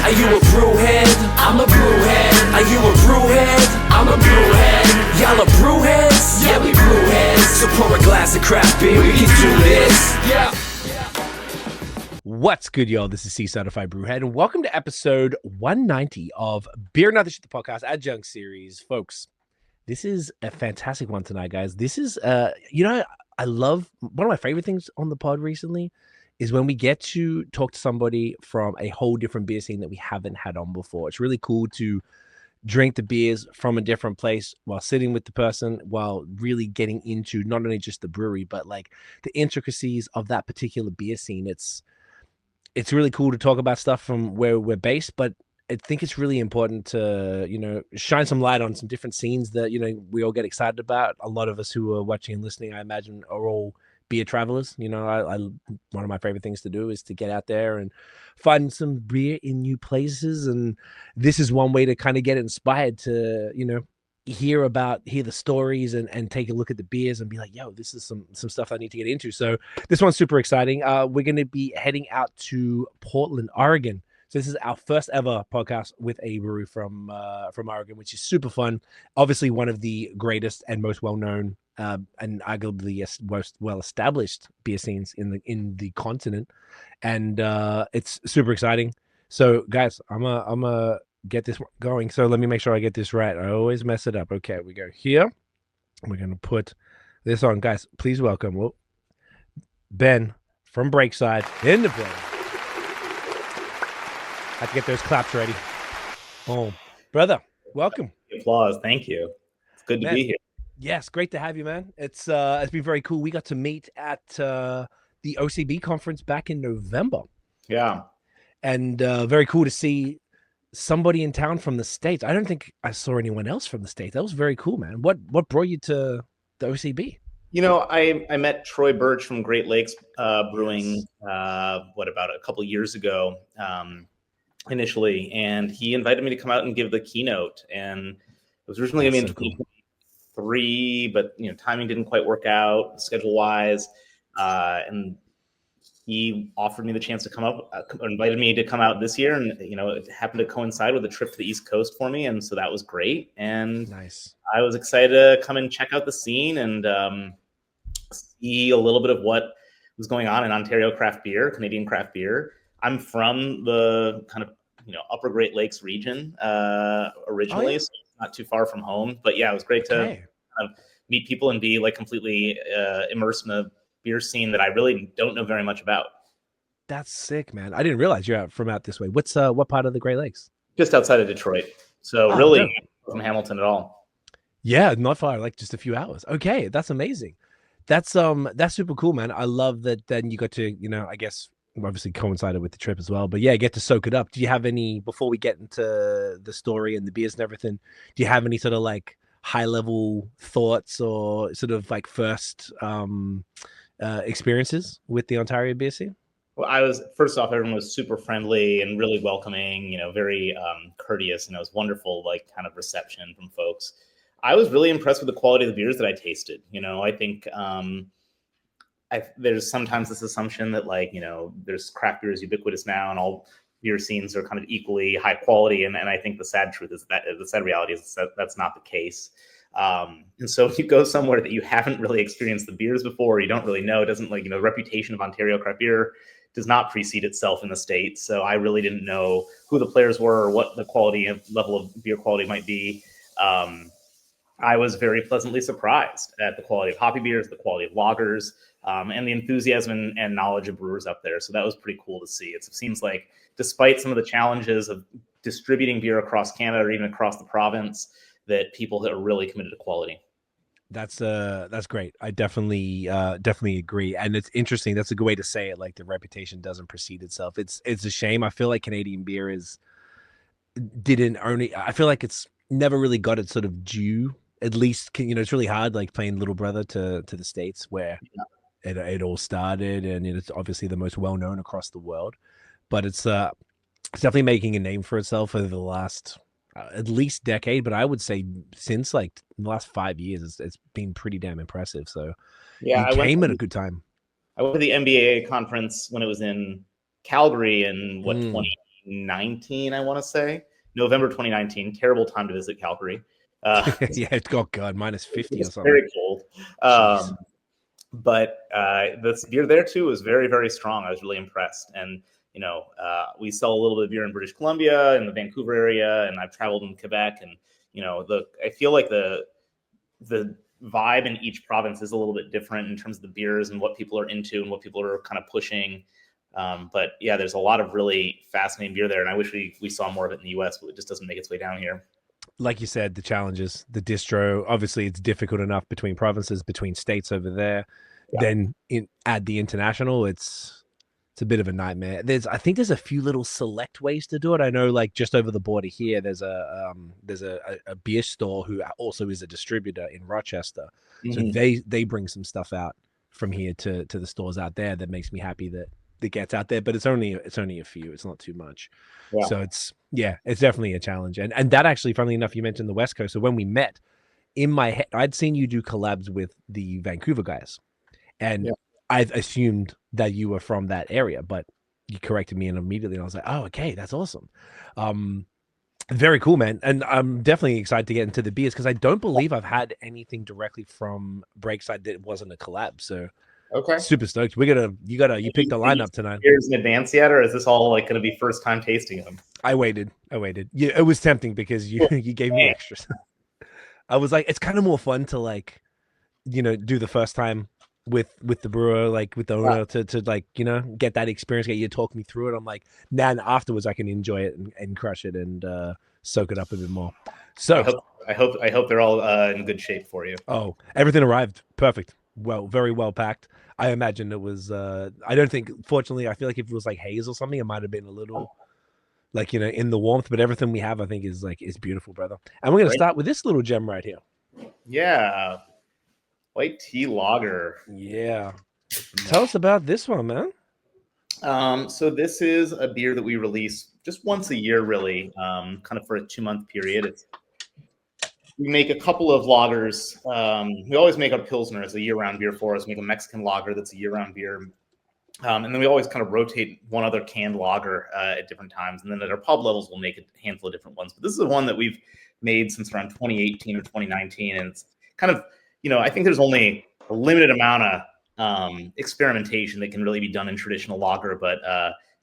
Are you a brewhead? I'm a brewhead. Are you a brewhead? I'm a brewhead. Y'all are brewheads? Yeah, we brewheads. So pour a glass of craft beer, we can do this. Yeah. What's good, y'all? This is C-Certified Brewhead, and welcome to episode 190 of Beer Not the Shit, the podcast Adjunct series. Folks, this is a fantastic one tonight, guys. This is, I love, one of my favorite things on the pod recently is when we get to talk to somebody from a whole different beer scene that we haven't had on before. It's really cool to drink the beers from a different place while sitting with the person, while really getting into not only just the brewery, but like the intricacies of that particular beer scene. It's really cool to talk about stuff from where we're based, but I think it's really important to, shine some light on some different scenes that, we all get excited about. A lot of us who are watching and listening, I imagine, are all beer travelers. One of my favorite things to do is to get out there and find some beer in new places. And this is one way to kind of get inspired to, hear the stories and take a look at the beers and be like, yo, this is some stuff I need to get into. So this one's super exciting. We're going to be heading out to Portland, Oregon. So this is our first ever podcast with a brewery from Oregon, which is super fun. Obviously one of the greatest and most well-known and arguably most well-established beer scenes in the continent. And it's super exciting. So guys, I'm a get this going. So let me make sure I get this right. I always mess it up. Okay, we go here. We're going to put this on. Guys, please welcome Ben from Breakside in the building. I have to get those claps ready. Oh, brother, welcome. Applause. Thank you. It's good to be here. Yes, great to have you, man. It's been very cool. We got to meet at the OCB conference back in November. Yeah. And very cool to see somebody in town from the States. I don't think I saw anyone else from the States. That was very cool, man. What brought you to the OCB? I met Troy Birch from Great Lakes Brewing, about a couple years ago initially, and he invited me to come out and give the keynote. And it was originally going to be in 2023, but timing didn't quite work out schedule-wise, and he offered me the chance to come up, invited me to come out this year. And, it happened to coincide with a trip to the East Coast for me. And so that was great. And nice. I was excited to come and check out the scene and see a little bit of what was going on in Ontario craft beer, Canadian craft beer. I'm from the kind of, upper Great Lakes region originally, so not too far from home. But yeah, it was great to kind of meet people and be like completely immersed in a beer scene that I really don't know very much about. That's sick, man. I didn't realize you're from out this way. What part of the Great Lakes? Just outside of Detroit. So really not from Hamilton at all. Yeah, not far, like just a few hours. Okay, that's amazing. That's super cool, man. I love that then you got to, I guess obviously coincided with the trip as well, but yeah, get to soak it up. Do you have any, before we get into the story and the beers and everything, do you have any sort of like high level thoughts or sort of like first experiences with the Ontario beer scene? Well, first off, everyone was super friendly and really welcoming, very courteous, and it was wonderful, like kind of reception from folks. I was really impressed with the quality of the beers that I tasted. I think there's sometimes this assumption that there's craft beer is ubiquitous now and all beer scenes are kind of equally high quality. And I think the sad reality is that that's not the case. And so if you go somewhere that you haven't really experienced the beers before, you don't really know, it doesn't the reputation of Ontario craft beer does not precede itself in the States. So I really didn't know who the players were or what the level of beer quality might be. I was very pleasantly surprised at the quality of hoppy beers, the quality of lagers, and the enthusiasm and knowledge of brewers up there. So that was pretty cool to see. It seems like despite some of the challenges of distributing beer across Canada or even across the province, that people are really committed to quality. That's great. I definitely agree. And it's interesting. That's a good way to say it. Like the reputation doesn't precede itself. It's a shame. I feel like Canadian beer I feel like it's never really got its sort of due. At least, it's really hard, like playing little brother to the States where it all started, and it's obviously the most well-known across the world. But it's definitely making a name for itself over the last at least decade, but I would say since like the last 5 years, it's been pretty damn impressive. So yeah, you came at a good time. I went to the MBA conference when it was in Calgary in 2019 2019, I want to say. November 2019. Terrible time to visit Calgary. Yeah, it's got God -50 or something. Very cold. But this beer there too was very, very strong. I was really impressed. And we sell a little bit of beer in British Columbia, in the Vancouver area, and I've traveled in Quebec. And I feel like the vibe in each province is a little bit different in terms of the beers and what people are into and what people are kind of pushing. But yeah, there's a lot of really fascinating beer there, and I wish we saw more of it in the US, but it just doesn't make its way down here. Like you said, the challenges, the distro, obviously it's difficult enough between provinces, between states over there. Yeah. Then add the international, it's a bit of a nightmare. I think there's a few little select ways to do it. I know, like just over the border here, there's a beer store who also is a distributor in Rochester. Mm-hmm. So they bring some stuff out from here to the stores out there. That makes me happy that it gets out there, but it's only a few. It's not too much. Yeah. So it's definitely a challenge. And that actually, funnily enough, you mentioned the West Coast. So when we met, in my head, I'd seen you do collabs with the Vancouver guys, and I assumed that you were from that area, but you corrected me, and immediately I was like, oh, okay, that's awesome. Very cool, man. And I'm definitely excited to get into the beers because I don't believe I've had anything directly from Breakside that wasn't a collab. So okay, super stoked. You picked the lineup tonight. Beers in advance yet, or is this all like going to be first time tasting them? I waited. Yeah, it was tempting because you gave me extras. I was like, it's kind of more fun to like, do the first time with the brewer, like with the owner, to like, get that experience, get you to talk me through it. I'm like, then afterwards I can enjoy it and crush it and soak it up a bit more. So I hope they're all in good shape for you. Oh, everything arrived perfect. Well, very well packed. I imagine it was I don't think, fortunately, I feel like if it was like haze or something, it might have been a little like, in the warmth, but everything we have, I think, is beautiful, brother. And we're going to start with this little gem right here. Yeah. White tea lager. Yeah. Tell us about this one, man. So this is a beer that we release just once a year, really, kind of for a 2-month period. We make a couple of lagers. We always make our Pilsner as a year-round beer for us. We make a Mexican lager that's a year-round beer. And then we always kind of rotate one other canned lager at different times. And then at our pub levels, we'll make a handful of different ones. But this is the one that we've made since around 2018 or 2019. And it's kind of, I think there's only a limited amount of experimentation that can really be done in traditional lager. But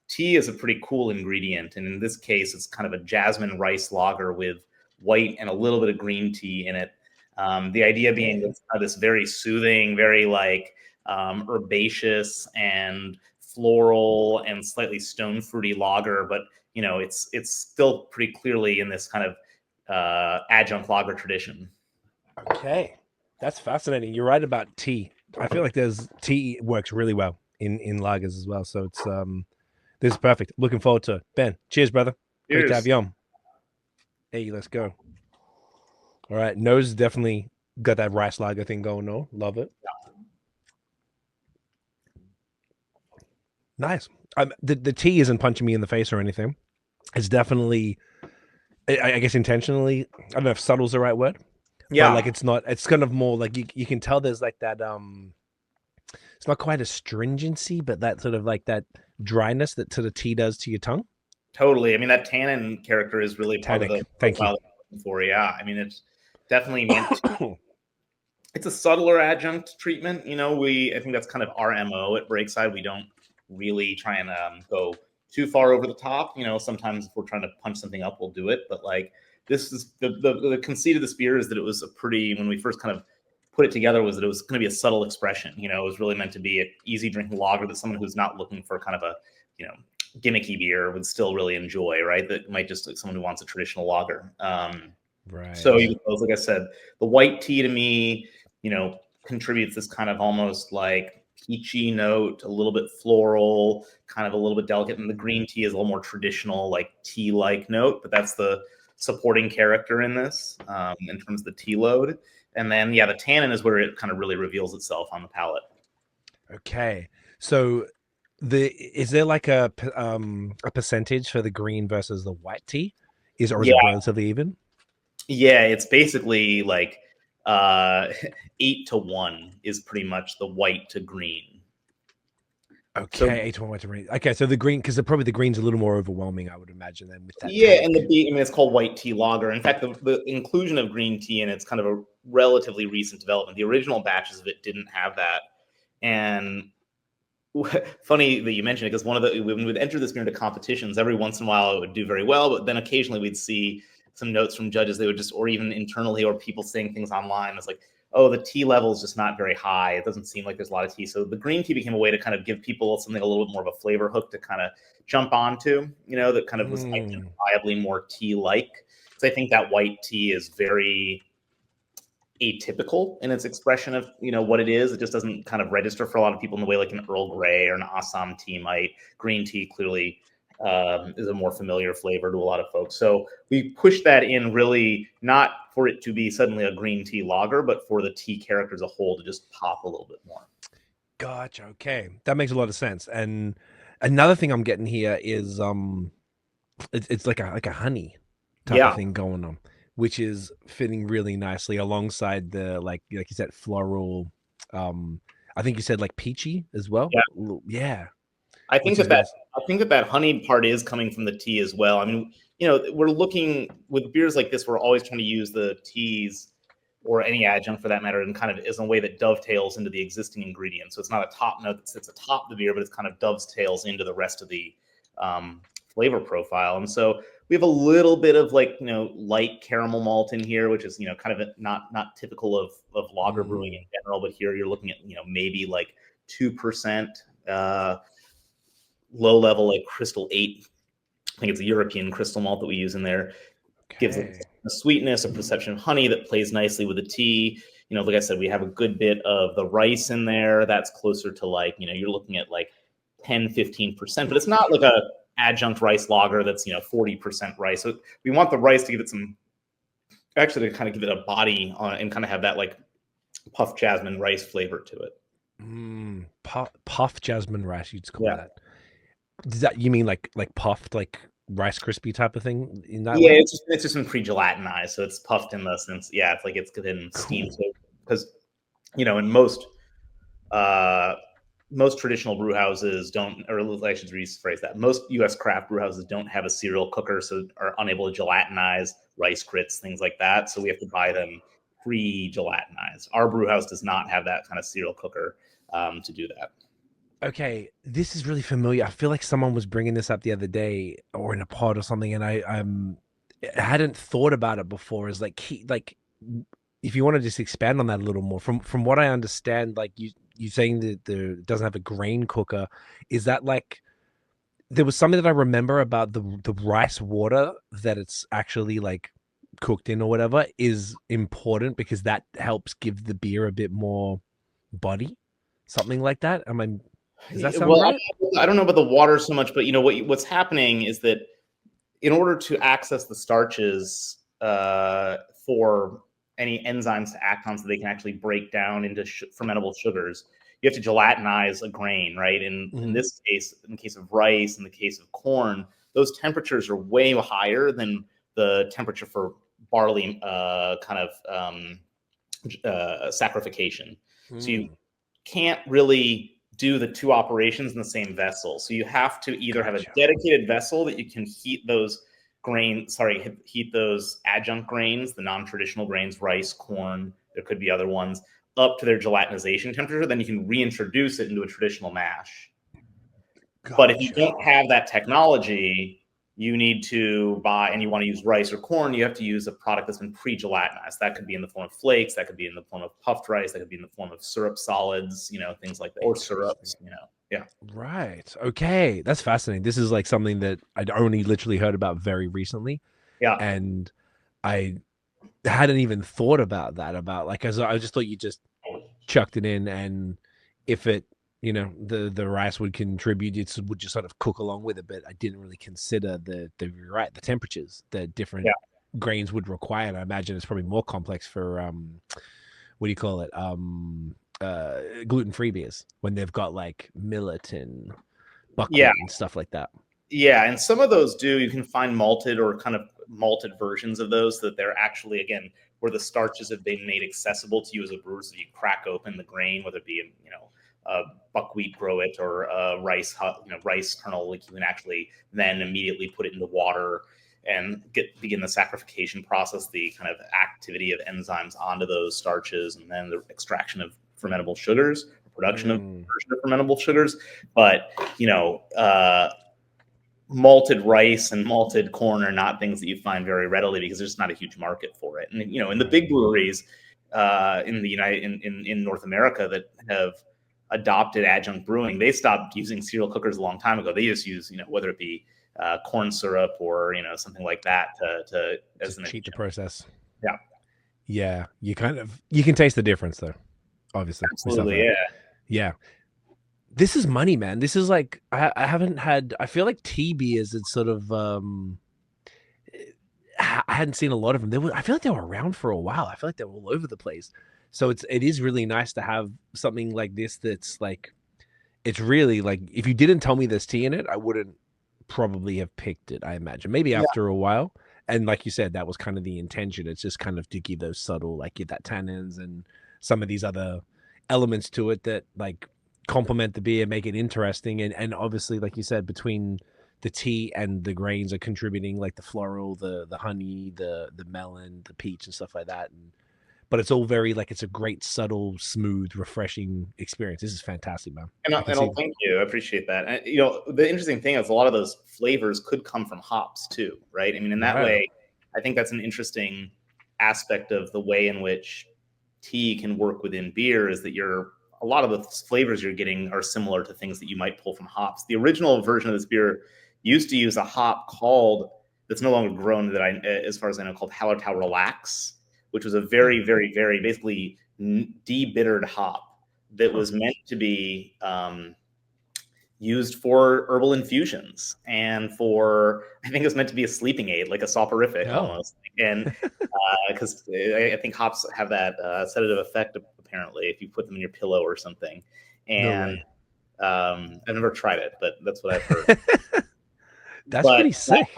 tea is a pretty cool ingredient. And in this case, it's kind of a jasmine rice lager with white and a little bit of green tea in it. The idea being this very soothing, very like herbaceous and floral and slightly stone fruity lager, but it's still pretty clearly in this kind of adjunct lager tradition. Okay, that's fascinating. You're right about tea. I feel like tea works really well in lagers as well. So it's this is perfect. Looking forward to it. Ben, cheers, brother. Cheers. Great to have you on. Hey, let's go. All right, nose definitely got that rice lager thing going on. Love it. Nice. The tea isn't punching me in the face or anything. It's definitely, I guess, intentionally. I don't know if subtle's the right word. Yeah, but like it's not. It's kind of more like you can tell there's like that. It's not quite a stringency, but that sort of like that dryness that sort of tea does to your tongue. Totally. I mean, that tannin character is really part of the profile for. Yeah, I mean, it's definitely meant to. It's a subtler adjunct treatment. I think that's kind of our MO at Breakside. We don't really try and go too far over the top. Sometimes if we're trying to punch something up, we'll do it. But like this is the conceit of this beer is that it was when we first kind of put it together, was that it was going to be a subtle expression. It was really meant to be an easy drinking lager that someone who's not looking for kind of a, gimmicky beer would still really enjoy, right? That might just like someone who wants a traditional lager. Right. So like I said, the white tea to me, contributes this kind of almost like peachy note, a little bit floral, kind of a little bit delicate. And the green tea is a little more traditional, like tea-like note, but that's the supporting character in this in terms of the tea load. And then, the tannin is where it kind of really reveals itself on the palate. Okay. So is there like a percentage for the green versus the white tea? Is it relatively even? Yeah, it's basically like 8-1 is pretty much the white to green. So Okay, 8 to 1 white to green. Okay, so the green, because probably the green's a little more overwhelming, I would imagine, than with that yeah, and tank. I mean, it's called white tea lager. In fact, the inclusion of green tea in it's kind of a relatively recent development. The original batches of it didn't have that, and funny that you mentioned it, because one of the when we'd enter this beer into competitions, every once in a while it would do very well, but then occasionally we'd see some notes from judges. They would just, or even internally, or people saying things online. It's like, oh, the tea level is just not very high. It doesn't seem like there's a lot of tea. So the green tea became a way to kind of give people something a little bit more of a flavor hook to kind of jump onto, that kind of was identifiably more tea-like. So I think that white tea is very atypical in its expression of what it is. It just doesn't kind of register for a lot of people in the way like an Earl Grey or an Assam tea might. Green tea clearly is a more familiar flavor to a lot of folks. So we push that in, really not for it to be suddenly a green tea lager, but for the tea character as a whole to just pop a little bit more. Gotcha. Okay, that makes a lot of sense. And another thing I'm getting here is it's like a honey type of thing going on, which is fitting really nicely alongside the like you said, floral. I think you said like peachy as well. Yeah. I think that honey part is coming from the tea as well. I mean, we're looking with beers like this, we're always trying to use the teas or any adjunct for that matter, and kind of is in a way that dovetails into the existing ingredients. So it's not a top note that sits atop the beer, but it's kind of dovetails into the rest of the flavor profile. And so we have a little bit of light caramel malt in here, which is kind of not typical of lager brewing in general. But here you're looking at maybe like 2%. Low level like Crystal 8. I think it's a European crystal malt that we use in there. Okay. Gives it a sweetness, a perception of honey that plays nicely with the tea. Like I said, we have a good bit of the rice in there. That's closer to you're looking at like 10, 15%, but it's not like a adjunct rice lager that's 40% rice. So we want the rice to give it to kind of give it a body on it and kind of have that like puff jasmine rice flavor to it. Puff jasmine rice, you'd call that. Does that, you mean like puffed, like Rice Krispie type of thing in that way? It's just been pre-gelatinized, so it's puffed in the sense. Yeah, it's like it's been steamed. Because in most traditional brew houses don't, or I should rephrase that. Most U.S. craft brew houses don't have a cereal cooker, so are unable to gelatinize rice grits, things like that. So we have to buy them pre-gelatinized. Our brew house does not have that kind of cereal cooker to do that. Okay, this is really familiar. I feel like someone was bringing this up the other day or in a pod or something, and I hadn't thought about it before. Is like if you want to just expand on that a little more, from what I understand, like you saying that it doesn't have a grain cooker, is that like there was something that I remember about the rice water that it's actually like cooked in or whatever is important because that helps give the beer a bit more body, something like that. Does that sound right? I don't know about the water so much, but what's happening is that in order to access the starches for any enzymes to act on so they can actually break down into fermentable sugars, you have to gelatinize a grain, right? And in this case, in the case of rice, in the case of corn, those temperatures are way higher than the temperature for barley saccharification. So you can't really do the two operations in the same vessel. So you have to either have a dedicated vessel that you can heat those adjunct grains, the non-traditional grains, rice, corn, there could be other ones, up to their gelatinization temperature. Then you can reintroduce it into a traditional mash. But if you don't have that technology, you need to buy, and you want to use rice or corn, you have to use a product that's been pre-gelatinized. That could be in the form of flakes, that could be in the form of puffed rice, that could be in the form of syrup solids, things like that, or syrups, Yeah. Right. Okay. That's fascinating. This is like something that I'd only literally heard about very recently. Yeah. And I hadn't even thought about that, as I just thought you just chucked it in, and if it, the rice would contribute, it would just sort of cook along with it. But I didn't really consider the temperatures that different grains would require. And I imagine it's probably more complex for what do you call it? Gluten-free beers when they've got like millet and buckwheat and stuff like that. Yeah, and some of those you can find malted or kind of malted versions of those that they're actually, again, where the starches have been made accessible to you as a brewer. So you crack open the grain, whether it be buckwheat grow it, or a rice kernel. Like you can actually then immediately put it into water and begin the saccharification process, the kind of activity of enzymes onto those starches, and then the extraction of fermentable sugars, production of fermentable sugars. But malted rice and malted corn are not things that you find very readily because there's not a huge market for it. And in the big breweries in North America that have adopted adjunct brewing, they stopped using cereal cookers a long time ago. They just use whether it be corn syrup or something like that to as an cheat the process. Yeah, you can taste the difference though, obviously. Absolutely. Yeah. This is money, man. This is like I haven't had. I feel like tea beers. It's sort of. I hadn't seen a lot of them. I feel like they were around for a while. I feel like they were all over the place. So it is really nice to have something like this. That's like, it's really like, if you didn't tell me there's tea in it, I wouldn't probably have picked it. I imagine maybe after a while. And like you said, that was kind of the intention. It's just kind of to give those subtle, like get that tannins and some of these other elements to it that like complement the beer, make it interesting, and obviously, like you said, between the tea and the grains are contributing, like the floral, the honey, the melon, the peach, and stuff like that. But it's all very like, it's a great, subtle, smooth, refreshing experience. This is fantastic, man. And thank you. I appreciate that. And, the interesting thing is a lot of those flavors could come from hops too, right? I mean, in that way, I think that's an interesting aspect of the way in which tea can work within beer, is that a lot of the flavors you're getting are similar to things that you might pull from hops. The original version of this beer used to use a hop that's no longer grown, as far as I know, called Hallertau Relax, which was a very, very, very basically de-bittered hop that was meant to be used for herbal infusions and I think it was meant to be a sleeping aid, like a soporific almost. And because I think hops have that sedative effect, apparently, if you put them in your pillow or something. And I've never tried it, but that's what I've heard. That's pretty sick.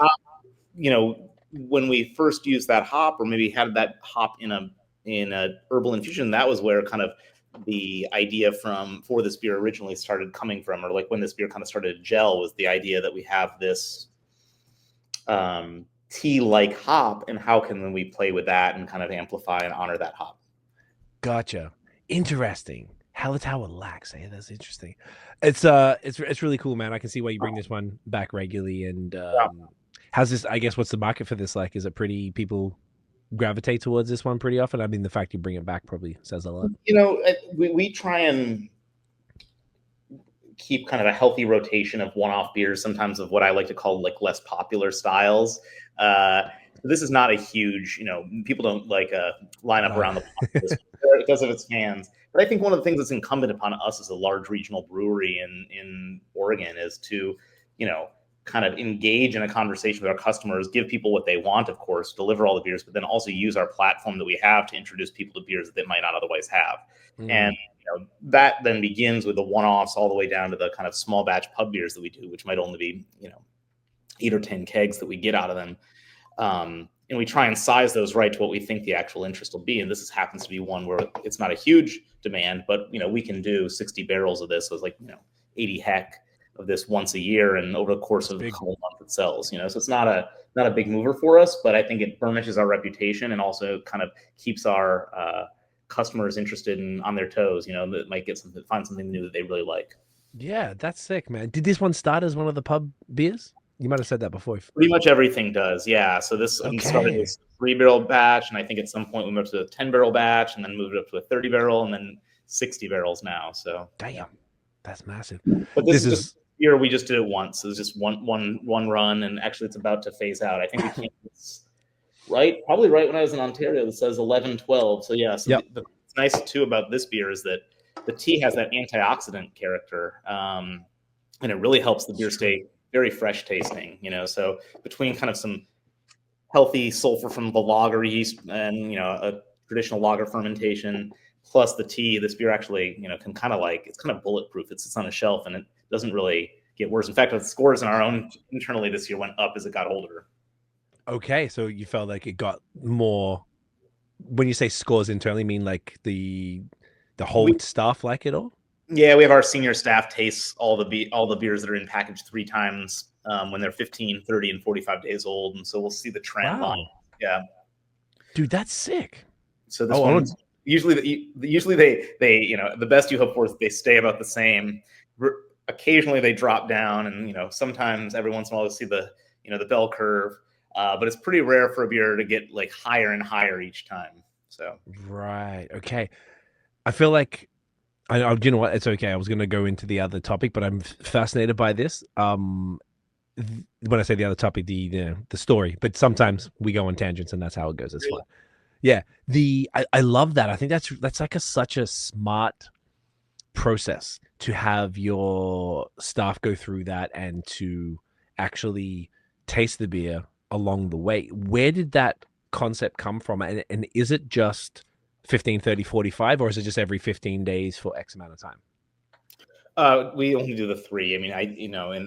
When we first used that hop, or maybe had that hop in a herbal infusion, that was where kind of the idea for this beer originally started coming from, or like when this beer kind of started to gel, was the idea that we have this tea-like hop, and how can we play with that and kind of amplify and honor that hop. Gotcha. Interesting. Hallertau Relax. Hey, that's interesting. It's really cool, man. I can see why you bring this one back regularly. And how's this? I guess what's the market for this like? Is it pretty, people gravitate towards this one pretty often? I mean, the fact you bring it back probably says a lot. We try and keep kind of a healthy rotation of one-off beers, sometimes of what I like to call like less popular styles. This is not a huge, people don't like line up around the block because of its fans. But I think one of the things that's incumbent upon us as a large regional brewery in Oregon is to, kind of engage in a conversation with our customers, give people what they want, of course, deliver all the beers, but then also use our platform that we have to introduce people to beers that they might not otherwise have. And that then begins with the one-offs all the way down to the kind of small batch pub beers that we do, which might only be, 8 or 10 kegs that we get out of them. And we try and size those right to what we think the actual interest will be. And this happens to be one where it's not a huge demand, but, we can do 60 barrels of this. So it's like, 80 heck of this once a year. And over the course of a whole month it sells, so it's not a big mover for us, but I think it burnishes our reputation and also kind of keeps our customers interested and on their toes, that might find something new that they really like. Yeah, that's sick, man. Did this one start as one of the pub beers? You might have said that before. Pretty much everything does, yeah. So this started as a 3-barrel batch, and I think at some point we moved to a 10-barrel batch, and then moved up to a 30-barrel, and then 60 barrels now. So damn, that's massive. But this is year we just did it once. It was just one run, and actually it's about to phase out. I think we came probably right when I was in Ontario. It says 11-12. So yeah. So what's nice too about this beer is that the tea has that antioxidant character, and it really helps the beer stay very fresh tasting, so between kind of some healthy sulfur from the lager yeast and, a traditional lager fermentation plus the tea, this beer actually, can kind of it's kind of bulletproof. It sits on a shelf and it doesn't really get worse. In fact, the scores in our own internally this year went up as it got older. Okay. So you felt like it got more, when you say scores internally, mean like the whole stuff like it all? Yeah, we have our senior staff taste all the beers that are in package 3 times when they're 15, 30, and 45 days old, and so we'll see the trend on. Yeah, dude, that's sick. so this one's usually they the best you hope for is they stay about the same. Occasionally they drop down, and sometimes every once in a while you see the the bell curve, but it's pretty rare for a beer to get like higher and higher each time. So right, okay. I feel like you know what? It's okay. I was going to go into the other topic, but I'm fascinated by this. When I say the other topic, the story, but sometimes we go on tangents, and that's how it goes. It's fun. Yeah, I love that. I think that's like such a smart process to have your staff go through that and to actually taste the beer along the way. Where did that concept come from? And is it just 15, 30, 45, or is it just every 15 days for X amount of time? We only do the 3. I mean,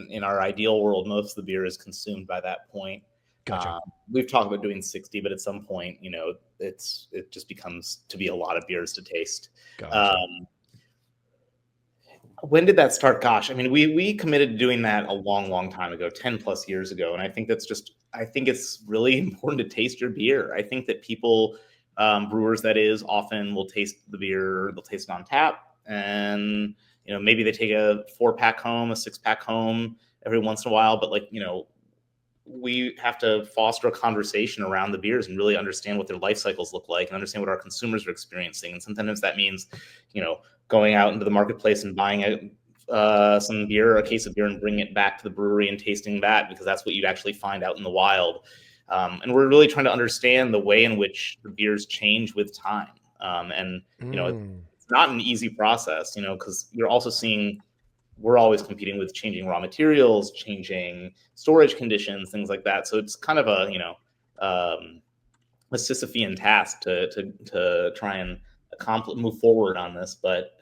in our ideal world, most of the beer is consumed by that point. Gotcha. We've talked about doing 60, but at some point, it just becomes to be a lot of beers to taste. Gotcha. When did that start? Gosh, I mean, we committed to doing that a long time ago, 10 plus years ago. And I think I think it's really important to taste your beer. I think that people, brewers that is, often will taste the beer, they'll taste it on tap, and maybe they take a 4-pack home, a 6-pack home every once in a while, but we have to foster a conversation around the beers and really understand what their life cycles look like and understand what our consumers are experiencing. And sometimes that means going out into the marketplace and buying some beer, a case of beer, and bringing it back to the brewery and tasting that, because that's what you'd actually find out in the wild. And we're really trying to understand the way in which the beers change with time. It's not an easy process, because you're also seeing, we're always competing with changing raw materials, changing storage conditions, things like that. So it's kind of a Sisyphean task to try and move forward on this. But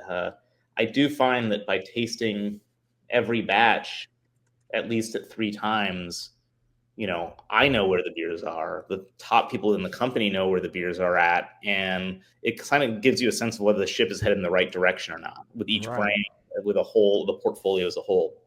I do find that by tasting every batch at least at 3 times, I know where the beers are. The top people in the company know where the beers are at, and it kind of gives you a sense of whether the ship is headed in the right direction or not with each brand, with the portfolio as a whole.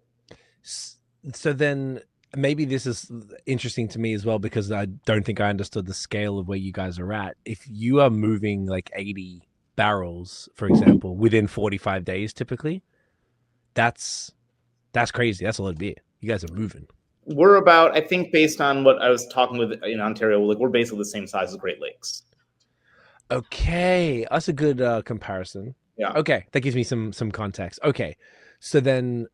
So then maybe this is interesting to me as well, because I don't think I understood the scale of where you guys are at. If you are moving like 80 barrels, for example, within 45 days, typically, that's crazy. That's a lot of beer. You guys are moving. We're about, I think, based on what I was talking with in Ontario, we're basically the same size as Great Lakes. Okay, that's a good comparison. Yeah. Okay, that gives me some context. Okay, so then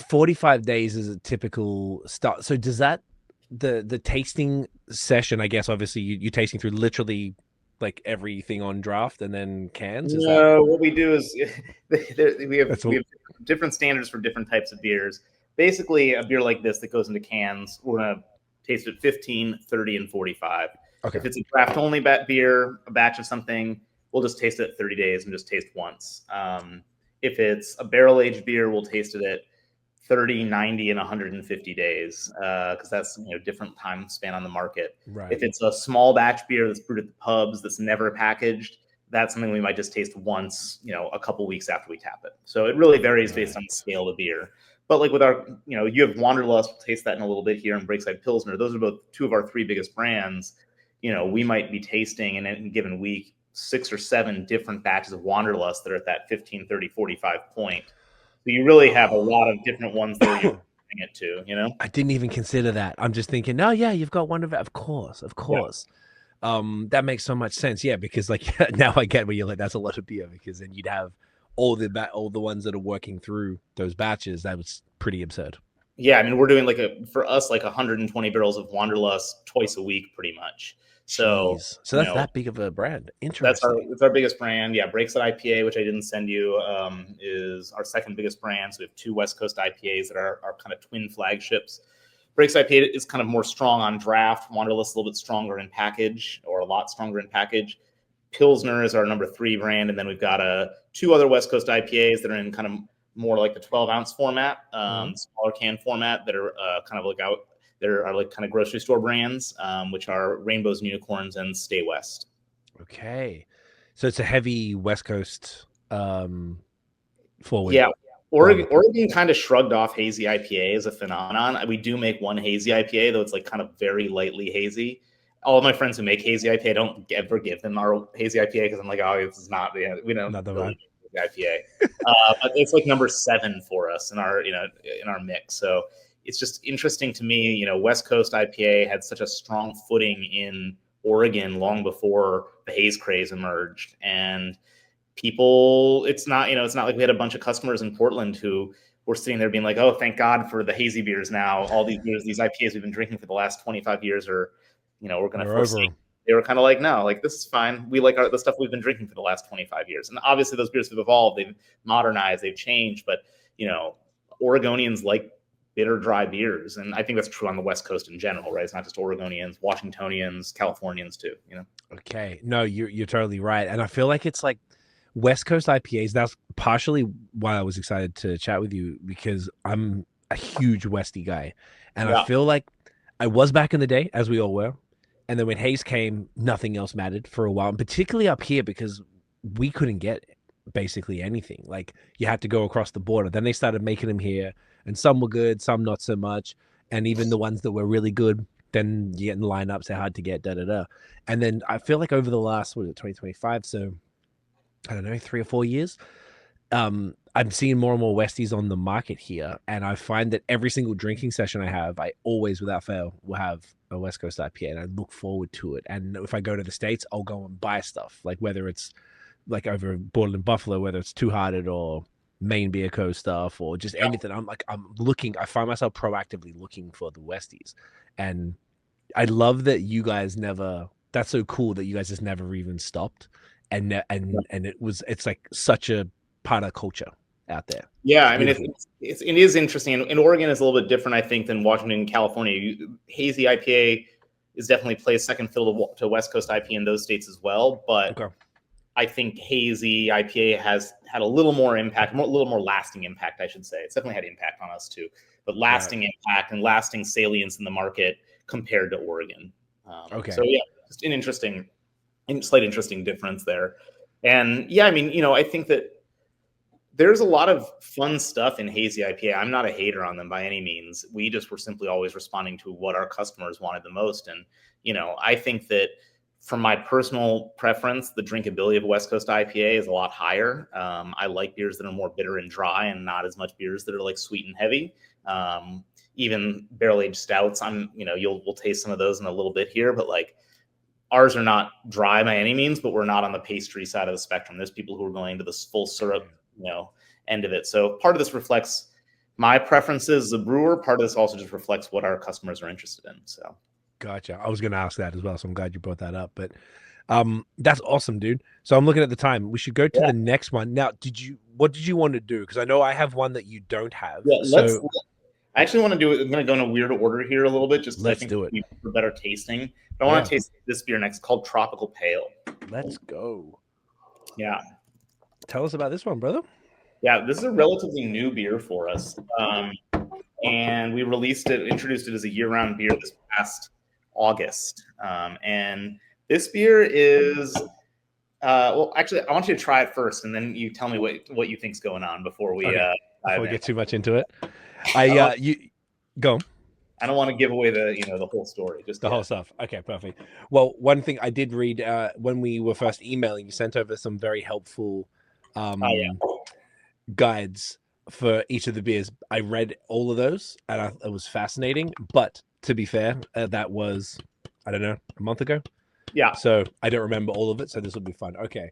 45 days is a typical start. So does that the tasting session? I guess obviously you're tasting through literally like everything on draft and then cans. What we do is we have different standards for different types of beers. Basically, a beer like this that goes into cans, we're going to taste it 15, 30, and 45. Okay. If it's a draft only beer, a batch of something, we'll just taste it at 30 days and just taste once. If it's a barrel aged beer, we'll taste it at 30, 90, and 150 days, because that's different time span on the market. Right. If it's a small batch beer that's brewed at the pubs, that's never packaged, that's something we might just taste once, a couple weeks after we tap it. So it really varies based on the scale of the beer. But like with our, you have Wanderlust, we'll taste that in a little bit here, and Breakside Pilsner. Those are both 2 of our 3 biggest brands. We might be tasting in any given week 6 or 7 different batches of Wanderlust that are at that 15, 30, 45 point. So you really have a lot of different ones that you're bring it to, I didn't even consider that. I'm just thinking, no, yeah, you've got one of course. Yeah. That makes so much sense. Yeah, because like now I get where you're like, that's a lot of beer, because then you'd have all the ones that are working through those batches. That was pretty absurd. Yeah, I mean, we're doing for us 120 barrels of Wanderlust twice a week, pretty much. So that's that big of a brand. Interesting. That's our biggest brand. Yeah, Breakside IPA, which I didn't send you, is our second biggest brand. So we have 2 West Coast IPAs that are kind of twin flagships. Breakside IPA is kind of more strong on draft. Wanderlust a little bit stronger in package, or a lot stronger in package. Pilsner is our number 3 brand, and then we've got 2 other West Coast IPAs that are in kind of more like the 12-ounce format, smaller can format, that are kind of there are kind of grocery store brands, which are Rainbows and Unicorns and Stay West. Okay, so it's a heavy West Coast forward. Yeah. Oregon kind of shrugged off hazy IPA as a phenomenon. We do make one hazy IPA, though it's like kind of very lightly hazy. All of my friends who make hazy IPA, I don't ever give them our hazy IPA because I'm like, oh, this is not, we don't Not the really make hazy IPA. But it's like number 7 for us in our, in our mix. So it's just interesting to me, West Coast IPA had such a strong footing in Oregon long before the haze craze emerged. And people, it's not like we had a bunch of customers in Portland who were sitting there being like, oh, thank God for the hazy beers now. All these beers, these IPAs we've been drinking for the last 25 years are, we're going to forsake. They were kind of like, no, like, this is fine. We like the stuff we've been drinking for the last 25 years. And obviously those beers have evolved, they've modernized, they've changed, but, Oregonians like bitter, dry beers. And I think that's true on the West Coast in general, right? It's not just Oregonians, Washingtonians, Californians too, Okay. No, you're totally right. And I feel like it's like West Coast IPAs. That's partially why I was excited to chat with you, because I'm a huge Westy guy. And I feel like I was back in the day, as we all were. And then when haze came, nothing else mattered for a while, and particularly up here because we couldn't get basically anything. Like, you had to go across the border. Then they started making them here, and some were good, some not so much. And even the ones that were really good, then you get in lineups, they're hard to get, And then I feel like over the last, 2025, so I don't know, 3 or 4 years, I'm seeing more and more Westies on the market here, and I find that every single drinking session I have, I always, without fail, will have a West Coast IPA, and I look forward to it. And if I go to the States, I'll go and buy stuff, like whether it's like over Borderland Buffalo, whether it's Two Hearted or Maine Beer Co. stuff or just anything. I find myself proactively looking for the Westies, and I love that you guys never. That's so cool that you guys just never even stopped, and it's like such a part of culture out there. Yeah, I mean, it is interesting, and Oregon is a little bit different, I think, than Washington and California. Hazy IPA is definitely plays second fiddle to West Coast IPA in those states as well, but I think hazy IPA has had a little more impact, a little more lasting impact, I should say. It's definitely had impact on us too, but lasting impact and lasting salience in the market compared to Oregon. So yeah, just an slight interesting difference there. And yeah, I mean, I think that there's a lot of fun stuff in hazy IPA. I'm not a hater on them by any means. We just were simply always responding to what our customers wanted the most. And, I think that from my personal preference, the drinkability of West Coast IPA is a lot higher. I like beers that are more bitter and dry and not as much beers that are like sweet and heavy. Even barrel-aged stouts, we'll taste some of those in a little bit here, but like, ours are not dry by any means, but we're not on the pastry side of the spectrum. There's people who are going to this full syrup, end of it. So part of this reflects my preferences as a brewer. Part of this also just reflects what our customers are interested in. So, gotcha. I was going to ask that as well, so I'm glad you brought that up. But that's awesome, dude. So I'm looking at the time. We should go to the next one. Now, what did you want to do? Because I know I have one that you don't have. Yeah, I actually want to do it. I'm going to go in a weird order here a little bit, just let's do it for better tasting. But I want to taste this beer next, called Tropical Pale. Let's go. Yeah. Tell us about this one, brother. Yeah, this is a relatively new beer for us. And we introduced it as a year-round beer this past August. And this beer is, well, actually, I want you to try it first, and then you tell me what you think's going on before we get too much into it. You go. I don't want to give away the whole story, just the whole stuff. Okay, perfect. Well, one thing I did read when we were first emailing, you sent over some very helpful guides for each of the beers. I read all of those, and it was fascinating. But to be fair, that was, I don't know, a month ago. Yeah. So I don't remember all of it. So this will be fun. Okay.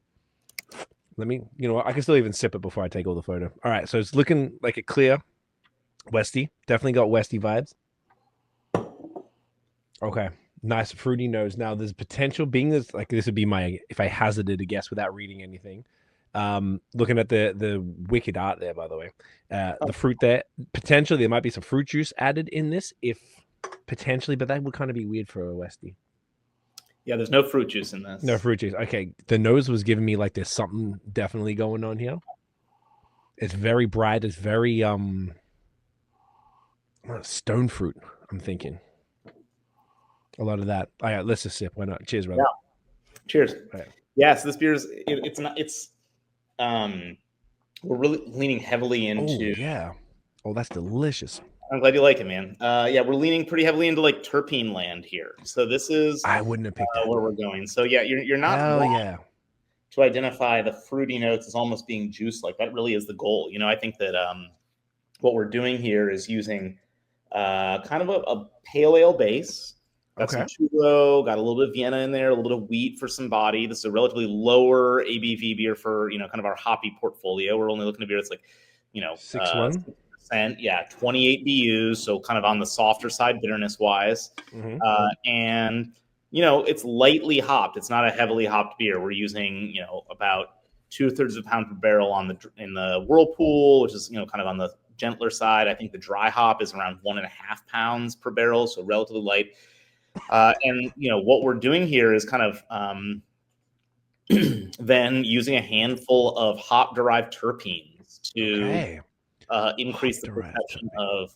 Let me, I can still even sip it before I take all the photo. All right. So it's looking like a clear Westy. Definitely got Westy vibes. Okay. Nice fruity nose. Now there's potential, being this would be my, if I hazarded a guess without reading anything. Looking at the wicked art there, by the way, the fruit there, potentially there might be some fruit juice added in this, if potentially, but that would kind of be weird for a Westy. Yeah, there's no fruit juice in this. No fruit juice. Okay, the nose was giving me like there's something definitely going on here. It's very bright. It's very stone fruit, I'm thinking. A lot of that. All right, let's just sip. Why not? Cheers, brother. Yeah. Cheers. Right. Yeah, so this beer is we're really leaning heavily Oh into. yeah. Oh, that's delicious. I'm glad you like it, man. Yeah, we're leaning pretty heavily into like terpene land here. So this is I wouldn't have picked that. where we're going. So yeah, you're not Hell wrong yeah. to identify the fruity notes as almost being juice like. That really is the goal. I think that what we're doing here is using kind of a pale ale base. Got some Okay. churro, got a little bit of Vienna in there, a little bit of wheat for some body. This is a relatively lower ABV beer for kind of our hoppy portfolio. We're only looking at beer that's like 6.1. 6%, yeah, 28 BUs, so kind of on the softer side bitterness wise. Mm-hmm. And it's lightly hopped. It's not a heavily hopped beer. We're using about 2/3 of a pound per barrel in the Whirlpool, which is kind of on the gentler side. I think the dry hop is around 1.5 pounds per barrel, so relatively light. And what we're doing here is kind of then using a handful of hop derived terpenes to increase the perception of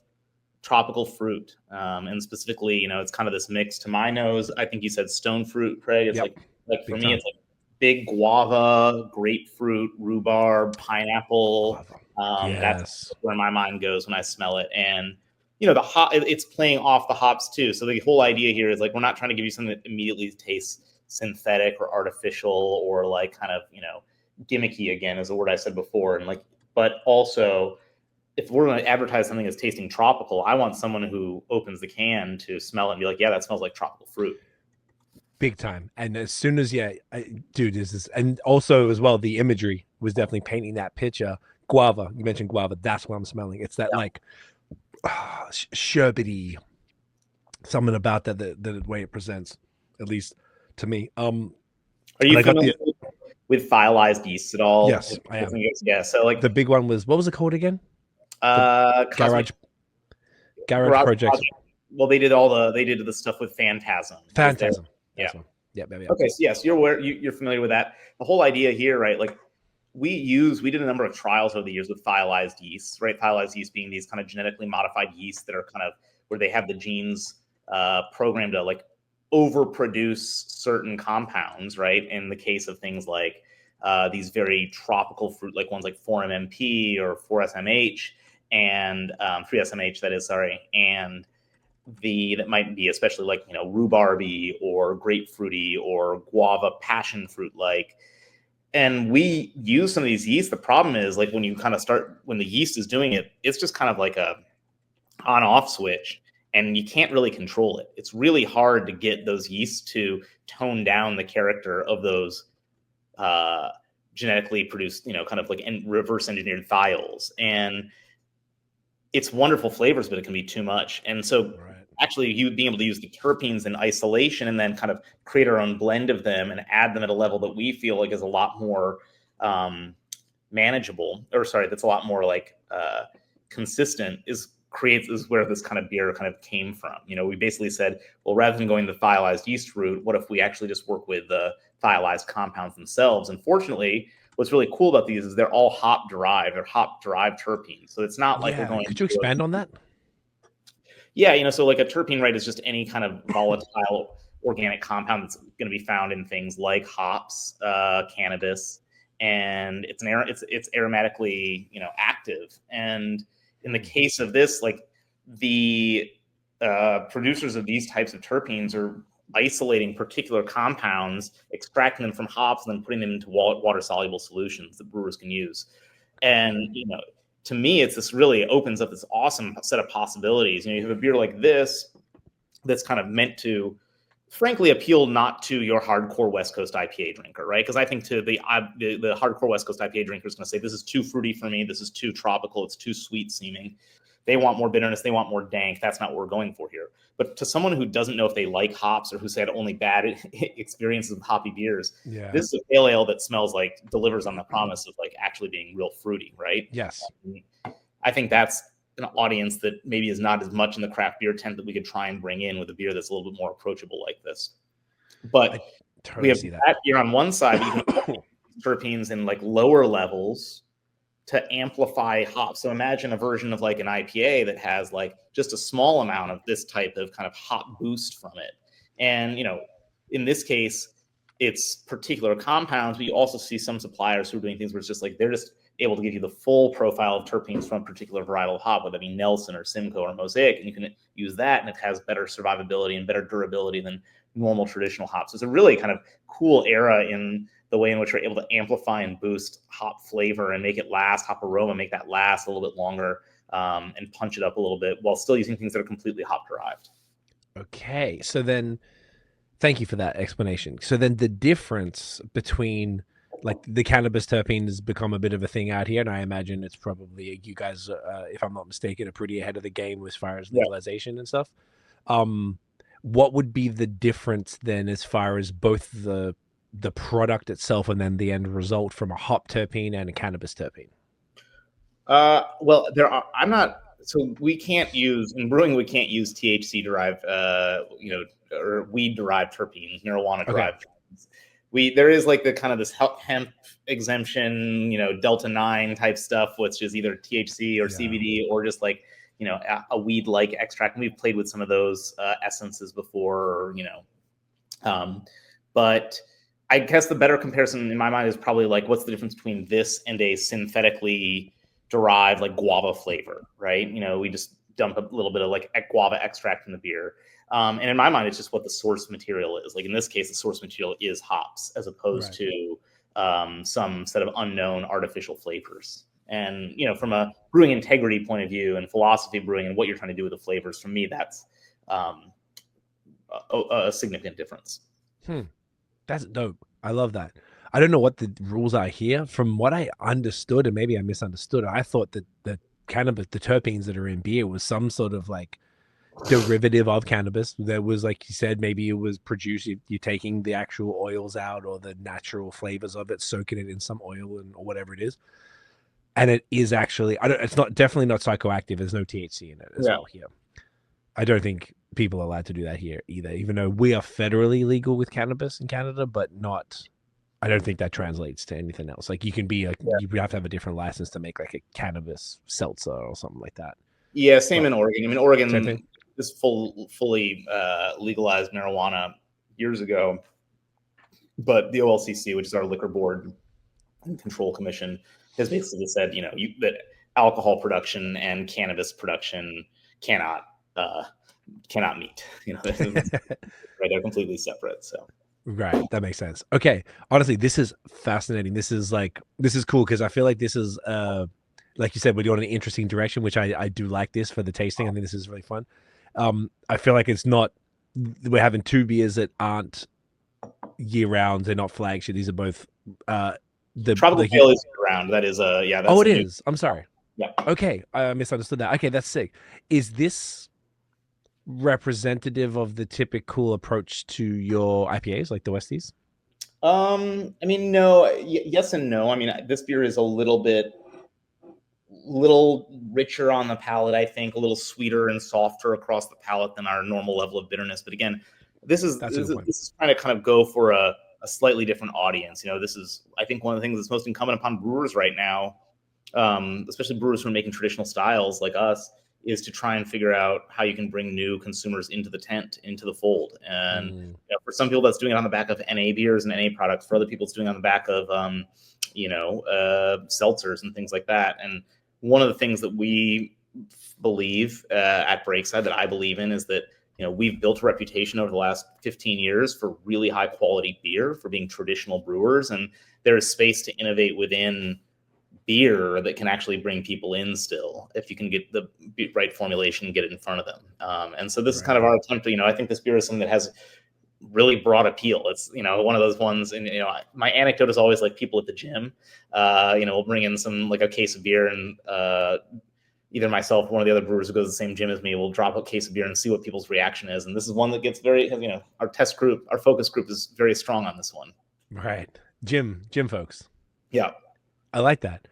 tropical fruit, and specifically it's kind of this mix to my nose. I think you said stone fruit, Craig. It's like for me it's like big guava, grapefruit, rhubarb, pineapple. That's where my mind goes when I smell it. And the hop, it's playing off the hops too. So the whole idea here is like we're not trying to give you something that immediately tastes synthetic or artificial or like kind of gimmicky, again, is a word I said before. And but also, if we're going to advertise something as tasting tropical, I want someone who opens the can to smell it and be like, yeah, that smells like tropical fruit. Big time. And as soon as, dude, and also as well, the imagery was definitely painting that picture. Guava, you mentioned guava. That's what I'm smelling. It's that like sherbety, something about that, the way it presents, at least to me. Are you familiar with phylized yeast at all? Yes, I am. Yeah. So like the big one was, what was it called again? Garage project. Well, they did the stuff with Phantasm. Yeah. Okay, so yes, you're aware, you're familiar with that. The whole idea here, right? Like we did a number of trials over the years with phylized yeasts, right? Phylized yeast being these kind of genetically modified yeasts that are kind of where they have the genes programmed to like overproduce certain compounds, right? In the case of things like these very tropical fruit, like ones like 4-MMP or 4-SMH and 3-SMH, that is, sorry, and that might be especially like rhubarby or grapefruity or guava passion fruit like. And we use some of these yeasts. The problem is like when the yeast is doing it, it's just kind of like a on-off switch, and you can't really control it. It's really hard to get those yeasts to tone down the character of those genetically produced, kind of like reverse engineered thiols. And it's wonderful flavors, but it can be too much. And so actually you being able to use the terpenes in isolation and then kind of create our own blend of them and add them at a level that we feel like is a lot more manageable, that's a lot more like consistent, is where this kind of beer kind of came from. We basically said, well, rather than going the phylized yeast route, what if we actually just work with the phylized compounds themselves? And fortunately, what's really cool about these is they're all hop derived. They're hop derived terpenes. So it's not like we're going. Could you expand on that? Yeah, so like a terpene, right, is just any kind of volatile organic compound that's going to be found in things like hops, cannabis, and it's aromatically active. And in the case of this, like the producers of these types of terpenes are isolating particular compounds, extracting them from hops, and then putting them into water soluble solutions that brewers can use. And to me, this really opens up this awesome set of possibilities. You have a beer like this that's kind of meant to, frankly, appeal not to your hardcore West Coast IPA drinker, right? Because I think to the hardcore West Coast IPA drinker is going to say, this is too fruity for me. This is too tropical. It's too sweet seeming. They want more bitterness. They want more dank. That's not what we're going for here. But to someone who doesn't know if they like hops or who's had only bad experiences with hoppy beers, this is a pale ale that smells like, delivers on the promise of like actually being real fruity, right? Yes. I think that's an audience that maybe is not as much in the craft beer tent that we could try and bring in with a beer that's a little bit more approachable like this. But we have that beer on one side, you can terpenes in like lower levels to amplify hops. So imagine a version of like an IPA that has like just a small amount of this type of kind of hop boost from it. And, in this case, it's particular compounds, but you also see some suppliers who are doing things where it's just like, they're just able to give you the full profile of terpenes from a particular varietal hop, whether that be Nelson or Simcoe or Mosaic, and you can use that, and it has better survivability and better durability than normal traditional hops. So it's a really kind of cool era in the way in which we're able to amplify and boost hop flavor and make it last, hop aroma, make that last a little bit longer, and punch it up a little bit while still using things that are completely hop derived. Okay, so then thank you for that explanation. So then the difference between like the cannabis terpene has become a bit of a thing out here, and I imagine it's probably you guys, if I'm not mistaken, are pretty ahead of the game as far as legalization and stuff. What would be the difference then as far as both the product itself and then the end result from a hop terpene and a cannabis terpene? Well, so we can't use in brewing. We can't use THC derived, or weed derived terpenes, marijuana derived. Okay. There is like the kind of this hemp exemption, Delta 9 type stuff, which is either THC or CBD or just like, a weed like extract. And we've played with some of those essences before, but I guess the better comparison in my mind is probably like, what's the difference between this and a synthetically derived like guava flavor, right? We just dump a little bit of like guava extract in the beer. And in my mind, it's just what the source material is. Like in this case, the source material is hops as opposed to some set of unknown artificial flavors. And, from a brewing integrity point of view and philosophy of brewing and what you're trying to do with the flavors, for me, that's a significant difference. That's dope. I love that. I don't know what the rules are here. From what I understood, and maybe I misunderstood, I thought that the cannabis, the terpenes that are in beer was some sort of like derivative of cannabis. There was, like you said, maybe it was produced, you're taking the actual oils out or the natural flavors of it, soaking it in some oil or whatever it is. And it is actually, it's not definitely not psychoactive. There's no THC in it as well here. I don't think people are allowed to do that here either, even though we are federally legal with cannabis in Canada, but not, I don't think that translates to anything else. Like you can be, you have to have a different license to make like a cannabis seltzer or something like that. Yeah, same in Oregon. I mean, Oregon is fully legalized marijuana years ago, but the OLCC, which is our liquor board and control commission, has basically said, that alcohol production and cannabis production cannot meet. Right, they're completely separate. So. Right, that makes sense. Okay, honestly, this is fascinating. This is cool because I feel like this is like you said, we're going in an interesting direction, which I do like this for the tasting. I think this is really fun. I feel like it's not, we're having two beers that aren't year round. They're not flagship. These are both the Tropical Pale is year round. That is that's it is. I'm sorry. Yeah. Okay, I misunderstood that. Okay, that's sick. Is this representative of the typical approach to your IPAs, like the Westies? I mean, no. Yes and no. I mean, this beer is a little richer on the palate, I think, a little sweeter and softer across the palate than our normal level of bitterness. But again, this is trying to kind of go for a slightly different audience. This is, I think, one of the things that's most incumbent upon brewers right now, especially brewers who are making traditional styles like us, is to try and figure out how you can bring new consumers into the tent, into the fold. And for some people, that's doing it on the back of NA beers and NA products. For other people, it's doing it on the back of seltzers and things like that. And one of the things that we believe at Breakside, that I believe in, is that we've built a reputation over the last 15 years for really high quality beer, for being traditional brewers, and there is space to innovate within beer that can actually bring people in still, if you can get the right formulation and get it in front of them. And so this is kind of our attempt to, I think this beer is something that has really broad appeal. It's, one of those ones, and, my anecdote is always like people at the gym, we'll bring in a case of beer, and either myself or one of the other brewers who goes to the same gym as me will drop a case of beer and see what people's reaction is. And this is one that gets very, our test group, our focus group is very strong on this one. Right. Gym folks. Yeah. I like that.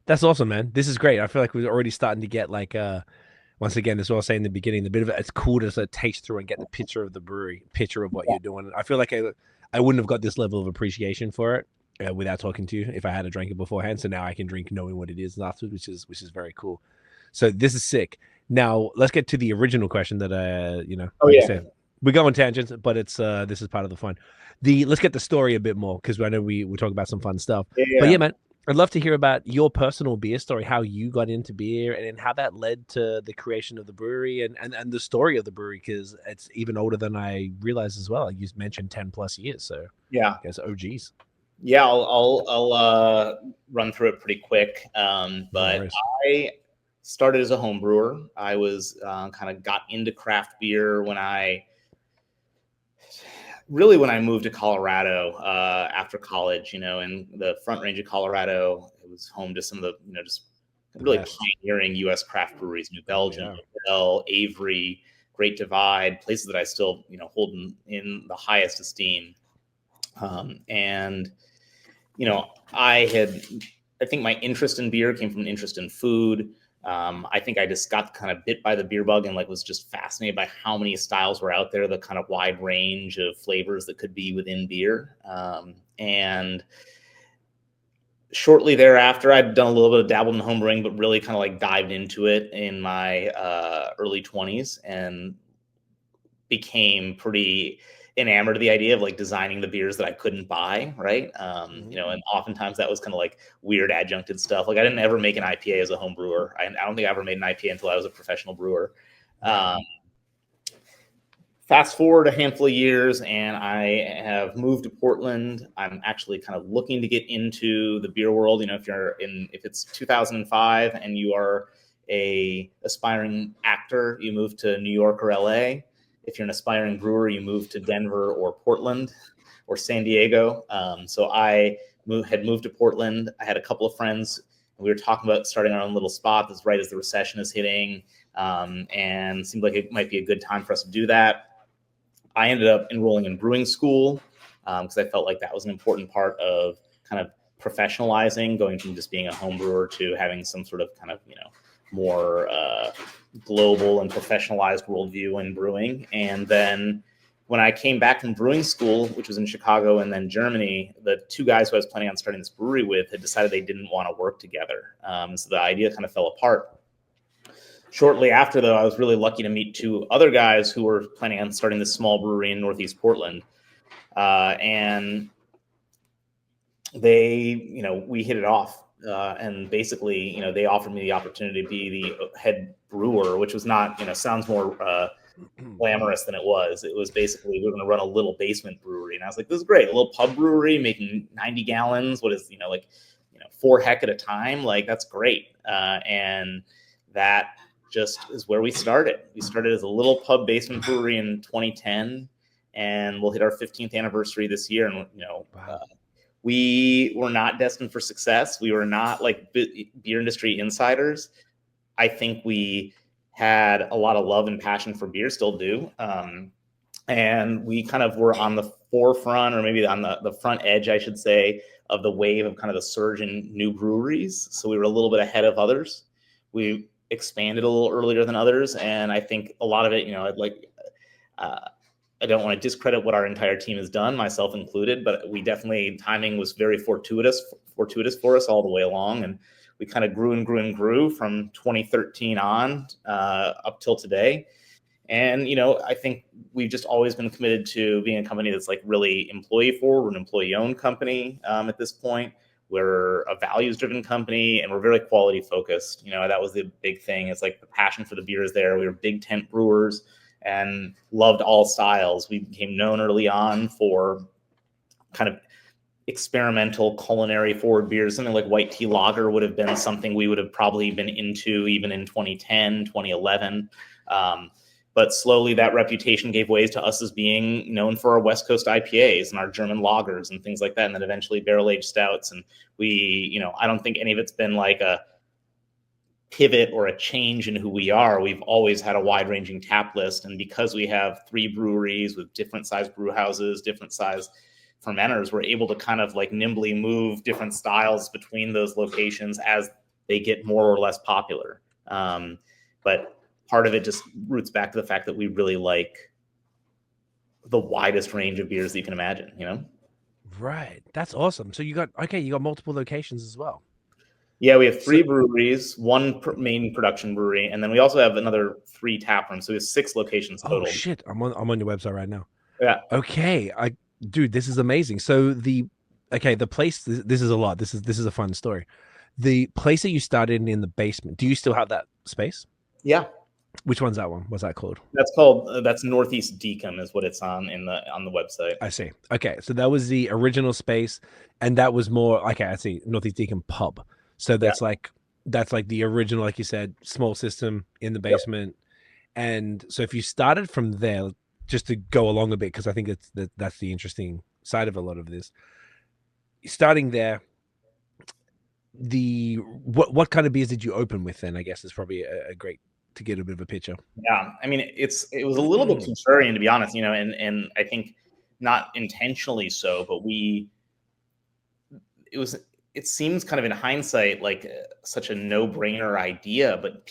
That's awesome, man. This is great. I feel like we're already starting to get once again, as I was saying in the beginning, the bit of it's cool to taste through and get the picture of the brewery, picture of what you're doing. I feel like I wouldn't have got this level of appreciation for it without talking to you if I had to drink it beforehand. So now I can drink knowing what it is afterwards, which is very cool. So this is sick. Now let's get to the original question that we go on tangents, but it's this is part of the fun. Let's get the story a bit more, because I know we talk about some fun stuff. But yeah, man. I'd love to hear about your personal beer story, how you got into beer, and then how that led to the creation of the brewery and the story of the brewery, because it's even older than I realized as well. You mentioned 10 plus years, so Yeah. I guess OGs. Yeah, I'll run through it pretty quick. But I started as a home brewer. I was kind of got into craft beer when I moved to Colorado after college. In the Front Range of Colorado, it was home to some of the just really pioneering U.S. craft breweries: New Belgium, Bell, Avery, Great Divide, places that I still hold in the highest esteem. And I think my interest in beer came from an interest in food. I think I just got kind of bit by the beer bug and was just fascinated by how many styles were out there, the kind of wide range of flavors that could be within beer. And shortly thereafter, I'd done a little bit of dabbled in homebrewing, but really kind of dived into it in my early 20s and became pretty enamored of the idea of designing the beers that I couldn't buy, right? And oftentimes that was kind of weird adjuncted stuff. I didn't ever make an IPA as a home brewer. I don't think I ever made an IPA until I was a professional brewer. Fast forward a handful of years, and I have moved to Portland. I'm actually kind of looking to get into the beer world. If it's 2005 and you are a aspiring actor, you move to New York or LA. If you're an aspiring brewer, you move to Denver or Portland or San Diego. So I had moved to Portland. I had a couple of friends, and we were talking about starting our own little spot right as the recession is hitting, and seemed like it might be a good time for us to do that. I ended up enrolling in brewing school because I felt like that was an important part of kind of professionalizing, going from just being a home brewer to having some sort of kind of more global and professionalized worldview in brewing. And then when I came back from brewing school, which was in Chicago and then Germany, the two guys who I was planning on starting this brewery with had decided they didn't want to work together. So the idea kind of fell apart. Shortly after, though, I was really lucky to meet two other guys who were planning on starting this small brewery in Northeast Portland. And they, we hit it off. And basically, they offered me the opportunity to be the head brewer, which was not, sounds more glamorous than it was. It was basically, we were going to run a little basement brewery. And I was like, this is great. A little pub brewery making 90 gallons. What is, 4 heck at a time. That's great. And that just is where we started. We started as a little pub basement brewery in 2010, and we'll hit our 15th anniversary this year. And, we were not destined for success. We were not beer industry insiders. I think we had a lot of love and passion for beer, still do. And we kind of were on the forefront, or maybe on the front edge, I should say, of the wave of kind of the surge in new breweries. So we were a little bit ahead of others. We expanded a little earlier than others. And I think a lot of it, I don't want to discredit what our entire team has done, myself included, but we definitely, timing was very fortuitous for us all the way along. And we kind of grew and grew and grew from 2013 on up till today. And, I think we've just always been committed to being a company that's really employee forward. We're an employee owned company at this point. We're a values driven company, and we're very quality focused. That was the big thing. It's the passion for the beer is there. We were big tent brewers and loved all styles. We became known early on for kind of experimental culinary forward beers. Something like white tea lager would have been something we would have probably been into even in 2010, 2011. But slowly that reputation gave way to us as being known for our West Coast IPAs and our German lagers and things like that. And then eventually barrel-aged stouts. And we, I don't think any of it's been a pivot or a change in who we are. We've always had a wide-ranging tap list. And because we have 3 breweries with different size brew houses, different size fermenters, we're able to kind of nimbly move different styles between those locations as they get more or less popular. But part of it just roots back to the fact that we really like the widest range of beers that you can imagine, Right. That's awesome. So you got multiple locations as well. Yeah, we have 3 breweries, 1 main production brewery, and then we also have another 3 tap rooms. So we have 6 locations total. Oh shit! I'm on your website right now. Yeah. Okay, dude, this is amazing. So the okay, the place. This is a lot. This is a fun story. The place that you started in the basement. Do you still have that space? Yeah, Which one's that one? What's that called? that's Northeast Decom is what it's on the website. I see. Okay, so that was the original space, and that was more okay. I see Northeast Deacon Pub. So Yeah. that's like the original, like you said, small system in the Yep. basement. And so if you started from there, just to go along a bit, because I think that's the interesting side of a lot of this. Starting there, what kind of beers did you open with then? I guess is probably a great to get a bit of a picture. Yeah, I mean, it was a little bit contrarian, to be honest, and I think not intentionally so, but it seems kind of in hindsight like such a no-brainer idea, but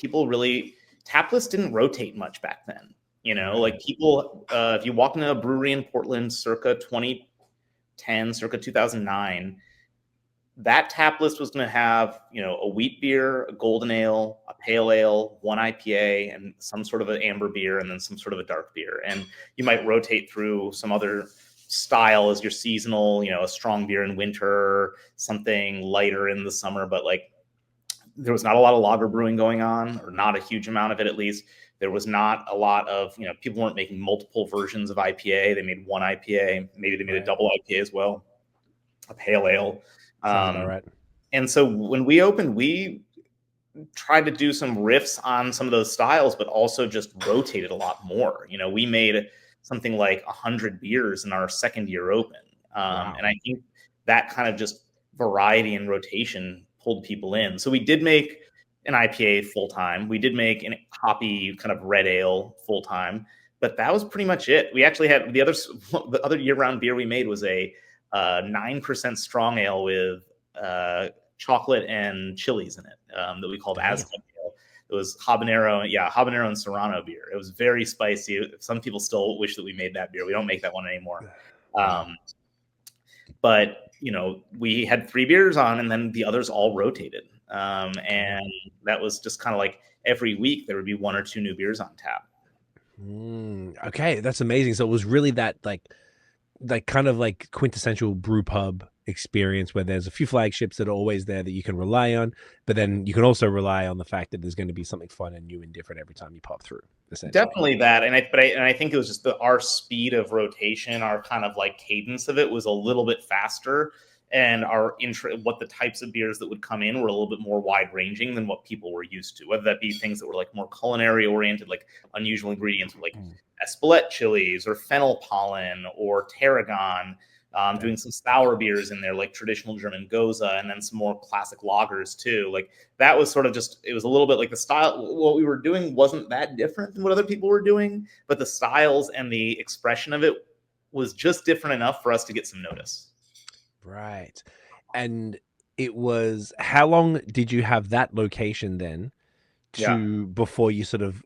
tap lists didn't rotate much back then. Like people, if you walk into a brewery in Portland circa 2010, circa 2009, that tap list was going to have, a wheat beer, a golden ale, a pale ale, one IPA, and some sort of an amber beer, and then some sort of a dark beer. And you might rotate through some other style as your seasonal, a strong beer in winter, something lighter in the summer. But like, there was not a lot of lager brewing going on, or not a huge amount of it, at least. There was not a lot of, people weren't making multiple versions of IPA. They made one IPA. Maybe they made a double IPA as well, a pale ale. Sounds about right. And so when we opened, we tried to do some riffs on some of those styles, but also just rotated a lot more. We made something like 100 beers in our second year open. Wow. And I think that kind of just variety and rotation pulled people in. So we did make an IPA full time. We did make an hoppy kind of red ale full time, but that was pretty much it. We actually had the other year round beer we made was a 9% strong ale with chocolate and chilies in it that we called Aztec ale. It was habanero and serrano beer. It was very spicy. Some people still wish that we made that beer. We don't make that one anymore. But we had 3 beers on, and then the others all rotated. And that was just kind of like every week there would be 1 or 2 new beers on tap. Okay, that's amazing. So it was really that like kind of like quintessential brew pub experience where there's a few flagships that are always there that you can rely on, but then you can also rely on the fact that there's going to be something fun and new and different every time you pop through. Definitely that, and I think it was just our speed of rotation, our kind of like cadence of it was a little bit faster, and what the types of beers that would come in were a little bit more wide ranging than what people were used to, whether that be things that were like more culinary oriented, like unusual ingredients like Espelette chilies or fennel pollen or tarragon, doing some sour beers in there like traditional German Gose, and then some more classic lagers too. Like that was sort of it was a little bit like the style, what we were doing wasn't that different than what other people were doing, but the styles and the expression of it was just different enough for us to get some notice. Right. And it was, how long did you have that location then before you sort of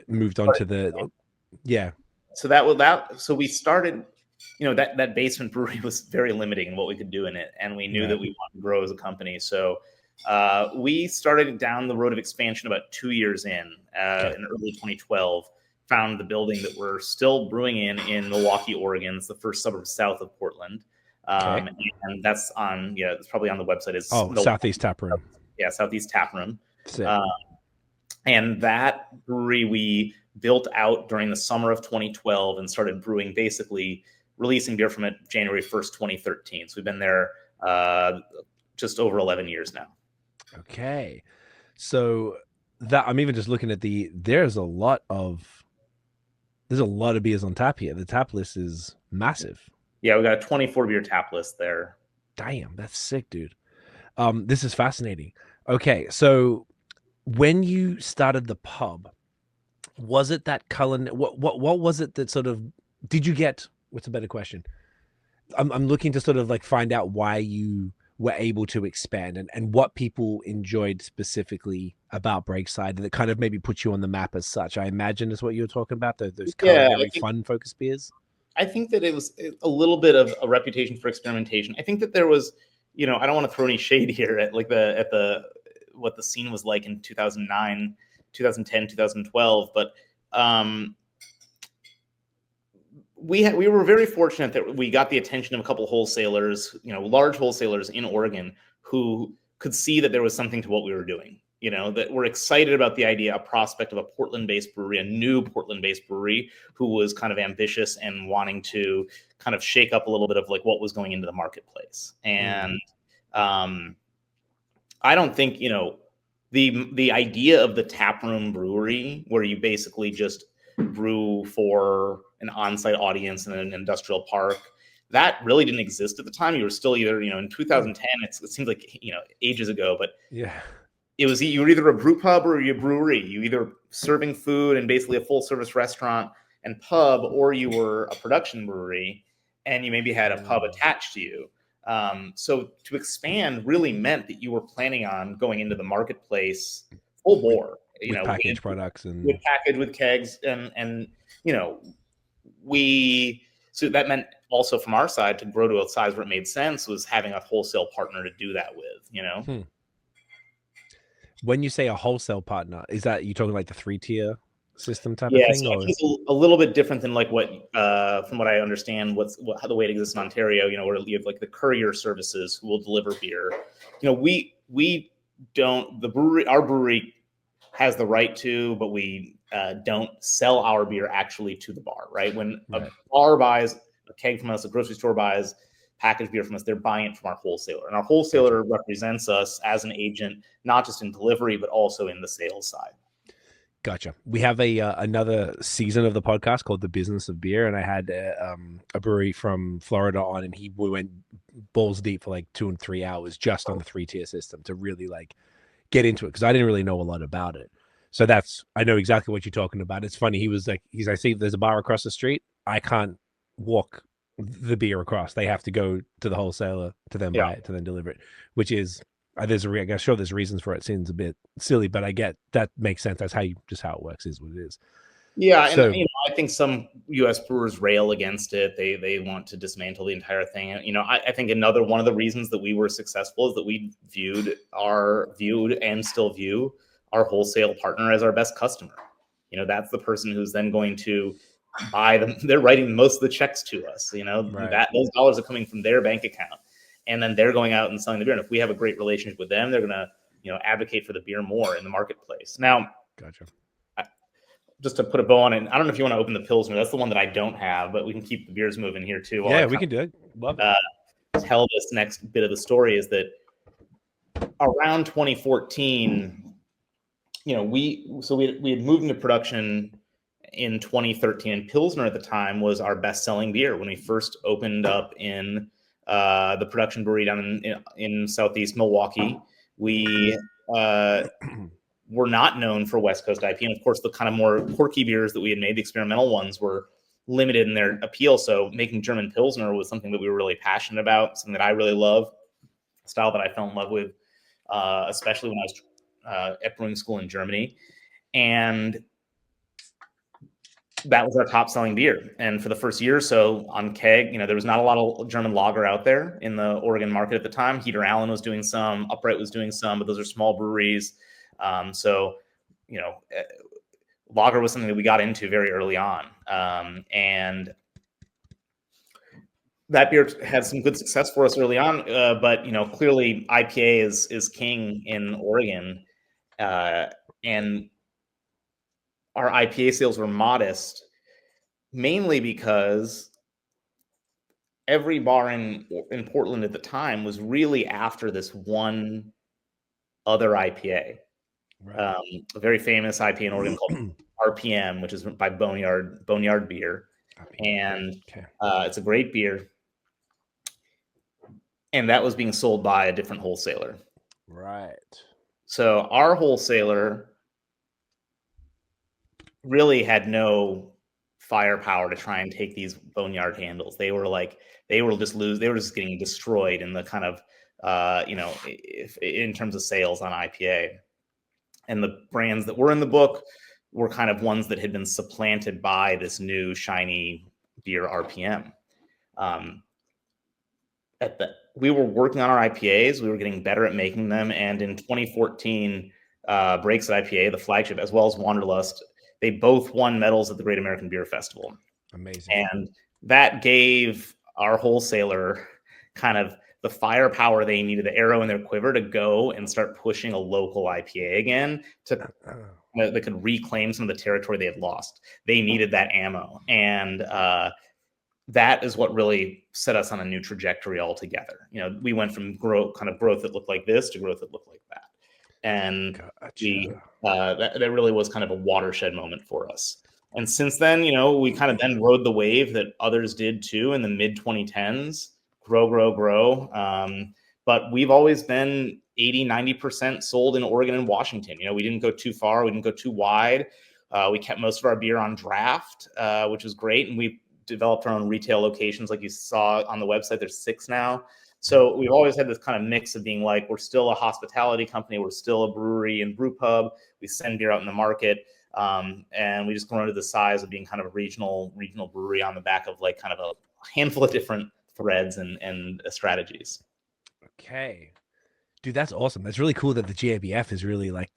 moved on to the So we started, that basement brewery was very limiting in what we could do in it, and we knew that we wanted to grow as a company. So we started down the road of expansion about 2 years in early 2012. Found the building that we're still brewing in Milwaukee, Oregon. It's the first suburb south of Portland. And that's it's probably on the website. It's Southeast Tap Room. Yeah, Southeast Tap Room. And that brewery we built out during the summer of 2012 and started brewing, basically releasing beer from it January 1st, 2013. So we've been there just over 11 years now. Okay. So that I'm even just looking at there's a lot of beers on tap here. The tap list is massive. Yeah, we got a 24 beer tap list there. Damn, that's sick, dude. This is fascinating. Okay, so when you started the pub, was it that what was it that sort of did you get? What's a better question? I'm looking to sort of like find out why you were able to expand and what people enjoyed specifically about Breakside that kind of maybe put you on the map as such. I imagine is what you were talking about, those very fun focused beers. I think that it was a little bit of a reputation for experimentation. I think that there was, I don't want to throw any shade here at what the scene was like in 2009, 2010, 2012, but we were very fortunate that we got the attention of a couple wholesalers, large wholesalers in Oregon who could see that there was something to what we were doing. That were excited about the idea, a prospect of a Portland-based brewery, a new Portland-based brewery who was kind of ambitious and wanting to kind of shake up a little bit of like what was going into the marketplace. And I don't think, the idea of the taproom brewery where you basically just brew for an on-site audience in an industrial park, that really didn't exist at the time. You were still either, in 2010, it seems like, ages ago, but yeah, you were either a brew pub or a brewery. You either serving food and basically a full service restaurant and pub, or you were a production brewery and you maybe had a pub attached to you. So to expand really meant that you were planning on going into the marketplace full bore, with packaged products and with package with kegs and so that meant also from our side to grow to a size where it made sense was having a wholesale partner to do that with. When you say a wholesale partner, is that you talking like the 3-tier system type Yeah, of thing? so Or? it's a little bit different than like what, from what I understand, how the way it exists in Ontario. Where you have like the courier services who will deliver beer. We don't. Our brewery has the right to, but we don't sell our beer actually to the bar. Right, when a bar buys a keg from us, a grocery store buys packaged beer from us, they're buying it from our wholesaler, and our wholesaler represents us as an agent, not just in delivery but also in the sales side. Gotcha. We have another season of the podcast called The Business of Beer, and I had a brewery from Florida on, and we went balls deep for like 2 and 3 hours just on the 3-tier system to really like get into it because I didn't really know a lot about it. So I know exactly what you're talking about. It's funny. I see there's a bar across the street. I can't walk the beer across. They have to go to the wholesaler to then buy it to then deliver it, which is. There's reasons for it. It seems a bit silly, but I get that makes sense. That's how it works. Is what it is. Yeah, so, and I think some U.S. brewers rail against it. They want to dismantle the entire thing. I think another one of the reasons that we were successful is that we viewed and still view our wholesale partner as our best customer. That's the person who's then going to buy them. They're writing most of the checks to us. That those dollars are coming from their bank account. And then they're going out and selling the beer. And if we have a great relationship with them, they're going to, advocate for the beer more in the marketplace. Now, gotcha. Just to put a bow on it, I don't know if you want to open the Pilsner. That's the one that I don't have, but we can keep the beers moving here too. Yeah, we can do it. Love it. Tell this next bit of the story is that around 2014, we had moved into production in 2013, and Pilsner at the time was our best-selling beer when we first opened up in the production brewery down in Southeast Milwaukee. We were not known for West Coast IPA. And of course, the kind of more quirky beers that we had made, the experimental ones, were limited in their appeal. So making German Pilsner was something that we were really passionate about, something that I really love, a style that I fell in love with, especially when I was at brewing school in Germany. And that was our top selling beer. And for the first year or so on keg, there was not a lot of German lager out there in the Oregon market at the time. Heater Allen was doing some, Upright was doing some, but those are small breweries. Lager was something that we got into very early on. And that beer had some good success for us early on. But clearly IPA is king in Oregon. And our IPA sales were modest, mainly because every bar in Portland at the time was really after this one other IPA. Right. A very famous IPA in Oregon called RPM, which is by Boneyard Beer. And it's a great beer. And that was being sold by a different wholesaler. Right. So our wholesaler really had no firepower to try and take these Boneyard handles. They were just getting destroyed in the kind of, in terms of sales on IPA. And the brands that were in the book were kind of ones that had been supplanted by this new shiny beer RPM. We were working on our IPAs. We were getting better at making them. And in 2014, Breakside IPA, the flagship, as well as Wanderlust, they both won medals at the Great American Beer Festival. Amazing. And that gave our wholesaler kind of the firepower they needed, the arrow in their quiver to go and start pushing a local IPA again to that could reclaim some of the territory they had lost. They needed that ammo, and that is what really set us on a new trajectory altogether. We went from growth that looked like this to growth that looked like that, and that really was kind of a watershed moment for us. And since then, we kind of then rode the wave that others did too in the mid 2010s, grow. But we've always been 80-90% sold in Oregon and Washington. We didn't go too far. We didn't go too wide. We kept most of our beer on draft, which was great. And we developed our own retail locations. Like you saw on the website, there's 6 now. So we've always had this kind of mix of being like, we're still a hospitality company. We're still a brewery and brew pub. We send beer out in the market. And we just grown to the size of being kind of a regional brewery on the back of like kind of a handful of different threads and strategies. Okay, dude, that's awesome. That's really cool that the GABF is really like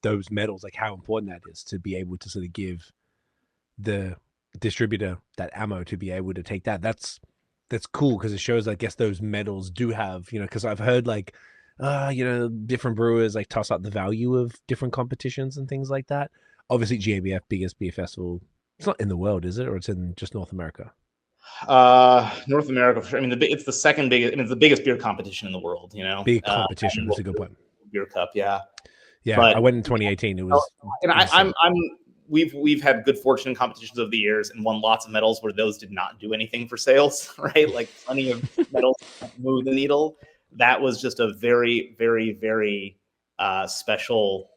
those medals, like how important that is to be able to sort of give the distributor that ammo to be able to take that. That's cool because it shows, I guess, those medals do have, because I've heard like, different brewers like toss out the value of different competitions and things like that. Obviously, GABF, biggest beer festival. It's not in the world, is it, or it's in just North America? North America, for sure. I mean, it's the second biggest. I mean, it's the biggest beer competition in the world. Big competition. That's a good point. Beer Cup, yeah. But I went in 2018. It was, and we've had good fortune in competitions over the years and won lots of medals where those did not do anything for sales, right? Like plenty of medals move the needle. That was just a very, very, very special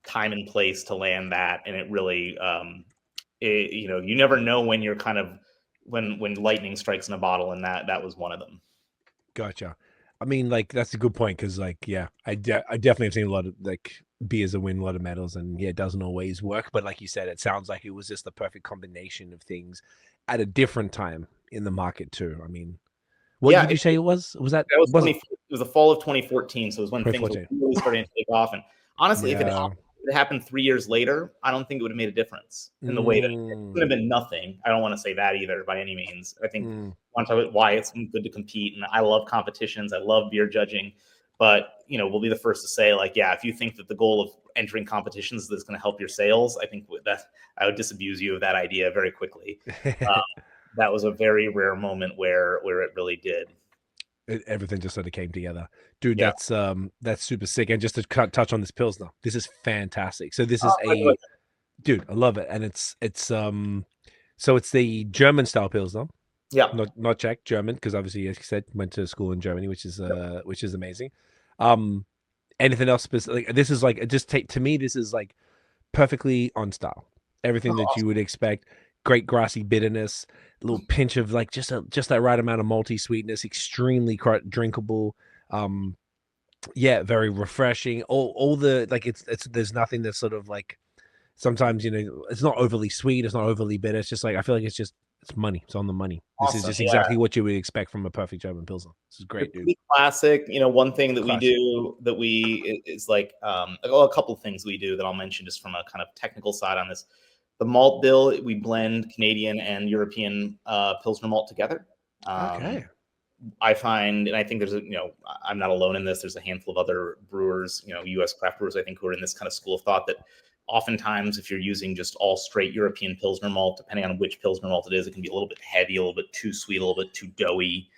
time and place to land that, and it really, you never know when you're kind of when lightning strikes in a bottle, and that was one of them. Gotcha. I mean, like, that's a good point because, like, yeah, I definitely have seen a lot of like beers that win a lot of medals, and yeah, it doesn't always work. But like you said, it sounds like it was just the perfect combination of things at a different time in the market too. I mean, what did you say it was? Was that? It was the fall of 2014, so it was when things were really starting to take off. And honestly, if it happened 3 years later, I don't think it would have made a difference in the way that it could have been nothing. I don't want to say that either by any means. I think I want to talk about why it's good to compete, and I love competitions. I love beer judging, but we'll be the first to say, like, yeah, if you think that the goal of entering competitions is that's going to help your sales, I think that I would disabuse you of that idea very quickly. That was a very rare moment where it really did. Everything just sort of came together, dude. Yeah. That's super sick. And just to touch on this Pilsner, this is fantastic. So this is dude, I love it. And it's so it's the German style Pilsner. Yeah, not Czech, German, because obviously, as you said, went to school in Germany, which is amazing. Anything else specific? Like, this is like, to me, this is like perfectly on style. Everything that you would expect. Great grassy bitterness, a little pinch of like just that right amount of malty sweetness, extremely drinkable. Very refreshing. All the like it's there's nothing that's sort of like sometimes it's not overly sweet, it's not overly bitter. It's just like I feel like it's money. It's on the money. This is just exactly what you would expect from a perfect German Pilsner. This is great, dude. Classic. One thing that we do is like a couple of things we do that I'll mention just from a kind of technical side on this. The malt bill, we blend Canadian and European Pilsner malt together. Okay. I find, and I think there's I'm not alone in this. There's a handful of other brewers, U.S. craft brewers, I think, who are in this kind of school of thought that oftentimes if you're using just all straight European Pilsner malt, depending on which Pilsner malt it is, it can be a little bit heavy, a little bit too sweet, a little bit too doughy.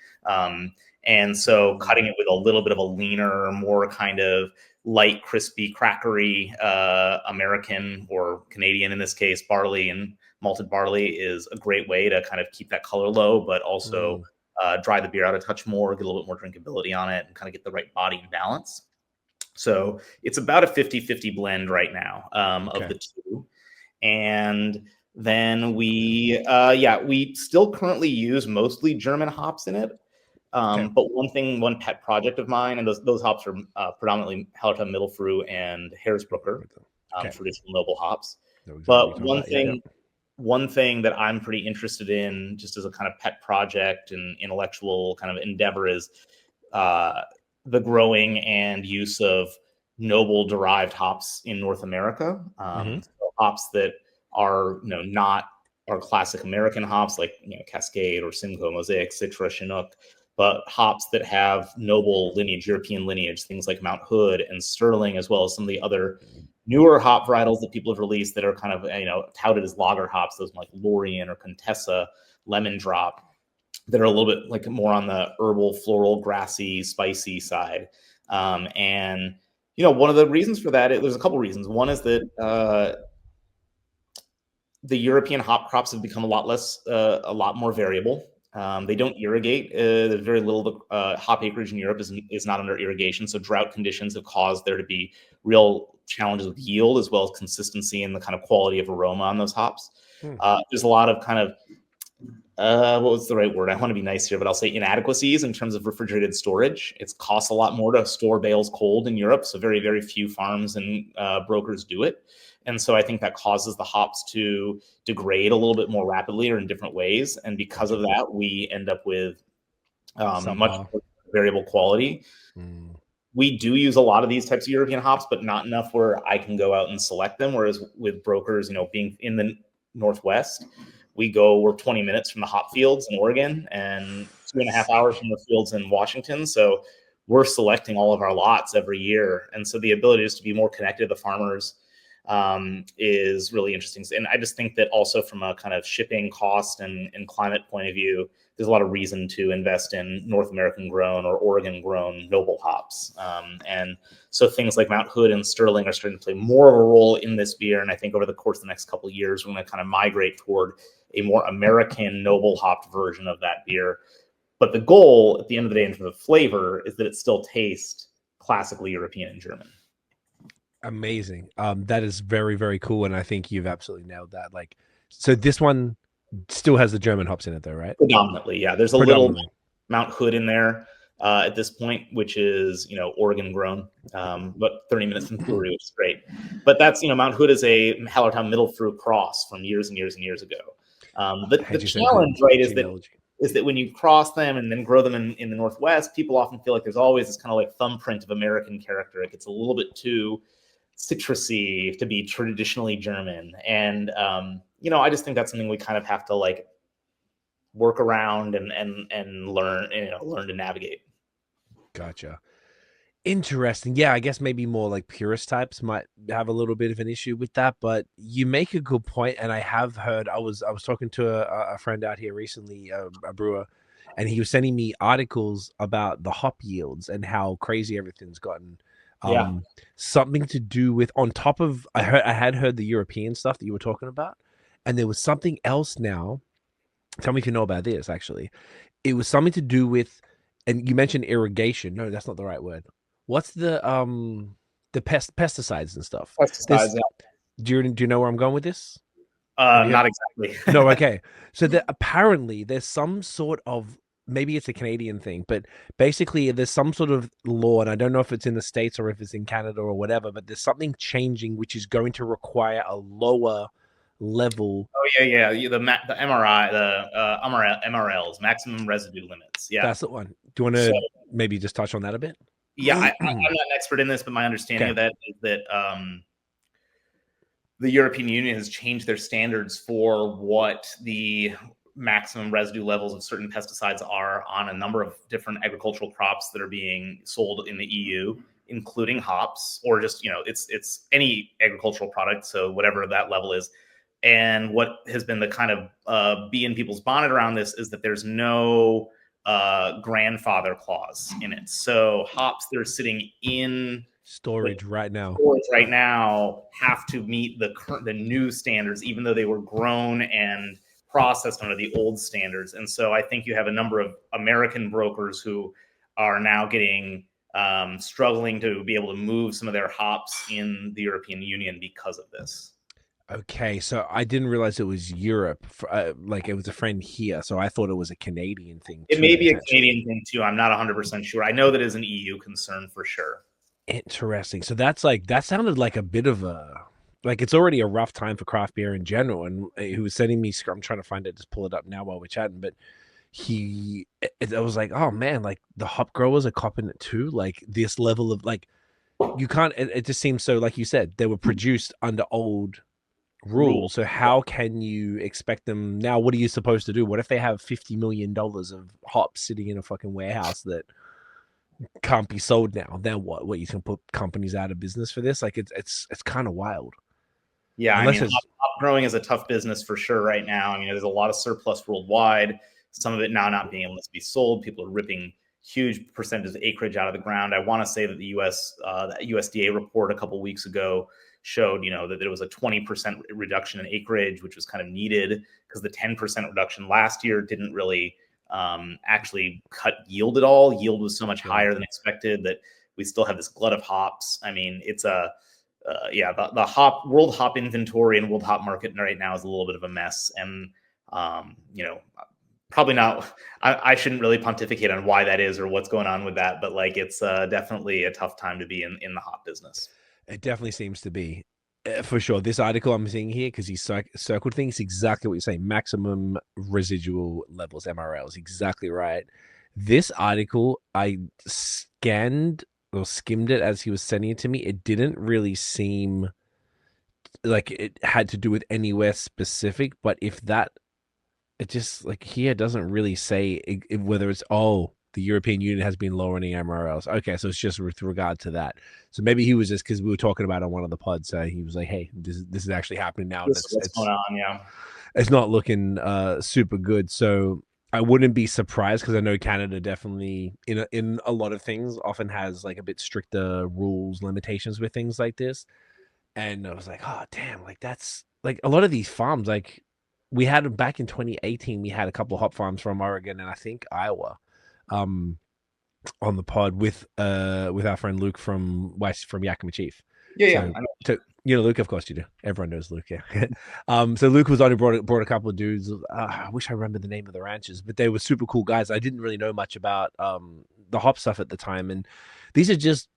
And so cutting it with a little bit of a leaner, more kind of light, crispy, crackery American or Canadian, in this case, barley and malted barley is a great way to kind of keep that color low, but also dry the beer out a touch more, get a little bit more drinkability on it, and kind of get the right body and balance. So it's about a 50-50 blend right now of the two. And then we still currently use mostly German hops in it. But one pet project of mine, and those hops are predominantly Hallertau Mittelfrüh and Hersbrucker, traditional noble hops. But one thing that I'm pretty interested in, just as a kind of pet project and intellectual kind of endeavor, is the growing and use of noble derived hops in North America. So hops that are not are classic American hops like Cascade or Simcoe, Mosaic, Citra, Chinook, but hops that have noble lineage, European lineage, things like Mount Hood and Sterling, as well as some of the other newer hop varietals that people have released that are kind of touted as lager hops, those like Lorien or Contessa, Lemon Drop, that are a little bit like more on the herbal, floral, grassy, spicy side. And one of the reasons for that, there's a couple reasons. One is that the European hop crops have become a lot more variable. They don't irrigate. There's very little hop acreage in Europe is not under irrigation, so drought conditions have caused there to be real challenges with yield as well as consistency and the kind of quality of aroma on those hops. There's a lot of kind of what was the right word? I want to be nice here, but I'll say inadequacies in terms of refrigerated storage. It costs a lot more to store bales cold in Europe, so very, very few farms and brokers do it. And so I think that causes the hops to degrade a little bit more rapidly or in different ways. And because of that, we end up with much more variable quality. We do use a lot of these types of European hops, but not enough where I can go out and select them. Whereas with brokers, being in the Northwest, we're 20 minutes from the hop fields in Oregon and 2.5 hours from the fields in Washington. So we're selecting all of our lots every year. And so the ability is to be more connected to the farmers is really interesting. And I just think that also from a kind of shipping cost and climate point of view, there's a lot of reason to invest in North American grown or Oregon grown noble hops. And so things like Mount Hood and Sterling are starting to play more of a role in this beer. And I think over the course of the next couple of years, we're going to kind of migrate toward a more American noble hopped version of that beer. But the goal at the end of the day in terms of flavor is that it still tastes classically European and German. Amazing. That is very, very cool. And I think you've absolutely nailed that. Like, so this one still has the German hops in it though, right? Predominantly, yeah. There's a little Mount Hood in there at this point, which is, Oregon grown, but 30 minutes from brewery, which is great. But that's, Mount Hood is a Hallertau middle fruit cross from years and years and years ago. The challenge, right, is that when you cross them and then grow them in the Northwest, people often feel like there's always this kind of like thumbprint of American character. It gets a little bit too citrusy to be traditionally German. And, I just think that's something we kind of have to like work around and learn to navigate. Gotcha. Interesting. Yeah, I guess maybe more like purist types might have a little bit of an issue with that, but you make a good point. And I have heard, I was talking to a friend out here recently, a brewer, and he was sending me articles about the hop yields and how crazy everything's gotten. Something to do with, on top of, I had heard the European stuff that you were talking about, and there was something else now. Tell me if you know about this. Actually, it was something to do with, and you mentioned irrigation. No, that's not the right word. What's the pesticides and stuff? Pesticides. Do you know where I'm going with this? Not exactly. No. Okay. So apparently there's some sort of, maybe it's a Canadian thing, but basically there's some sort of law, and I don't know if it's in the States or if it's in Canada or whatever, but there's something changing which is going to require a lower level. Oh yeah. The MRI, the MRLs, maximum residue limits. Yeah, that's the one. Do you want to maybe just touch on that a bit? Yeah, I'm not an expert in this, but my understanding of that is that the European Union has changed their standards for what the maximum residue levels of certain pesticides are on a number of different agricultural crops that are being sold in the EU, including hops, or just, it's any agricultural product. So whatever that level is. And what has been the kind of bee in people's bonnet around this is that there's no grandfather clause in it. So hops that are sitting in storage right now have to meet the new standards, even though they were grown and processed under the old standards. And so I think you have a number of American brokers who are now getting struggling to be able to move some of their hops in the European Union because of this. Okay, so I didn't realize it was Europe. Like it was a friend here, so I thought it was a Canadian thing. It may be a Canadian thing too. I'm not 100% sure. I know that is an EU concern for sure. Interesting. So that sounded like a bit of a, like it's already a rough time for craft beer in general. And he was sending me, I'm trying to find it, just pull it up now while we're chatting. But I was like, oh man, like the hop growers are copping it too. Like this level of like, you can't. It just seems so. Like you said, they were produced under old rules. So how can you expect them now? What are you supposed to do? What if they have $50 million of hops sitting in a fucking warehouse that can't be sold now? Then what you can put companies out of business for this? Like it's kind of wild. Yeah, Unless I mean, hop growing is a tough business for sure right now. I mean, there's a lot of surplus worldwide. Some of it now not being able to be sold. People are ripping huge percentages of acreage out of the ground. I want to say that the USDA report a couple of weeks ago showed, that there was a 20% reduction in acreage, which was kind of needed because the 10% reduction last year didn't really actually cut yield at all. Yield was so much higher than expected that we still have this glut of hops. I mean, it's the world hop inventory and world hop market right now is a little bit of a mess. And, probably not, I shouldn't really pontificate on why that is or what's going on with that, but like, it's definitely a tough time to be in the hop business. It definitely seems to be, for sure. This article I'm seeing here, because he circled things, exactly what you're saying. Maximum residual levels, MRLs, exactly right. This article, I scanned or skimmed it as he was sending it to me. It didn't really seem like it had to do with anywhere specific, but if that, it just like here doesn't really say whether it's the European Union has been lowering MRLs. Okay, so it's just with regard to that. So maybe he was just, because we were talking about it on one of the pods, he was like, "Hey, this is actually happening now. What's going on?" Yeah, it's not looking super good. So I wouldn't be surprised, because I know Canada definitely in a lot of things often has like a bit stricter rules, limitations with things like this. And I was like, oh damn, like that's like a lot of these farms, like we had back in 2018, we had a couple of hop farms from Oregon and I think Iowa, on the pod with our friend Luke from Yakima Chief. Yeah. So, Luke, of course you do. Everyone knows Luke, yeah. So Luke was on, who brought a couple of dudes. I wish I remember the name of the ranches, but they were super cool guys. I didn't really know much about the hop stuff at the time, and these are just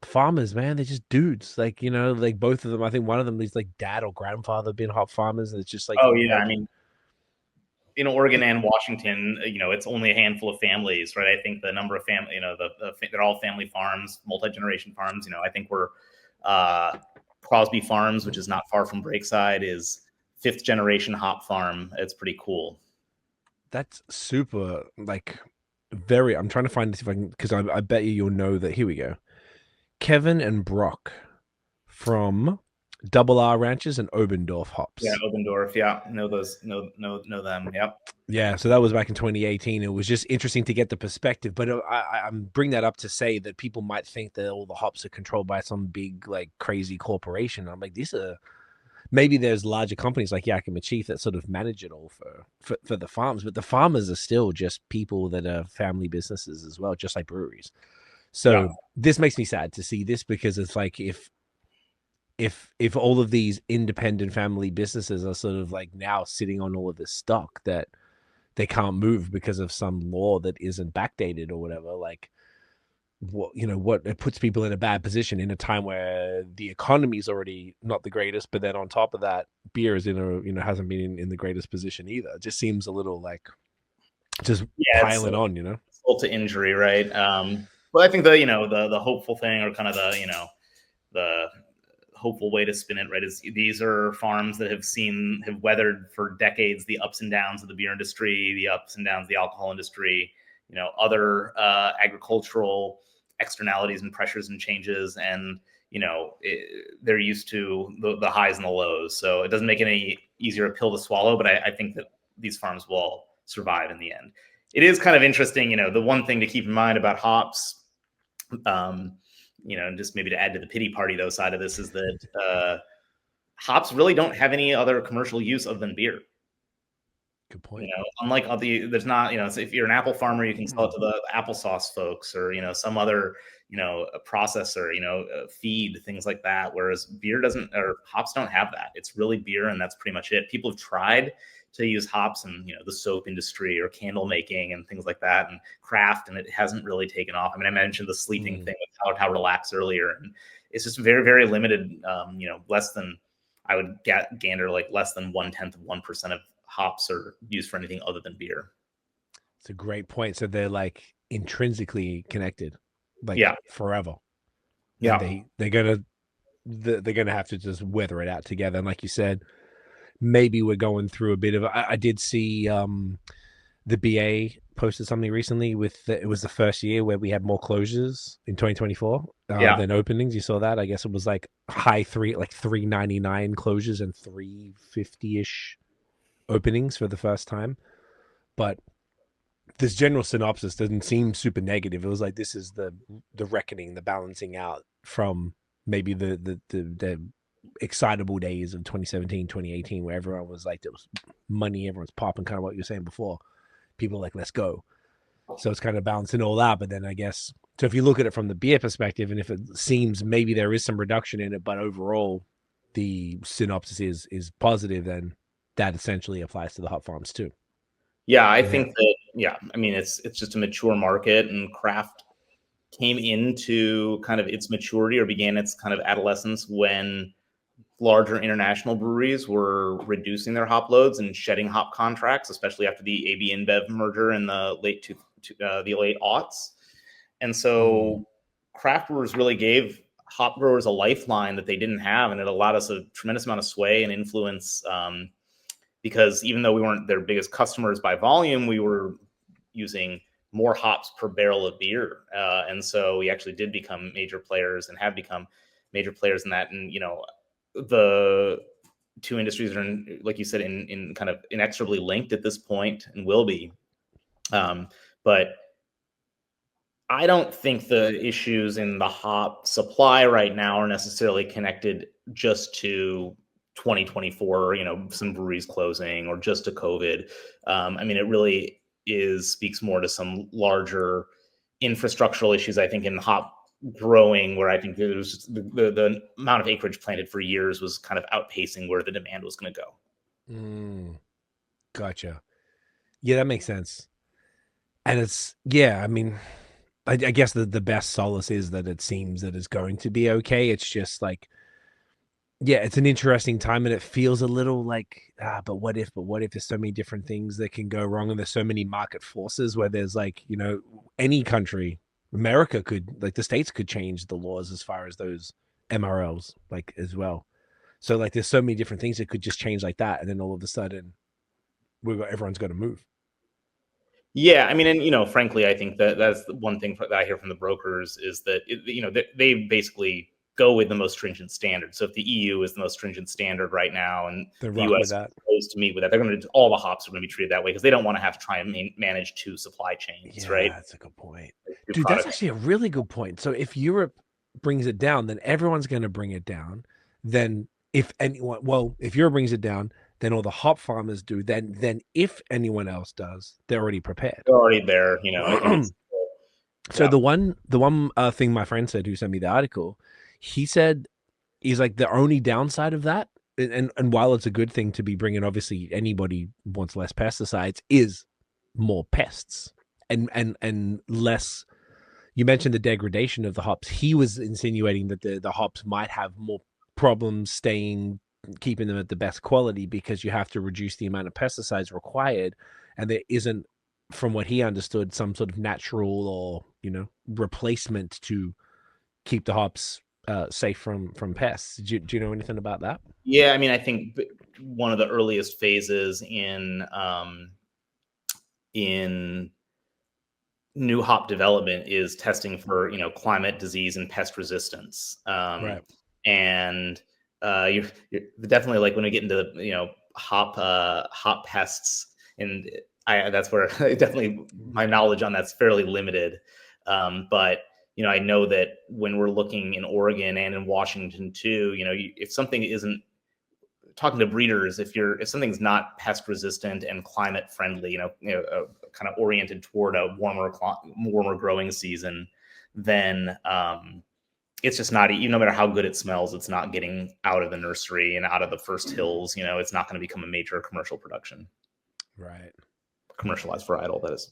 farmers, man. They're just dudes, like like both of them. I think one of them is like dad or grandfather been hop farmers, and it's just like, oh yeah, I mean, in Oregon and Washington, it's only a handful of families, right? I think the number of family, they're all family farms, multi-generation farms. I think we're Crosby Farms, which is not far from Breakside, is 5th generation hop farm. It's pretty cool. That's super, like, very. I'm trying to find this if I can, because I bet you'll know that. Here we go. Kevin and Brock from Double R Ranches and Obendorf Hops. Yeah, Obendorf. Yeah, know them. Yep. Yeah, so that was back in 2018. It was just interesting to get the perspective, but I bring that up to say that people might think that all the hops are controlled by some big, like, crazy corporation. I'm like, maybe there's larger companies like Yakima Chief that sort of manage it all for the farms, but the farmers are still just people that are family businesses as well, just like breweries. So This makes me sad to see this, because it's like if all of these independent family businesses are sort of like now sitting on all of this stock that they can't move because of some law that isn't backdated or whatever, like what it puts people in a bad position in a time where the economy is already not the greatest, but then on top of that, beer is hasn't been in the greatest position either. It just seems a little like just piling on, insult to injury, right? But I think the hopeful thing, or kind of the hopeful way to spin it, right, is these are farms that have weathered for decades the ups and downs of the beer industry, the ups and downs of the alcohol industry, other agricultural externalities and pressures and changes, and they're used to the highs and the lows. So it doesn't make it any easier a pill to swallow, but I think that these farms will survive in the end. It is kind of interesting, the one thing to keep in mind about hops, just maybe to add to the pity party though side of this, is that hops really don't have any other commercial use other than beer. Good point. Unlike there's not, so if you're an apple farmer, you can sell it to the applesauce folks, or some other processor, feed, things like that. Whereas hops don't have that. It's really beer, and that's pretty much it. People have tried to use hops in the soap industry or candle making and things like that, and craft, and it hasn't really taken off. I mean, I mentioned the sleeping thing with how relaxed earlier, and it's just very, very limited. Less than, I would gander, like less than 0.1% of hops are used for anything other than beer. It's a great point. So they're like intrinsically connected, like forever. Yeah, and they're gonna have to just weather it out together. And like you said, maybe we're going through a bit of. I did see the BA posted something recently with it was the first year where we had more closures in 2024 than openings. You saw that? I guess it was like high three, like 399 closures and 350-ish openings for the first time. But this general synopsis doesn't seem super negative. It was like this is the reckoning, the balancing out from maybe the excitable days of 2017, 2018, where everyone was like, there was money, everyone's popping, kind of what you were saying before. People are like, let's go. So it's kind of balancing all that. But then I guess, so if you look at it from the beer perspective, and if it seems maybe there is some reduction in it, but overall the synopsis is positive, then that essentially applies to the hop farms too. Yeah, I think that, I mean, it's just a mature market, and craft came into kind of its maturity or began its kind of adolescence when larger international breweries were reducing their hop loads and shedding hop contracts, especially after the AB InBev merger in the late aughts. And so craft brewers really gave hop growers a lifeline that they didn't have, and it allowed us a tremendous amount of sway and influence, because even though we weren't their biggest customers by volume, we were using more hops per barrel of beer. And so we actually did become major players and have become major players in that. And, the two industries are, like you said, in kind of inexorably linked at this point and will be. But I don't think the issues in the hop supply right now are necessarily connected just to 2024, some breweries closing, or just to COVID. I mean, it really speaks more to some larger infrastructural issues, I think, in hop growing, where I think there was just the amount of acreage planted for years was kind of outpacing where the demand was going to go. Gotcha. Yeah, that makes sense. And it's, I mean, I guess the best solace is that it seems that it's going to be okay. It's just like, it's an interesting time, and it feels a little like, but what if there's so many different things that can go wrong, and there's so many market forces where there's like, any country, America could, like the States could change the laws as far as those MRLs, like as well. So like there's so many different things that could just change like that. And then all of a sudden everyone's going to move. Yeah, I mean, and frankly, I think that that's the one thing that I hear from the brokers is that they basically go with the most stringent standard. So if the EU is the most stringent standard right now, and the US is supposed to meet with that, they're going to all the hops are going to be treated that way, because they don't want to have to try and manage two supply chains, right? That's a good point, dude. That's actually a really good point. So if Europe brings it down, then everyone's going to bring it down. Then if Europe brings it down, then all the hop farmers do. Then if anyone else does, they're already prepared. They're already there, So the one thing my friend said, who sent me the article, he said, he's like, the only downside of that, and while it's a good thing to be bringing, obviously anybody wants less pesticides, is more pests and less. You mentioned the degradation of the hops. He was insinuating that the hops might have more problems keeping them at the best quality, because you have to reduce the amount of pesticides required, and there isn't, from what he understood, some sort of natural or replacement to keep the hops safe from pests. Do you know anything about that? Yeah, I mean, I think one of the earliest phases in new hop development is testing for climate, disease, and pest resistance. Right. And you're definitely, like, when we get into hop pests, and that's where definitely my knowledge on that's fairly limited. But I know that when we're looking in Oregon and in Washington too, if something isn't, talking to breeders, if something's not pest resistant and climate friendly, kind of oriented toward a warmer growing season, then it's just not, no matter how good it smells, it's not getting out of the nursery and out of the first hills. It's not going to become a major commercial production. Right. Commercialized varietal, that is.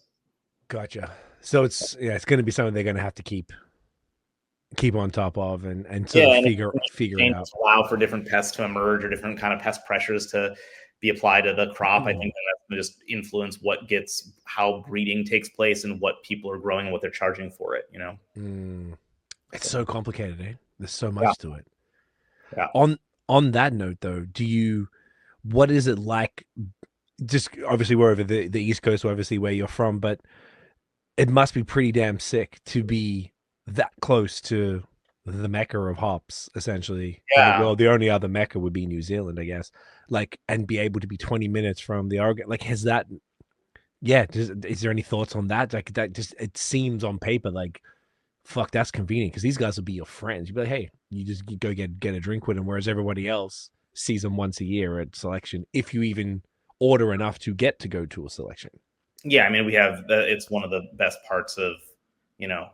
Gotcha. So it's going to be something they're going to have to keep on top of and figure it out. Allow for different pests to emerge, or different kind of pest pressures to be applied to the crop. I think that's going to just influence how breeding takes place and what people are growing and what they're charging for it. It's so complicated, eh? There's so much to it. Yeah. On that note, though, what is it like? Just obviously we're over the East Coast, obviously where you're from, but it must be pretty damn sick to be that close to the mecca of hops, essentially, in the Yeah. world. The only other mecca would be New Zealand, I guess. Like, and be able to be 20 minutes from the Oregon. Like, has that? Yeah. Is there any thoughts on that? Like, that just it seems on paper like, fuck, that's convenient because these guys will be your friends. You'd be like, hey, you go get a drink with them, whereas everybody else sees them once a year at selection, if you even order enough to get to go to a selection. Yeah, I mean, we have it's one of the best parts of, you know,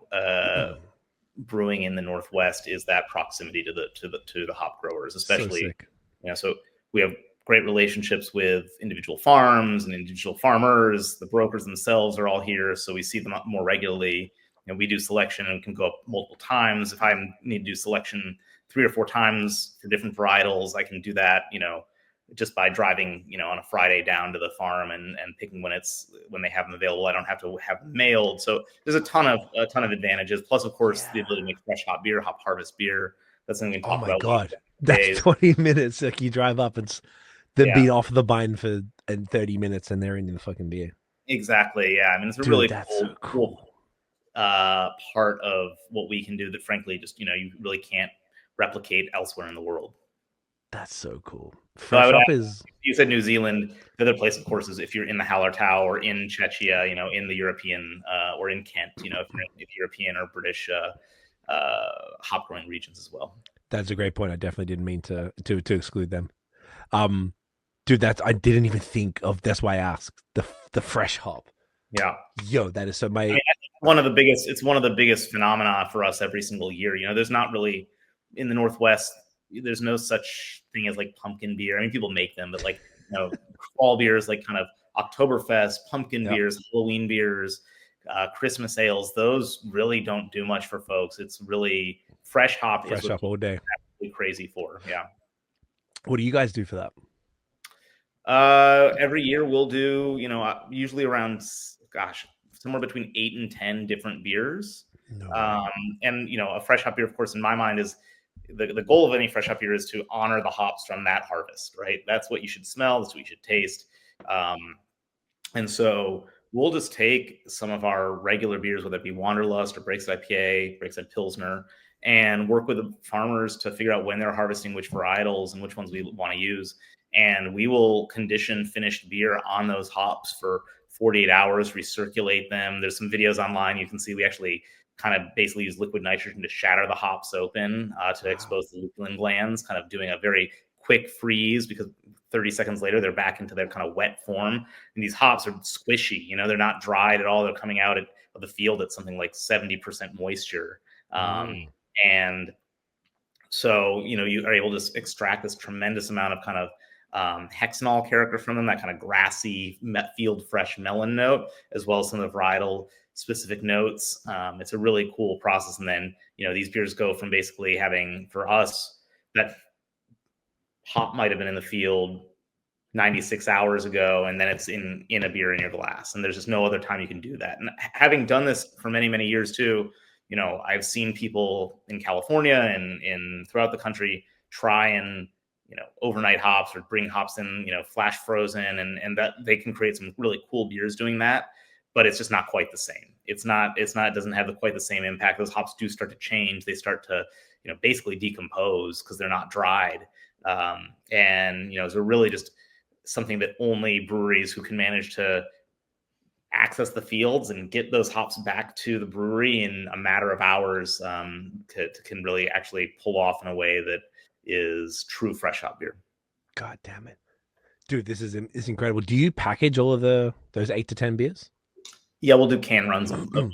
brewing in the Northwest is that proximity to the hop growers, especially, So sick. you know, so we have great relationships with individual farms and individual farmers. The brokers themselves are all here, so we see them more regularly. You know, we do selection and can go up multiple times. If I need to do selection 3 or 4 times for different varietals, I can do that, you know, just by driving, you know, on a Friday down to the farm and picking when they have them available. I don't have to have them mailed. So there's a ton of advantages. Plus, of course, the ability to make fresh hop beer, hop harvest beer. That's something we can Oh talk my about. god, that's 20 minutes. Like you drive up and then be off the vine for 30 minutes, and they're in the fucking beer. Exactly. Yeah. I mean, it's a Dude, really that's cool, so cool. part of what we can do that, frankly, just, you know, you really can't replicate elsewhere in the world. That's so cool. So you said New Zealand. The other place, of course, is if you're in the Hallertau or in Czechia, you know, in the European or in Kent, you know, if you're in the European or British hop growing regions as well. That's a great point. I definitely didn't mean to exclude them. Dude, I didn't even think of. That's why I asked the fresh hop. Yeah, yo, that is so. I mean, it's one of the biggest phenomena for us every single year. You know, there's not really in the Northwest. There's no such thing as like pumpkin beer. I mean, people make them, but like, you know, fall beers, like kind of Oktoberfest, pumpkin beers, Halloween beers, Christmas ales. Those really don't do much for folks. It's really fresh hop all day. Absolutely crazy for. Yeah. What do you guys do for that? Every year we'll do, you know, usually around, somewhere between 8 and 10 different beers. No. And, you know, a fresh hop beer, of course, in my mind is the goal of any fresh hop beer is to honor the hops from that harvest, right? That's what you should smell. That's what you should taste. And so we'll just take some of our regular beers, whether it be Wanderlust or Breakside IPA, Breakside Pilsner, and work with the farmers to figure out when they're harvesting which varietals and which ones we want to use. And we will condition finished beer on those hops for 48 hours, recirculate them. There's some videos online. You can see we actually kind of basically use liquid nitrogen to shatter the hops open to expose the lupulin glands, kind of doing a very quick freeze because 30 seconds later, they're back into their kind of wet form. And these hops are squishy, you know, they're not dried at all. They're coming out of the field at something like 70% moisture. And so, you know, you are able to extract this tremendous amount of kind of hexanol character from them, that kind of grassy field fresh melon note, as well as some of the varietal specific notes. It's a really cool process. And then, you know, these beers go from basically having, for us, that hop might have been in the field 96 hours ago, and then it's in a beer in your glass. And there's just no other time you can do that. And having done this for many, many years too, you know, I've seen people in California and in throughout the country try and, you know, overnight hops or bring hops in, you know, flash frozen, and that they can create some really cool beers doing that, but it's just not quite the same. It doesn't have quite the same impact. Those hops do start to change. They start to, you know, basically decompose because they're not dried. And, you know, so really just something that only breweries who can manage to access the fields and get those hops back to the brewery in a matter of hours can really actually pull off in a way that is true fresh hop beer. God damn it, dude! This is incredible. Do you package all of those 8 to 10 beers? Yeah, we'll do can runs of those.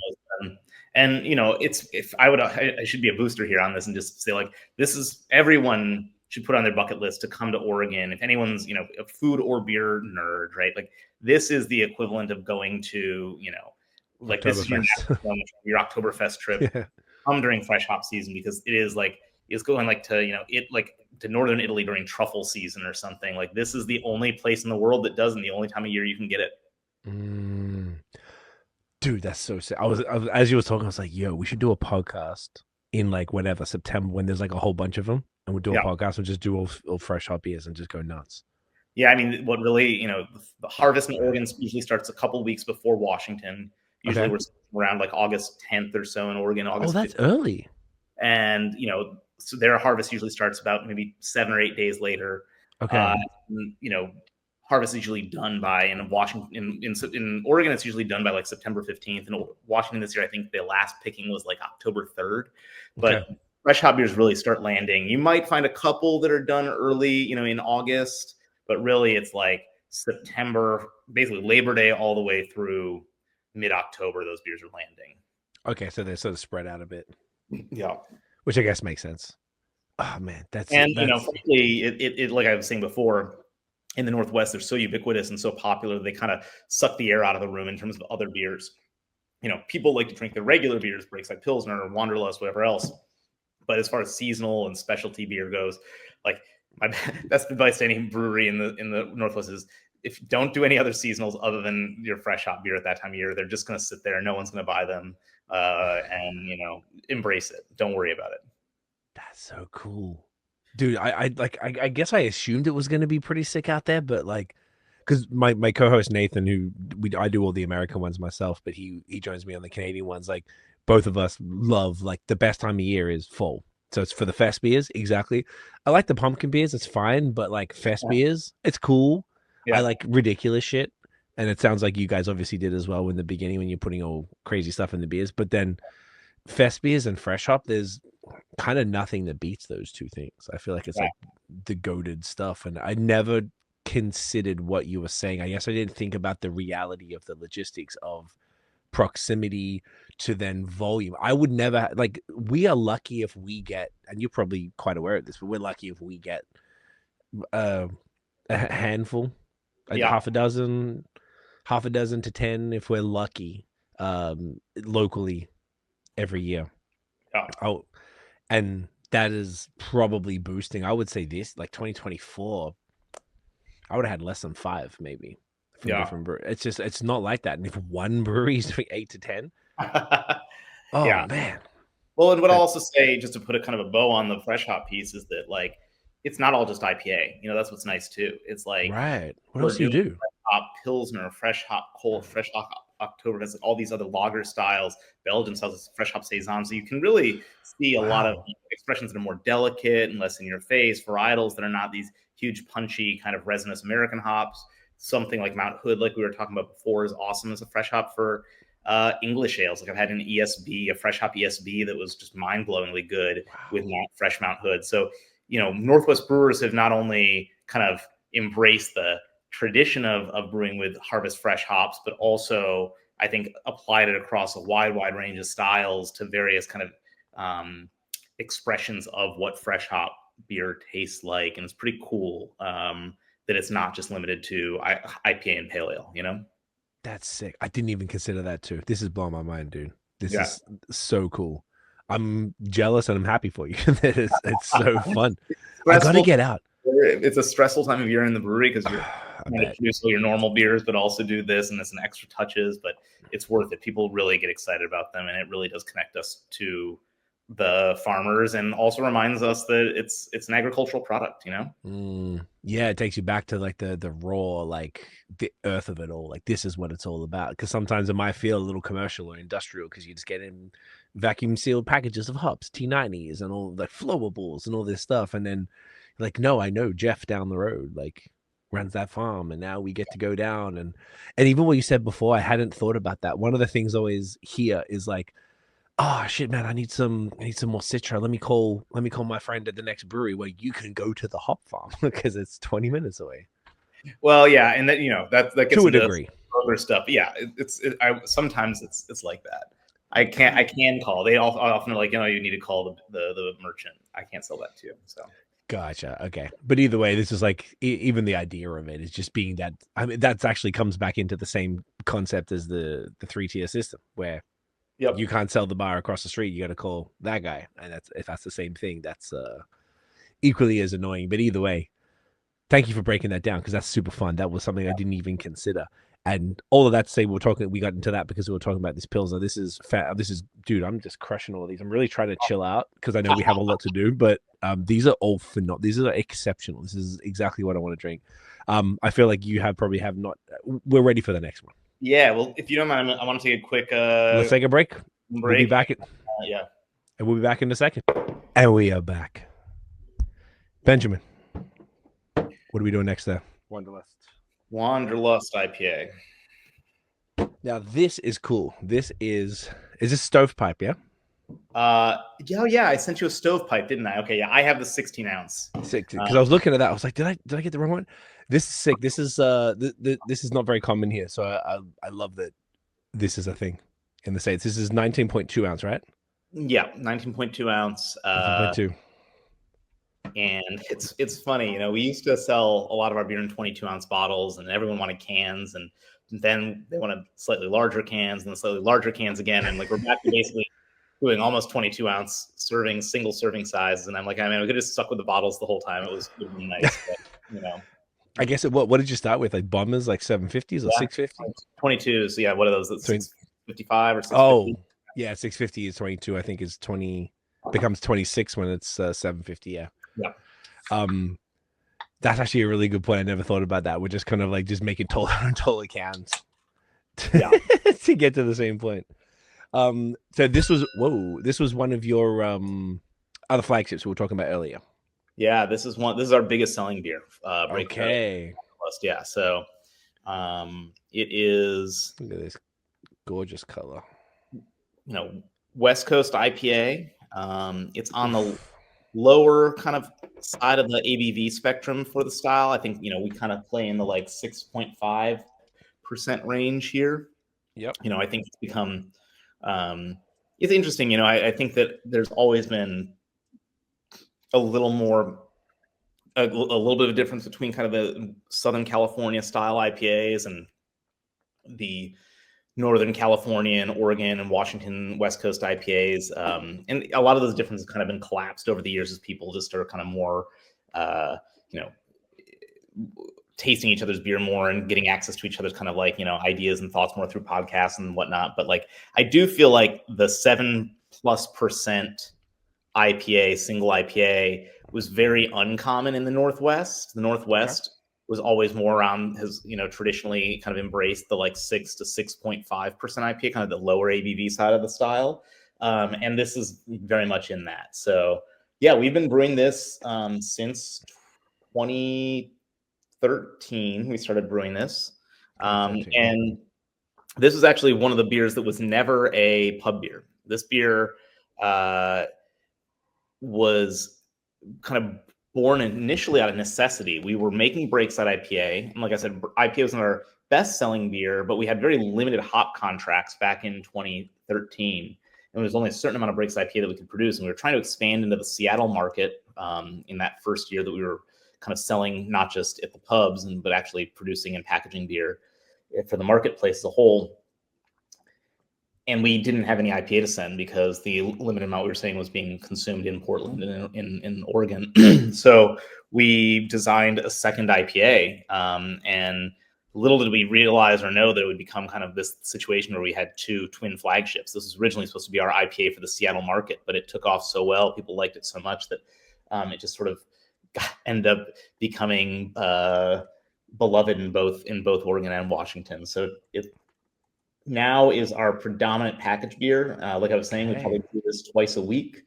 And you know, I should be a booster here on this and just say, like, this is, everyone should put on their bucket list to come to Oregon. If anyone's, you know, a food or beer nerd, right? Like, this is the equivalent of going to, you know, like this is your Oktoberfest trip. Yeah. Come during fresh hop season, because it is like, it's going like to, you know, it like to northern Italy during truffle season or something. Like, this is the only place in the world that does, and the only time of year you can get it. Dude, that's so sick. I was as you were talking, I was like, yo, we should do a podcast in like whatever September when there's like a whole bunch of them, and we'll do a podcast and just do all fresh hop beers and just go nuts. Yeah, I mean, what really, the harvest in Oregon usually starts a couple weeks before Washington. Usually Okay. we're around like August 10th or so in Oregon, Oh, August that's 15th. early. And, so their harvest usually starts about maybe 7 or 8 days later. Okay. Uh, you know, harvest is usually done by in Washington in Oregon, it's usually done by like September 15th. In Washington this year, I think the last picking was like October 3rd. But Okay. fresh hop beers really start landing. You might find a couple that are done early, in August, but really it's like September, basically Labor Day all the way through mid-October, those beers are landing. Okay, so they're sort of spread out a bit, Yeah. which I guess makes sense. Oh man, And that's frankly, it like I was saying before, in the Northwest, they're so ubiquitous and so popular, they kind of suck the air out of the room in terms of other beers. People like to drink their regular beers, Breakside Pilsner or Wanderlust, whatever else. But as far as seasonal and specialty beer goes, like my best advice to any brewery in the Northwest is, if you don't do any other seasonals other than your fresh hop beer at that time of year, they're just going to sit there. No one's going to buy them, and embrace it. Don't worry about it. that's so cool, dude. I guess I assumed it was going to be pretty sick out there, but like, because my co-host Nathan, I do all the American ones myself, but he joins me on the Canadian ones. Like, both of us love, like, the best time of year is fall. So it's for the fest beers. Exactly. I like the pumpkin beers. It's fine. But like fest beers, it's cool. Yeah. I like ridiculous shit. And it sounds like you guys obviously did as well in the beginning when you're putting all crazy stuff in the beers. But then fest beers and fresh hop, there's kind of nothing that beats those two things. I feel like it's like the goated stuff. And I never considered what you were saying. I guess I didn't think about the reality of the logistics of proximity to then volume. I would never, like, we are lucky if we get, and you're probably quite aware of this, but we're lucky if we get a handful, half a dozen to 10 if we're lucky, locally every year. Oh, and that is probably boosting. I would say this, like 2024, I would have had less than 5 maybe from different breweries. It's not like that. And if one brewery is doing 8 to 10, man. Well, and what I'll also say, just to put a kind of a bow on the fresh hop piece, is that like it's not all just IPA. That's what's nice too. It's like, right. What else do you do? Fresh hop Pilsner, fresh hop cold, fresh hop October, has all these other lager styles, Belgian styles, fresh hop saison. So you can really see a lot of expressions that are more delicate and less in your face, varietals that are not these huge punchy kind of resinous American hops. Something like Mount Hood, like we were talking about before, is awesome as a fresh hop for English ales. Like I've had an ESB, a fresh hop ESB that was just mind-blowingly good with fresh Mount Hood. So, Northwest brewers have not only kind of embraced the tradition of brewing with harvest fresh hops, but also I think applied it across a wide range of styles to various kind of expressions of what fresh hop beer tastes like. And it's pretty cool that it's not just limited to IPA and pale ale, That's sick. I didn't even consider that too. This is blowing my mind, dude. This is so cool. I'm jealous and I'm happy for you. It's so fun. I gotta get out. It's a stressful time of year in the brewery because you're trying to produce all your normal beers, but also do this and this and extra touches. But it's worth it. People really get excited about them, and it really does connect us to the farmers, and also reminds us that it's an agricultural product. Yeah, it takes you back to like the raw, like the earth of it all. Like, this is what it's all about. Because sometimes it might feel a little commercial or industrial because you just get in vacuum sealed packages of hops, T90s, and all like flowables and all this stuff, and then like, no, I know Jeff down the road like runs that farm, and now we get to go down, and even what you said before, I hadn't thought about that. One of the things I always hear is like, oh shit, man, I need some more Citra. Let me call my friend at the next brewery where you can go to the hop farm because it's 20 minutes away. Well, yeah, and that that gets to a into degree other stuff. Yeah, sometimes it's like that. I can call. They all often are like, you need to call the merchant. I can't sell that to you. So gotcha. Okay, but either way, this is like even the idea of it is just being that. I mean, that's actually comes back into the same concept as the 3-tier system where. Yep. You can't sell the bar across the street. You got to call that guy, and if that's the same thing, that's equally as annoying. But either way, thank you for breaking that down because that's super fun. That was something I didn't even consider. And all of that to say, we got into that because we were talking about this Pilsner. This is, dude, I'm just crushing all of these. I'm really trying to chill out because I know we have a lot to do, but These are all phenomenal. These are exceptional. This is exactly what I want to drink. I feel like you probably have not. We're ready for the next one. Yeah, well, if you don't mind, I want to take a quick Let's take a break. We'll be back. Yeah. And we'll be back in a second. And we are back. Benjamin, what are we doing next there? Wanderlust IPA. Now, this is cool. This is this stovepipe, yeah? Yeah, I sent you a stovepipe, didn't I? Okay, yeah, I have the 16 ounce. Because I was looking at that, I was like, did I get the wrong one? This is sick. This is this is not very common here, so I love that this is a thing in the States. This is 19.2 ounce, right? Yeah, 19.2 ounce. 19.2. And it's funny, we used to sell a lot of our beer in 22 ounce bottles, and everyone wanted cans, and then they wanted slightly larger cans, and then slightly larger cans again, and like we're back to basically doing almost 22 ounce single serving sizes. And I'm like, I mean, we could just stuck with the bottles the whole time. It was really nice, but, I guess what did you start with? Like bombers, like 750s or 650? 22s. Yeah, what are those? 655 or 650? Oh, yeah, 650 is 22. I think is 20 becomes 26 when it's 750. Yeah. Yeah. That's actually a really good point. I never thought about that. We're just kind of like just making taller cans Yeah. to get to the same point. So this was one of your other flagships we were talking about earlier. Yeah, this is our biggest selling beer. Okay. Yeah. So it is, look at this gorgeous color. West Coast IPA. It's on the lower kind of side of the ABV spectrum for the style. I think, we kind of play in the like 6.5% range here. Yep. I think it's become, it's interesting. I think that there's always been a little bit of a difference between kind of the Southern California style IPAs and the Northern California and Oregon and Washington West Coast IPAs. And a lot of those differences kind of been collapsed over the years as people just are kind of more, tasting each other's beer more and getting access to each other's kind of like, ideas and thoughts more through podcasts and whatnot. But like, I do feel like the 7+% IPA, single IPA was very uncommon in the Northwest. The Northwest was always more around, has, traditionally kind of embraced the like 6 to 6.5% IPA, kind of the lower ABV side of the style. And this is very much in that. So yeah, we've been brewing this since 2013. We started brewing this. And this is actually one of the beers that was never a pub beer. This beer was kind of born initially out of necessity. We were making Breakside IPA. And like I said, IPA was not our best-selling beer, but we had very limited hop contracts back in 2013. And there was only a certain amount of Breakside IPA that we could produce. And we were trying to expand into the Seattle market in that first year that we were kind of selling not just at the pubs, but actually producing and packaging beer for the marketplace as a whole. And we didn't have any IPA to send because the limited amount we were saying was being consumed in Portland and in Oregon. So we designed a second IPA. And little did we realize or know that it would become kind of this situation where we had two twin flagships. This was originally supposed to be our IPA for the Seattle market, but it took off so well. People liked it so much that it just sort of ended up becoming beloved in both Oregon and Washington. So it now is our predominant package beer. Like I was saying, we probably do this twice a week.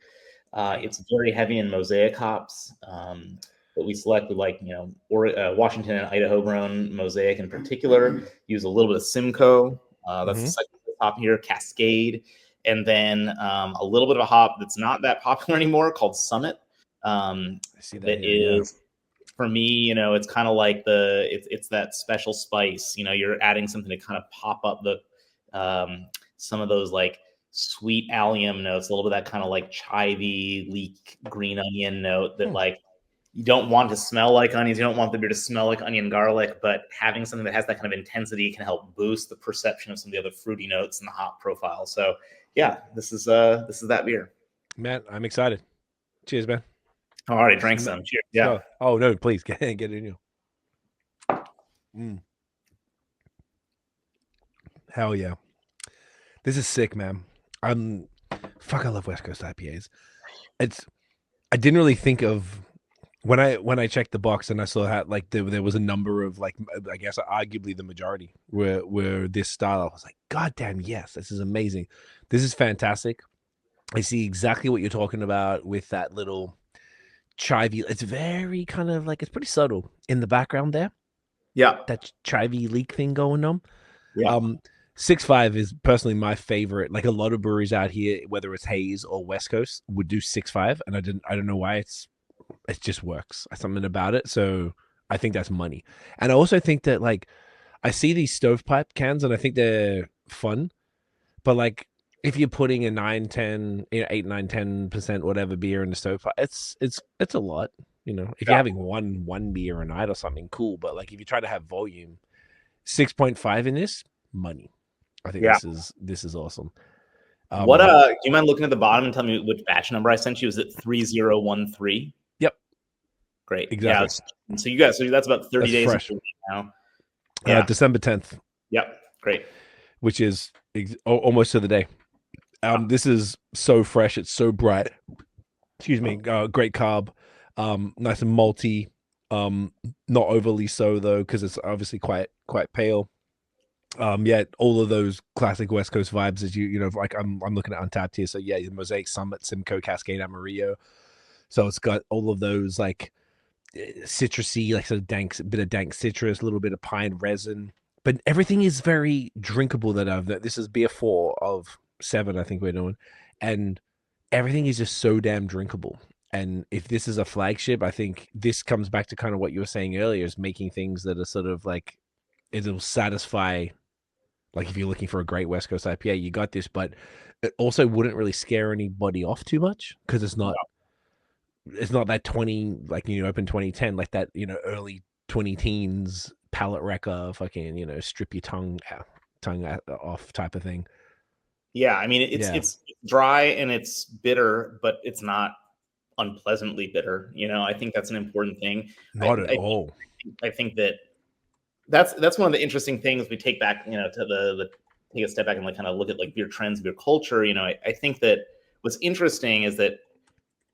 It's very heavy in mosaic hops that we select. We like, Washington and Idaho grown mosaic in particular. Use a little bit of Simcoe. That's the second hop here, Cascade. And then a little bit of a hop that's not that popular anymore called Summit. I see that is, for me, it's kind of like it's that special spice. You're adding something to kind of pop up the some of those like sweet allium notes, a little bit of that kind of like chivy, leek, green onion note that like you don't want to smell like onions. You don't want the beer to smell like onion garlic, but having something that has that kind of intensity can help boost the perception of some of the other fruity notes in the hop profile. So yeah, this is that beer. Man, I'm excited. Cheers, man. I already drank some. Cheers. Yeah. Oh no, please get it in you. Hell yeah. This is sick, man. I love West Coast IPAs. I didn't really think of when I checked the box and I saw how like there was a number of like I guess arguably the majority were this style. I was like, God damn, yes, this is amazing. This is fantastic. I see exactly what you're talking about with that little chivy. It's very kind of like it's pretty subtle in the background there. Yeah. That chivy leak thing going on. Yeah. 6.5 is personally my favorite. Like a lot of breweries out here, whether it's Hayes or West Coast, would do 6.5, and I don't know why it just works. Something about it. So I think that's money. And I also think that like I see these stovepipe cans and I think they're fun, but like if you're putting a 9, 10, 8, 9, 10% whatever beer in the stovepipe, it's a lot. You know, if you're having one beer a night or something, cool. But like if you try to have volume, 6.5 in this, money. I think this is awesome. What do you mind looking at the bottom and tell me which batch number I sent you? Is it 3013? Yep. Great. Exactly. Yeah. So you guys, so that's about 30 days fresh now. Yeah. December 10th. Yep. Great. Which is almost to the day. This is so fresh. It's so bright. Excuse me. Great carb. Nice and malty. Not overly so though, because it's obviously quite pale. Yet all of those classic West Coast vibes that you know, like I'm looking at Untapped here. So yeah, Mosaic, Summit, Simcoe, Cascade, Amarillo. So it's got all of those like citrusy, like sort of bit of dank citrus, a little bit of pine resin, but everything is very drinkable. This is beer 4 of 7, I think we're doing, and everything is just so damn drinkable. And if this is a flagship, I think this comes back to kind of what you were saying earlier, is making things that are sort of like it'll satisfy. Like if you're looking for a great West Coast IPA, you got this, but it also wouldn't really scare anybody off too much because it's not that 20, like, you know, open 2010, like that, you know, early 20 teens palate wrecker, fucking, you know, strip your tongue off type of thing. Yeah. I mean, it's dry and it's bitter, but it's not unpleasantly bitter. You know, I think that's an important thing. Not at all. I think that's one of the interesting things we take back, you know, to the take a step back and like kind of look at like beer trends, beer culture. You know, I think that what's interesting is that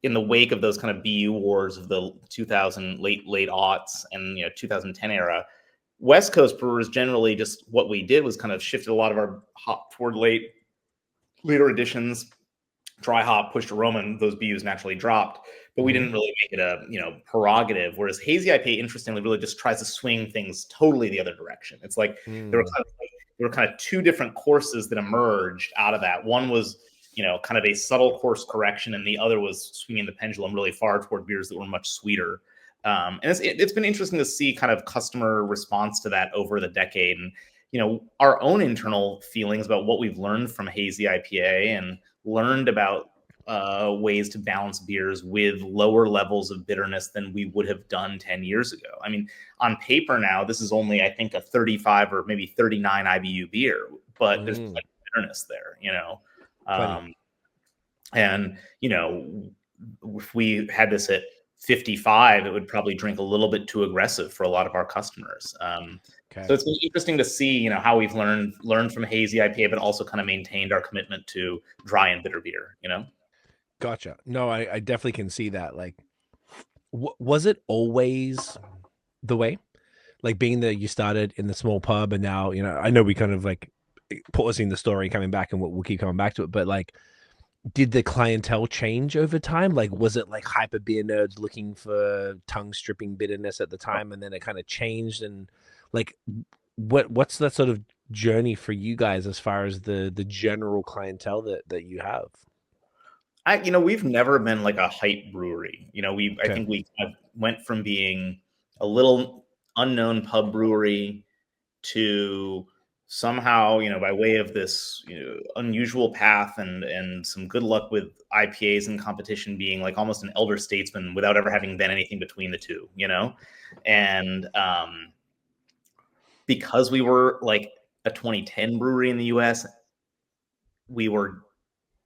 in the wake of those kind of BU wars of the 2000 late aughts and, you know, 2010 era, West Coast brewers generally just what we did was kind of shifted a lot of our hop toward later editions, dry hop, pushed aroma, and those BUs naturally dropped. But we didn't really make it a, you know, prerogative. Whereas Hazy IPA, interestingly, really just tries to swing things totally the other direction. It's like there were kind of two different courses that emerged out of that. One was, you know, kind of a subtle course correction, and the other was swinging the pendulum really far toward beers that were much sweeter. And it's been interesting to see kind of customer response to that over the decade, and, you know, our own internal feelings about what we've learned from Hazy IPA and learned about ways to balance beers with lower levels of bitterness than we would have done 10 years ago. I mean, on paper now, this is only, I think, a 35 or maybe 39 IBU beer, but there's plenty of bitterness there, you know. And, you know, if we had this at 55, it would probably drink a little bit too aggressive for a lot of our customers. So it's been interesting to see, you know, how we've learned from Hazy IPA, but also kind of maintained our commitment to dry and bitter beer, you know? Gotcha. No, I definitely can see that. Like, was it always the way? Like, being that you started in the small pub and now, you know, I know we kind of like pausing the story, coming back, and we'll keep coming back to it, but like, did the clientele change over time? Like, was it like hyper beer nerds looking for tongue stripping bitterness at the time, and then it kind of changed? And like, what's that sort of journey for you guys as far as the general clientele that you have? You know, we've never been like a hype brewery. You know, I think we kind of went from being a little unknown pub brewery to somehow, you know, by way of this, you know, unusual path and some good luck with IPAs and competition, being like almost an elder statesman without ever having been anything between the two, you know? And because we were like a 2010 brewery in the US, we were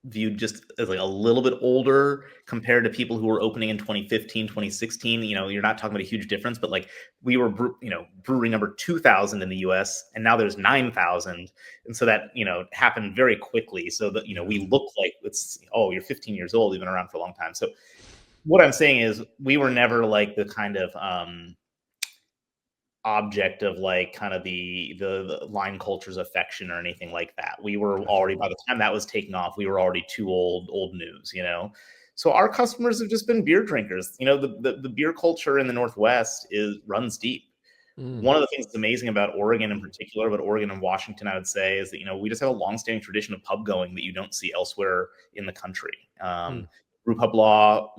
viewed just as like a little bit older compared to people who were opening in 2015, 2016. You know, you're not talking about a huge difference, but like we were, you know, brewery number 2000 in the US, and now there's 9,000. And so that, you know, happened very quickly. So that, you know, we look like you're 15 years old, you've been around for a long time. So what I'm saying is we were never like the kind of object of like kind of the line culture's affection or anything like that. We were already, by the time that was taking off, we were already too old news, you know. So our customers have just been beer drinkers. You know, the beer culture in the Northwest runs deep. One of the things that's amazing about Oregon in particular, but Oregon and Washington, I would say, is that, you know, we just have a longstanding tradition of pub going that you don't see elsewhere in the country. Brew pub law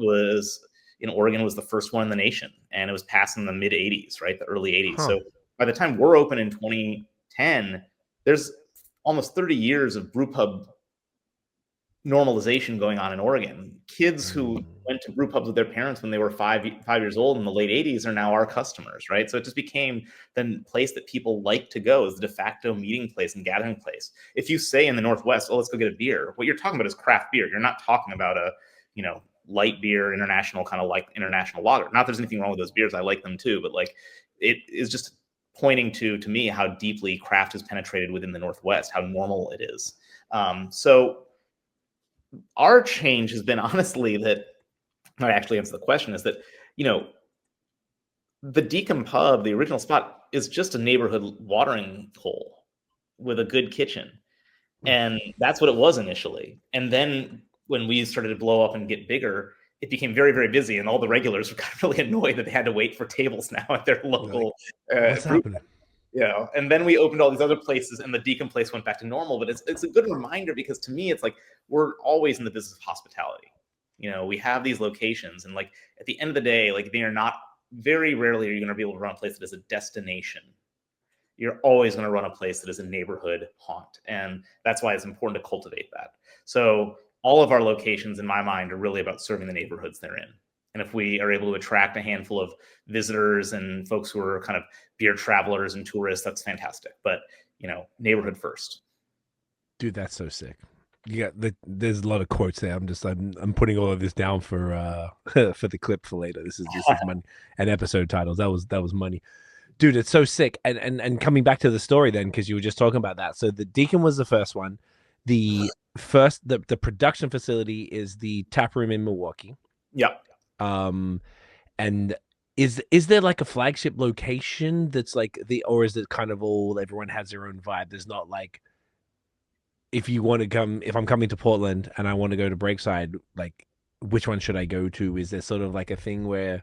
in Oregon was the first one in the nation, and it was passed in the mid 80s, right? The early 80s. So by the time we're open in 2010, there's almost 30 years of brew pub normalization going on in Oregon. Kids who went to brew pubs with their parents when they were five years old in the late 80s are now our customers, right? So it just became the place that people like to go, as the de facto meeting place and gathering place. If you say in the Northwest, oh, let's go get a beer, what you're talking about is craft beer. You're not talking about a, you know, light beer, international, kind of like international lager. Not there's anything wrong with those beers. I like them too, but like it is just pointing to me how deeply craft is penetrated within the Northwest, how normal it is. So our change has been honestly that, I actually answer the question, is that, you know, the Deacon Pub, the original spot, is just a neighborhood watering hole with a good kitchen. And that's what it was initially. And then when we started to blow up and get bigger, it became very, very busy. And all the regulars were kind of really annoyed that they had to wait for tables now at their local what's happening? You know, and then we opened all these other places, and the Deacon place went back to normal. But it's a good reminder, because to me, it's like we're always in the business of hospitality. You know, we have these locations, and like at the end of the day, like they are not, very rarely are you going to be able to run a place that is a destination. You're always going to run a place that is a neighborhood haunt, and that's why it's important to cultivate that. So all of our locations, in my mind, are really about serving the neighborhoods they're in. And if we are able to attract a handful of visitors and folks who are kind of beer travelers and tourists, that's fantastic. But, you know, neighborhood first. Dude, that's so sick. You got there's a lot of quotes there. I'm putting all of this down for for the clip for later. This is money and episode titles. That was money. Dude, it's so sick. And coming back to the story then, because you were just talking about that. So the Deacon was the first one. The production facility is the tap room in Milwaukee. Yeah. And is there like a flagship location that's like or is it kind of all, everyone has their own vibe? There's not like, if I'm coming to Portland and I want to go to Breakside, like which one should I go to? Is there sort of like a thing where,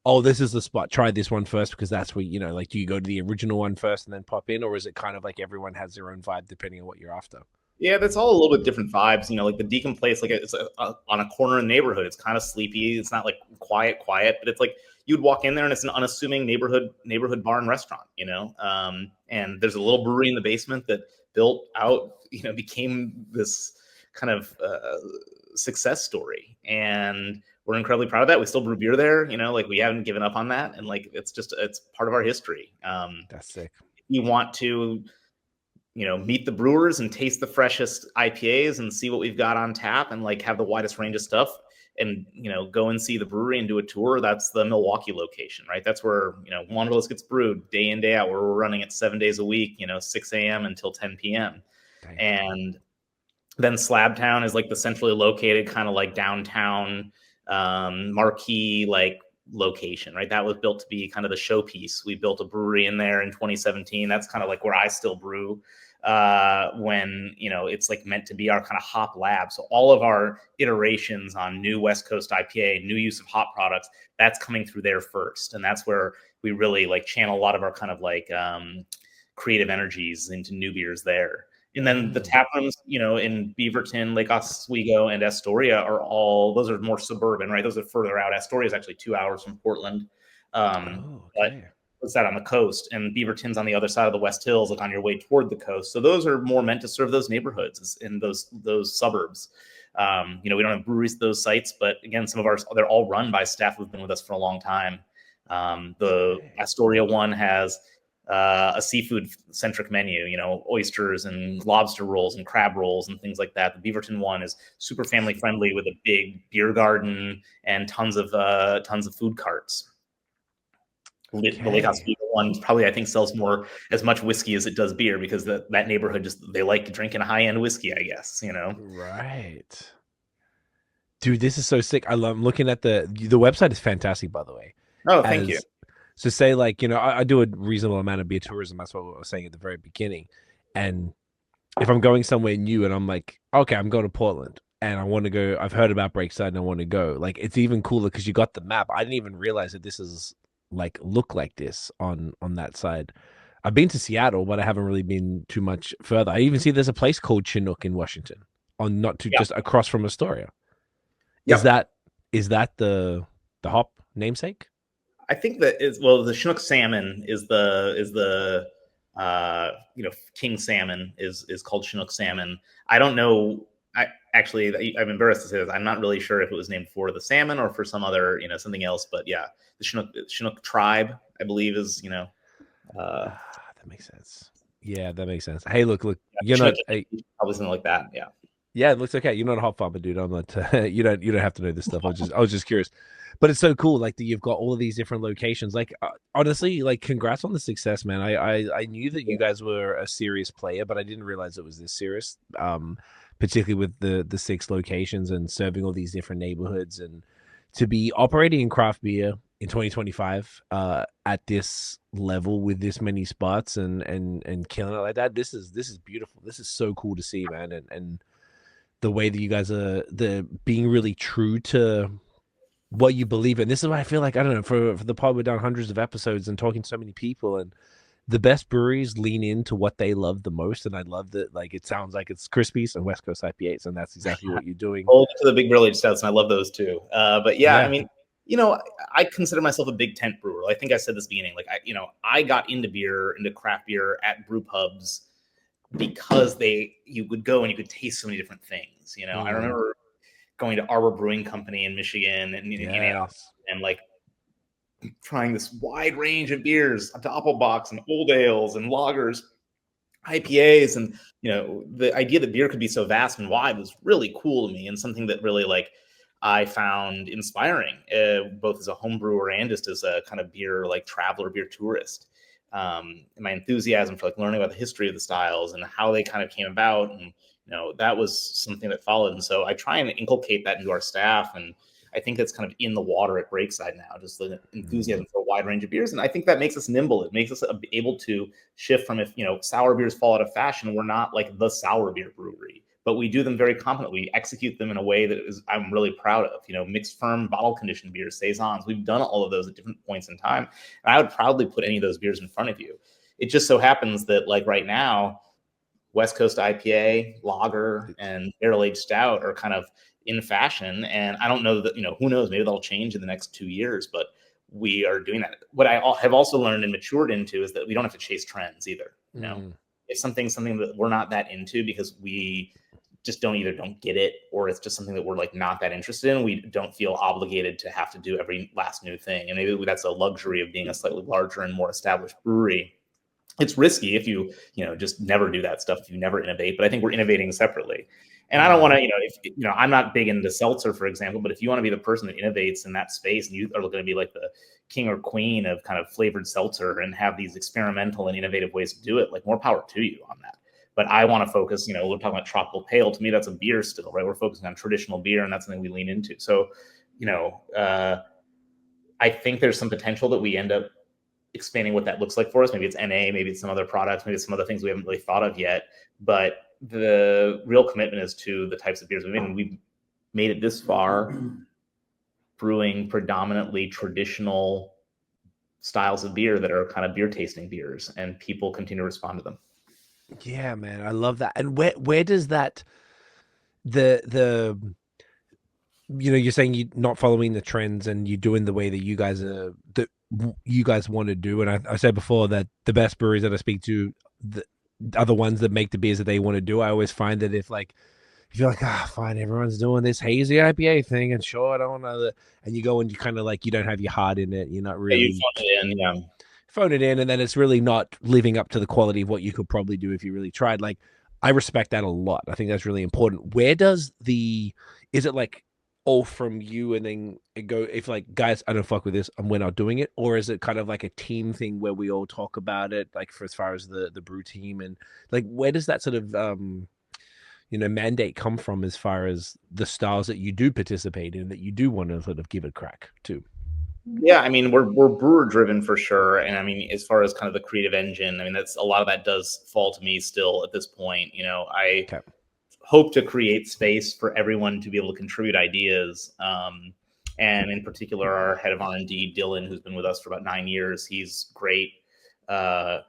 oh, this is the spot, try this one first, because that's where, you know, like, do you go to the original one first and then pop in, or is it kind of like everyone has their own vibe depending on what you're after? Yeah, that's all a little bit different vibes. You know, like the Deacon place, like it's on a corner in the neighborhood. It's kind of sleepy. It's not like quiet, but it's like you'd walk in there and it's an unassuming neighborhood bar and restaurant, you know. And there's a little brewery in the basement that built out, you know, became this kind of success story. And we're incredibly proud of that. We still brew beer there, you know, like we haven't given up on that. And like, it's part of our history. That's sick. You want to, you know, meet the brewers and taste the freshest IPAs and see what we've got on tap and like have the widest range of stuff, and, you know, go and see the brewery and do a tour. That's the Milwaukee location, right? That's where, you know, Wanderlust gets brewed day in, day out, where we're running it 7 days a week, you know, 6 a.m. until 10 p.m. Dang. And then Slabtown is like the centrally located kind of like downtown marquee like location, right? That was built to be kind of the showpiece. We built a brewery in there in 2017. That's kind of like where I still brew when, you know, it's like meant to be our kind of hop lab. So all of our iterations on new West Coast IPA, new use of hop products, that's coming through there first. And that's where we really like channel a lot of our kind of like creative energies into new beers there. And then the tap rooms, you know, in Beaverton, Lake Oswego, and Astoria those are more suburban, right? Those are further out. Astoria is actually 2 hours from Portland. But what's that, on the coast? And Beaverton's on the other side of the West Hills, like on your way toward the coast. So those are more meant to serve those neighborhoods in those suburbs. You know, we don't have breweries at those sites, but again, they're all run by staff who've been with us for a long time. The Astoria one has a seafood centric menu, you know, oysters and lobster rolls and crab rolls and things like that. The Beaverton one is super family friendly with a big beer garden and tons of food carts. The Lake Oswego one probably, I think, sells as much whiskey as it does beer, because that neighborhood they like drinking high end whiskey, I guess, you know. Right. Dude, this is so sick. I'm looking at the website is fantastic, by the way. Oh, thank you. So say like, I do a reasonable amount of beer tourism. That's what I was saying at the very beginning. And if I'm going somewhere new and I'm like, okay, I'm going to Portland and I want to go, I've heard about Breakside and I want to go. Like, it's even cooler because you got the map. I didn't even realize that this is like look like this on that side. I've been to Seattle, but I haven't really been too much further. I even see there's a place called Chinook in Washington, on not too Yeah. just across from Astoria. Yep. Is that the hop namesake? I think that is, well, the Chinook salmon is the king salmon is called Chinook salmon. I don't know. I'm embarrassed to say this. I'm not really sure if it was named for the salmon or for some other something else. But yeah, the Chinook tribe, I believe, is that makes sense. Yeah, that makes sense. Hey, look, you're Chinook, not probably something like that. Yeah. Yeah, it looks okay. You're not a hop farmer, dude. I'm not. You don't have to know this stuff. I was just curious, but it's so cool. Like that you've got all of these different locations. Like honestly, like congrats on the success, man. I knew that you guys were a serious player, but I didn't realize it was this serious. Particularly with the 6 locations and serving all these different neighborhoods, and to be operating in craft beer in 2025 at this level with this many spots and killing it like that. This is beautiful. This is so cool to see, man. And the way that you guys are being really true to what you believe in. This is why I feel like, I don't know, for the pod, we're done hundreds of episodes and talking to so many people, and the best breweries lean into what they love the most. And I love that, like, it sounds like it's Crispies and West Coast IPAs, and that's exactly what you're doing. Hold to the big barrel aged stouts, and I love those too. But yeah, I mean, I consider myself a big tent brewer. I think I said this at the beginning. Like, I got into craft beer at brew pubs because you would go and you could taste so many different things. I remember going to Arbor Brewing Company in Michigan and like trying this wide range of beers, doppelbocks and old ales and lagers, IPAs, and the idea that beer could be so vast and wide was really cool to me, and something that really I found inspiring, both as a home brewer and just as a kind of beer traveler, beer tourist. And my enthusiasm for learning about the history of the styles and how they kind of came about, and that was something that followed. And so I try and inculcate that into our staff, and I think that's kind of in the water at Breakside now, just the enthusiasm for a wide range of beers. And I think that makes us nimble. It makes us able to shift from, if sour beers fall out of fashion, we're not like the sour beer brewery, but we do them very competently. We execute them in a way that I'm really proud of. Mixed firm, bottle conditioned beers, saisons. We've done all of those at different points in time, and I would proudly put any of those beers in front of you. It just so happens that right now, West Coast IPA, lager, and barrel aged stout are kind of in fashion, and I don't know that who knows, maybe that'll change in the next 2 years, but we are doing that. What I have also learned and matured into is that we don't have to chase trends either. If something that we're not that into because we just don't get it, or it's just something that we're not that interested in, we don't feel obligated to have to do every last new thing. And maybe that's a luxury of being a slightly larger and more established brewery. It's risky if you just never do that stuff, if you never innovate, but I think we're innovating separately. And I don't want to, I'm not big into seltzer, for example, but if you want to be the person that innovates in that space and you are going to be like the king or queen of kind of flavored seltzer and have these experimental and innovative ways to do it, more power to you on that. But I want to focus, we're talking about tropical pale. To me, that's a beer still, right? We're focusing on traditional beer, and that's something we lean into. So, I think there's some potential that we end up expanding what that looks like for us. Maybe it's NA, maybe it's some other products, maybe it's some other things we haven't really thought of yet. But the real commitment is to the types of beers we made, and we've made it this far brewing predominantly traditional styles of beer that are kind of beer tasting beers, and people continue to respond to them. Yeah, man, I love that. And where does that the you're saying you're not following the trends and you're doing the way that you guys want to do. And I said before that the best breweries that I speak to are the ones that make the beers that they want to do. I always find that if you're like, fine, everyone's doing this hazy IPA thing, and sure, I don't know that, and you go and you kind of you don't have your heart in it. You're not really phone it in, and then it's really not living up to the quality of what you could probably do if you really tried. I respect that a lot. I think that's really important. Where does is it all from you and then it go, if guys, I don't fuck with this and we're not doing it, or is it kind of like a team thing where we all talk about it, for as far as the brew team, and where does that sort of mandate come from as far as the styles that you do participate in, that you do want to sort of give a crack to? Yeah, I mean, we're brewer driven for sure, and I mean, as far as kind of the creative engine, I mean, that's a lot of that does fall to me still at this point. I Okay. hope to create space for everyone to be able to contribute ideas. And in particular, our head of R&D, Dylan, who's been with us for about 9 years, he's great. And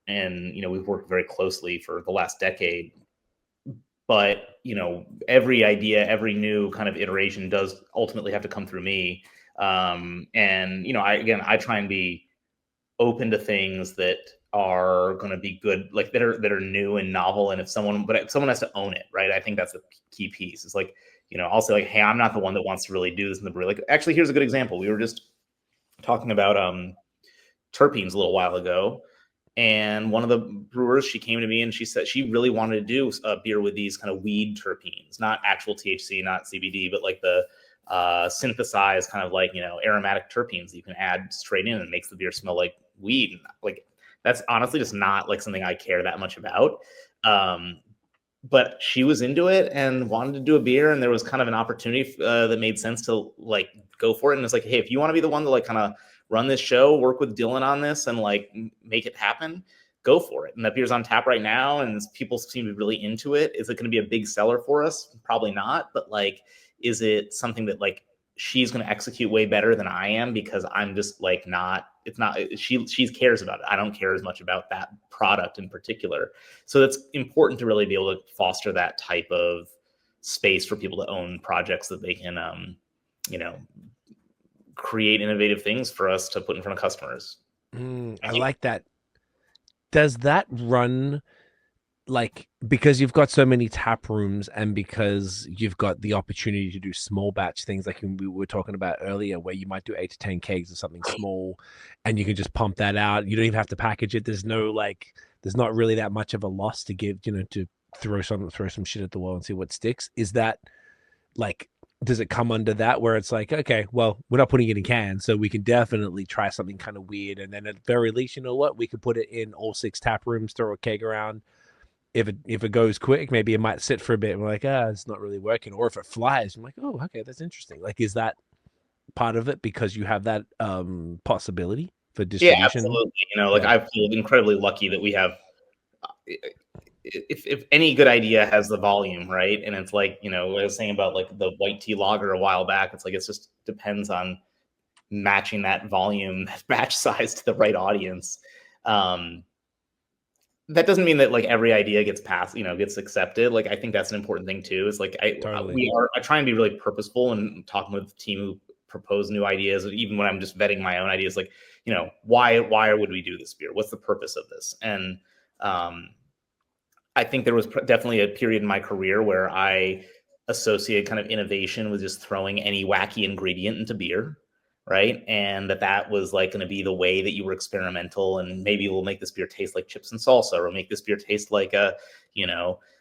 we've worked very closely for the last decade. But every idea, every new kind of iteration does ultimately have to come through me. And I try and be open to things that are going to be good, like that are new and novel. And if someone has to own it, right? I think that's the key piece. It's like, I'll say like, hey, I'm not the one that wants to really do this in the brewery. Like, actually, here's a good example. We were just talking about terpenes a little while ago, and one of the brewers, she came to me and she said she really wanted to do a beer with these kind of weed terpenes, not actual THC, not CBD, but like the synthesized kind of like aromatic terpenes that you can add straight in and makes the beer smell like weed. And like, that's honestly just not like something I care that much about. But she was into it and wanted to do a beer, and there was kind of an opportunity that made sense to like go for it. And it's like, hey, if you want to be the one to like kind of run this show, work with Dylan on this, and like make it happen, go for it. And that beer's on tap right now, and people seem to be really into it. Is it going to be a big seller for us? Probably not. But like, is it something that like she's going to execute way better than I am, because I'm just like she cares about it. I don't care as much about that product in particular. So that's important to really be able to foster that type of space for people to own projects that they can, create innovative things for us to put in front of customers. I like that. Does that run like, because you've got so many tap rooms and because you've got the opportunity to do small batch things like we were talking about earlier, where you might do 8 to 10 kegs of something small and you can just pump that out. You don't even have to package it. There's not really that much of a loss to give, to throw some shit at the wall and see what sticks. Is that like, does it come under that where it's like, okay, well, we're not putting it in cans, so we can definitely try something kind of weird, and then at the very least, we could put it in all 6 tap rooms, throw a keg around. If it goes quick, maybe it might sit for a bit and we're like, it's not really working. Or if it flies, I'm like, oh, okay, that's interesting. Like, is that part of it because you have that possibility for distribution? Yeah, absolutely. I feel incredibly lucky that we have, if any good idea has the volume, right? And it's like, I was saying about like the white tea lager a while back. It's like, it just depends on matching that volume, that batch size to the right audience. That doesn't mean that like every idea gets passed, gets accepted. Like, I think that's an important thing too. Is like, I try and be really purposeful and talking with the team who propose new ideas, even when I'm just vetting my own ideas. Like, why would we do this beer? What's the purpose of this? And I think there was definitely a period in my career where I associated kind of innovation with just throwing any wacky ingredient into beer. Right. And that was like going to be the way that you were experimental, and maybe we'll make this beer taste like chips and salsa, or we'll make this beer taste like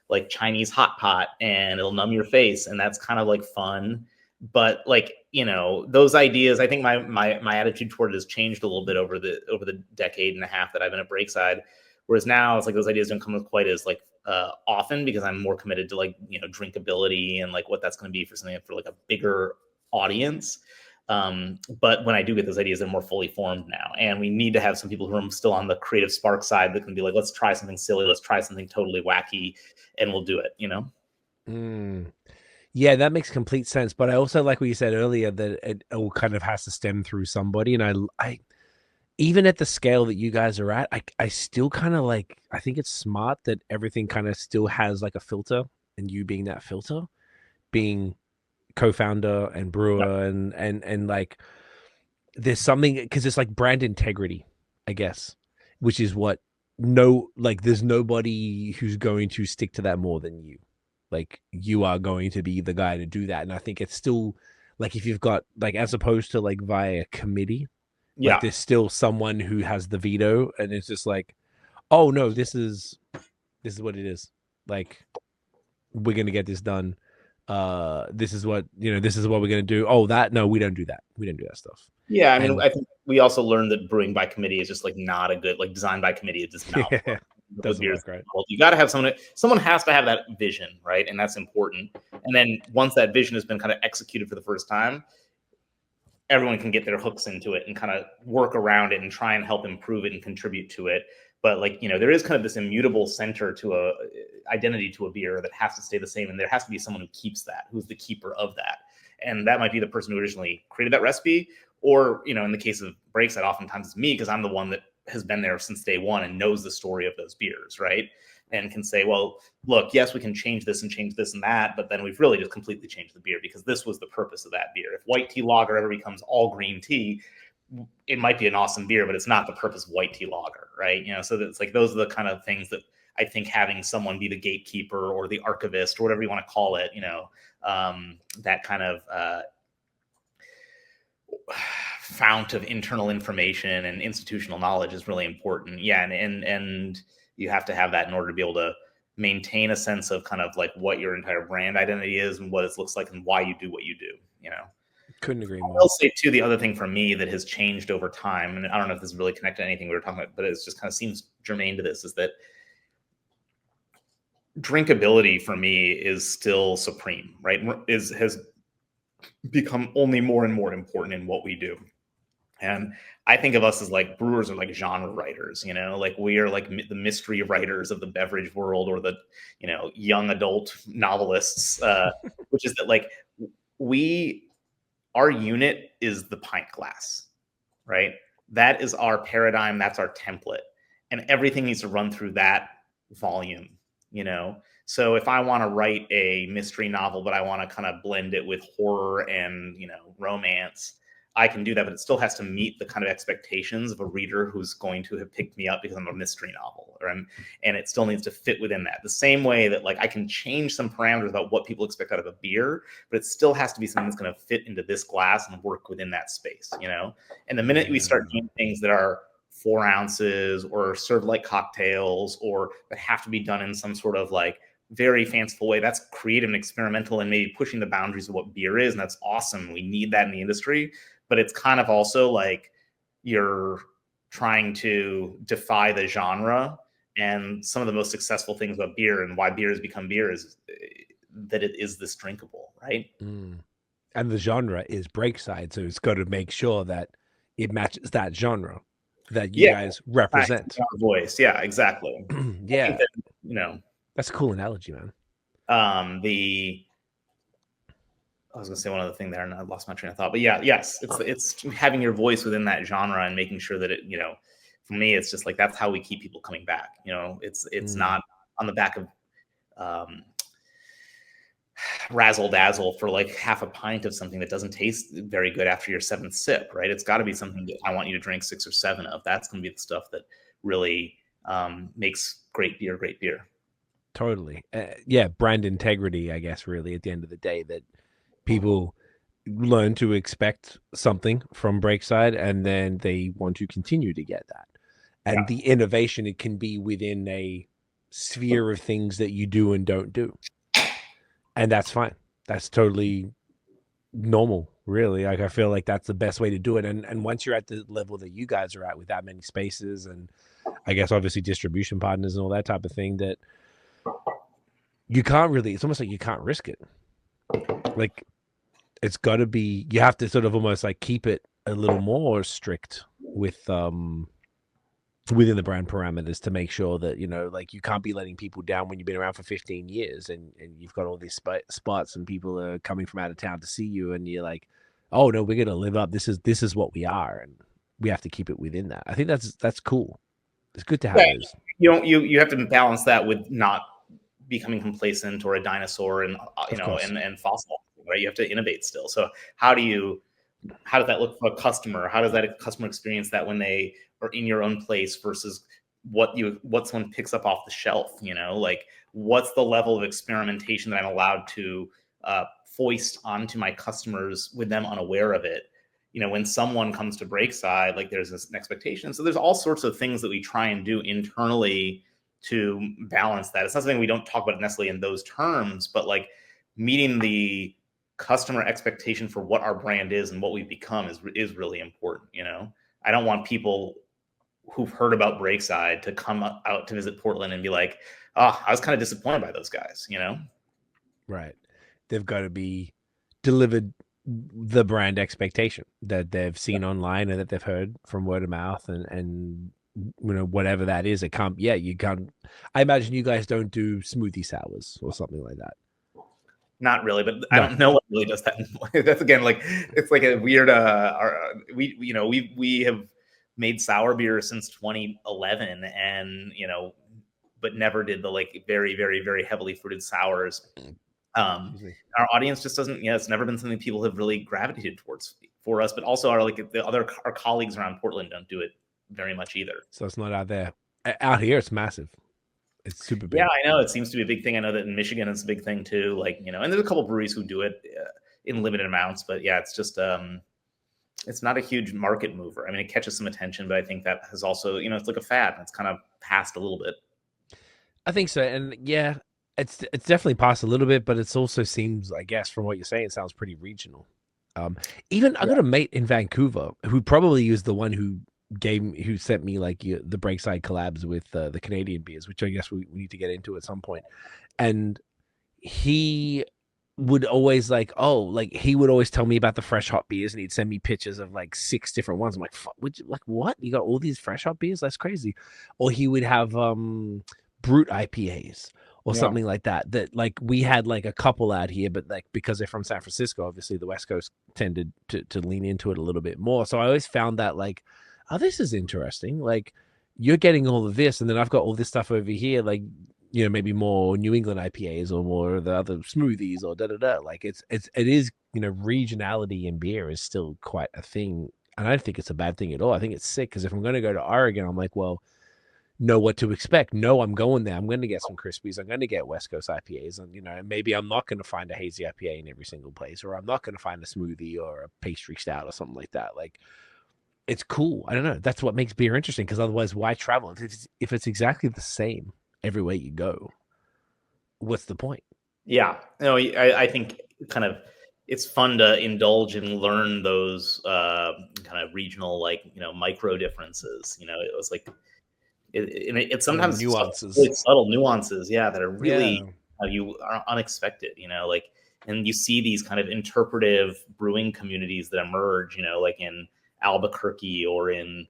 like Chinese hot pot, and it'll numb your face. And that's kind of like fun. But like, those ideas, I think my attitude toward it has changed a little bit over the decade and a half that I've been at Breakside. Whereas now it's like those ideas don't come with quite as like often, because I'm more committed to like, drinkability and like what that's going to be for something for like a bigger audience. But when I do get those ideas, they're more fully formed now, and we need to have some people who are still on the creative spark side that can be like, let's try something silly, let's try something totally wacky, and we'll do it. Yeah, that makes complete sense. But I also like what you said earlier, that it all kind of has to stem through somebody. And I even at the scale that you guys are at, I still kind of like, I think it's smart that everything kind of still has like a filter, and you being that filter, being co-founder and brewer, and like, there's something, because it's like brand integrity, I guess, which is what there's nobody who's going to stick to that more than you. Like, you are going to be the guy to do that. And I think it's still like, if you've got like, as opposed to like via committee, like, there's still someone who has the veto, and it's just like, oh no, this is what it is. Like, we're gonna get this done. This is what we're gonna do. Oh, no, we don't do that. We don't do that stuff. Yeah, I mean, I think we also learned that brewing by committee is just like not a good, like, design by committee. It does not work. doesn't work, right? Well, you got to have someone has to have that vision, right? And that's important. And then once that vision has been kind of executed for the first time, everyone can get their hooks into it and kind of work around it and try and help improve it and contribute to it. But like, there is kind of this immutable center to a identity to a beer that has to stay the same. And there has to be someone who keeps that, who's the keeper of that. And that might be the person who originally created that recipe. Or, in the case of Breakside, oftentimes it's me because I'm the one that has been there since day one and knows the story of those beers, right? And can say, well, look, yes, we can change this and that, but then we've really just completely changed the beer because this was the purpose of that beer. If white tea lager ever becomes all green tea, it might be an awesome beer, but it's not the purpose of white tea lager, right? So it's like those are the kind of things that I think having someone be the gatekeeper or the archivist or whatever you want to call it, that kind of fount of internal information and institutional knowledge is really important. Yeah, and you have to have that in order to be able to maintain a sense of kind of like what your entire brand identity is and what it looks like and why you do what you do. Couldn't agree more. I'll say too, the other thing for me that has changed over time, and I don't know if this is really connected to anything we were talking about, but it just kind of seems germane to this, is that drinkability for me is still supreme, right? Has become only more and more important in what we do. And I think of us as like brewers are like genre writers, like we are like the mystery writers of the beverage world, or the, young adult novelists, which is that like our unit is the pint glass, right? That is our paradigm. That's our template. And everything needs to run through that volume, So if I want to write a mystery novel, but I want to kind of blend it with horror and, romance, I can do that, but it still has to meet the kind of expectations of a reader who's going to have picked me up because I'm a mystery novel, and it still needs to fit within that. The same way that like I can change some parameters about what people expect out of a beer, but it still has to be something that's going to fit into this glass and work within that space, And the minute we start doing things that are 4 ounces or served like cocktails or that have to be done in some sort of like very fanciful way, that's creative and experimental and maybe pushing the boundaries of what beer is. And that's awesome. We need that in the industry. But it's kind of also like you're trying to defy the genre. And some of the most successful things about beer and why beer has become beer is that it is this drinkable, right? And the genre is Breakside. So it's got to make sure that it matches that genre that you guys represent. Voice. Yeah, exactly. Yeah. That, that's a cool analogy, man. I was going to say one other thing there and I lost my train of thought, but yes, it's having your voice within that genre and making sure that it, for me, it's just like, that's how we keep people coming back. It's not on the back of razzle dazzle for like half a pint of something that doesn't taste very good after your 7th sip, right? It's got to be something that I want you to drink 6 or 7 of. That's going to be the stuff that really makes great beer. Totally. Brand integrity, I guess, really, at the end of the day, that people learn to expect something from Breakside and then they want to continue to get that. And the innovation, it can be within a sphere of things that you do and don't do. And that's fine. That's totally normal, really. Like, I feel like that's the best way to do it. And once you're at the level that you guys are at with that many spaces and I guess obviously distribution partners and all that type of thing, that you can't really, it's almost like you can't risk it. Like, it's got to be, you have to sort of almost like keep it a little more strict with within the brand parameters to make sure that, like, you can't be letting people down when you've been around for 15 years and you've got all these spots and people are coming from out of town to see you and you're like, oh no, we're going to live up. This is what we are. And we have to keep it within that. I think that's cool. It's good to have those. You have to balance that with not becoming complacent or a dinosaur and and fossil, right? You have to innovate still. So how does that look for a customer? How does that customer experience that when they are in your own place versus what someone picks up off the shelf? Like, what's the level of experimentation that I'm allowed to foist onto my customers with them unaware of it? When someone comes to Breakside, like, there's this expectation. So there's all sorts of things that we try and do internally to balance that. It's not something we don't talk about necessarily in those terms, but like meeting the customer expectation for what our brand is and what we've become is really important. I don't want people who've heard about Breakside to come out to visit Portland and be like, oh, I was kind of disappointed by those guys, you know? Right. They've got to be delivered the brand expectation that they've seen online and that they've heard from word of mouth and whatever that is. It can't, you can't. I imagine you guys don't do smoothie sours or something like that. Not really, but I don't know what really does that. That's again, like, it's like a weird, we have made sour beer since 2011 and, but never did the like very, very, very heavily fruited sours. Our audience just doesn't, it's never been something people have really gravitated towards for us, but also our colleagues around Portland don't do it very much either. So it's not out there. Out here, it's massive. It's super big. Yeah, I know. It seems to be a big thing. I know that in Michigan, it's a big thing too. Like, and there's a couple breweries who do it in limited amounts, but yeah, it's just, it's not a huge market mover. I mean, it catches some attention, but I think that has also, it's like a fad. It's kind of passed a little bit. I think so. And yeah, it's definitely passed a little bit, but it also seems, I guess, from what you're saying, it sounds pretty regional. Even I got a mate in Vancouver who probably is the one who sent me like the Breakside collabs with the Canadian beers, which I guess we need to get into at some point. And he would always he would always tell me about the fresh hop beers, and he'd send me pictures of like 6 different ones. I'm like, what? You got all these fresh hop beers? That's crazy. Or he would have brute IPAs or something like that. That like we had like a couple out here, but like because they're from San Francisco, obviously the West Coast tended to lean into it a little bit more. So I always found that like, oh, this is interesting. Like you're getting all of this, and then I've got all this stuff over here, like, maybe more New England IPAs or more of the other smoothies or da-da-da. Like it is, regionality in beer is still quite a thing. And I don't think it's a bad thing at all. I think it's sick because if I'm going to go to Oregon, I'm like, well, know what to expect. No, I'm going there. I'm going to get some Crispies. I'm going to get West Coast IPAs. And, maybe I'm not going to find a hazy IPA in every single place, or I'm not going to find a smoothie or a pastry stout or something like that. Like, it's cool. I don't know. That's what makes beer interesting, because otherwise, why travel? If it's exactly the same everywhere you go, what's the point? Yeah. No, I think kind of it's fun to indulge and learn those kind of regional, like, micro differences. It was like, it's sometimes nuances, really subtle nuances, that are really you are unexpected. Like, and you see these kind of interpretive brewing communities that emerge. Like in Albuquerque or in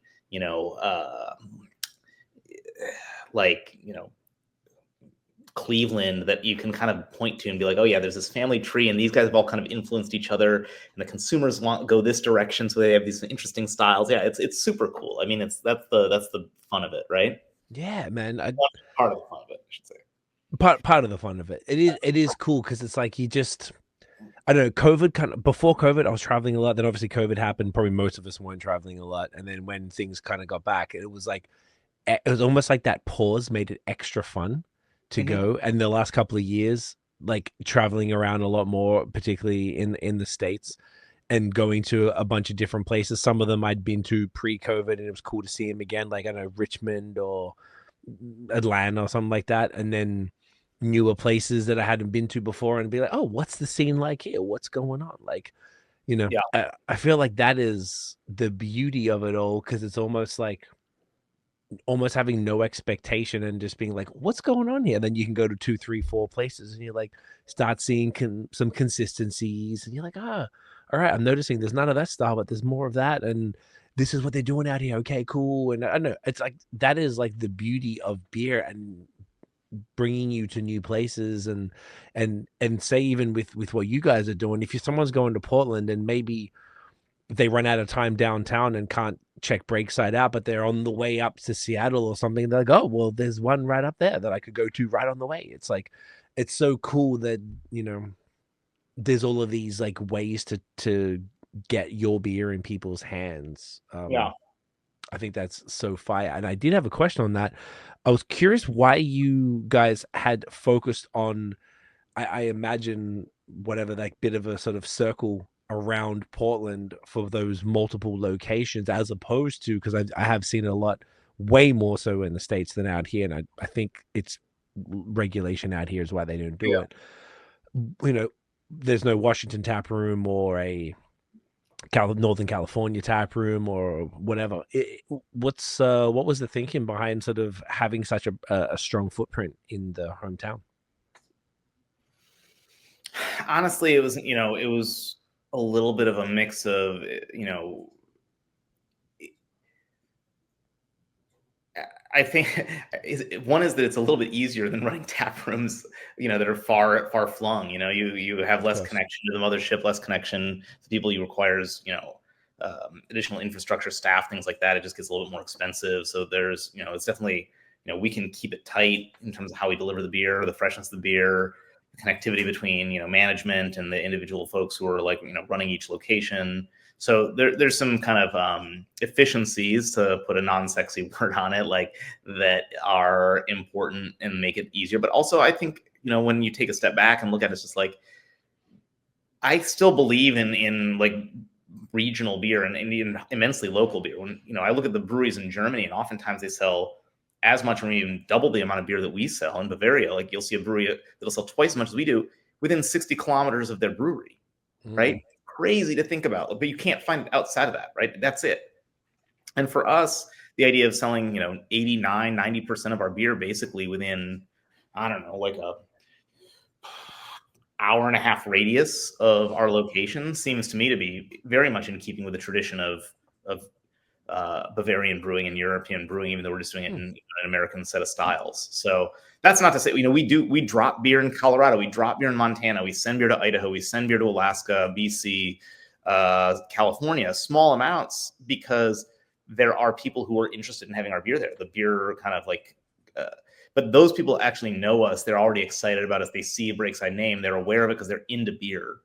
Cleveland, that you can kind of point to and be like, oh yeah, there's this family tree, and these guys have all kind of influenced each other, and the consumers go this direction, so they have these interesting styles. Yeah, it's super cool. I mean, that's the fun of it, right? Yeah, man. Part of the fun of it, I should say. Part of the fun of it. It is cool because it's like I don't know, COVID before COVID, I was traveling a lot. Then obviously COVID happened. Probably most of us weren't traveling a lot. And then when things kind of got back, it was almost like that pause made it extra fun to go. And the last couple of years, like traveling around a lot more, particularly in the States, and going to a bunch of different places. Some of them I'd been to pre-COVID, and it was cool to see them again, like I don't know, Richmond or Atlanta or something like that. And then newer places that I hadn't been to before, and be like, oh, what's the scene like here? What's going on? Like, I feel like that is the beauty of it all, because it's almost having no expectation and just being like, what's going on here? And then you can go to 2, 3, 4 places, and you're like, start seeing some consistencies, and you're like, all right, I'm noticing there's none of that style, but there's more of that, and this is what they're doing out here. Okay, cool. And I don't know, it's like that is like the beauty of beer and bringing you to new places, and say, even with what you guys are doing, if someone's going to Portland and maybe they run out of time downtown and can't check Breakside out, but they're on the way up to Seattle or something, they're like, oh, well, there's one right up there that I could go to right on the way. It's like, it's so cool that, there's all of these like ways to get your beer in people's hands. I think that's so fire. And I did have a question on that. I was curious why you guys had focused on, I imagine, whatever, like bit of a sort of circle around Portland for those multiple locations, as opposed to, because I have seen it a lot, way more so in the States than out here. And I think it's regulation out here is why they don't do it. There's no Washington tap room or a Northern California tap room or whatever. What was the thinking behind sort of having such a strong footprint in the hometown? Honestly, it was, it was a little bit of a mix of, I think one is that it's a little bit easier than running tap rooms, that are far flung. You have Of less course. connection to the mothership, less connection to people. You requires, additional infrastructure, staff, things like that. It just gets a little bit more expensive. So there's, it's definitely, we can keep it tight in terms of how we deliver the beer, the freshness of the beer, the connectivity between, management and the individual folks who are like, running each location. So there's some kind of efficiencies, to put a non-sexy word on it, like that are important and make it easier. But also, I think, when you take a step back and look at it, it's just like, I still believe in like regional beer and even immensely local beer. When I look at the breweries in Germany, and oftentimes they sell as much or even double the amount of beer that we sell in Bavaria. Like, you'll see a brewery that'll sell twice as much as we do within 60 kilometers of their brewery, right? Crazy to think about, but you can't find it outside of that, right? That's it. And for us, the idea of selling, 89, 90% of our beer basically within, I don't know, like a hour and a half radius of our location seems to me to be very much in keeping with the tradition of Bavarian brewing and European brewing, even though we're just doing it in an American set of styles. So that's not to say, we drop beer in Colorado, we drop beer in Montana, we send beer to Idaho, we send beer to Alaska, BC, California, small amounts, because there are people who are interested in having our beer there. The beer kind of like, but those people actually know us. They're already excited about us. They see a Breakside name. They're aware of it because they're into beer.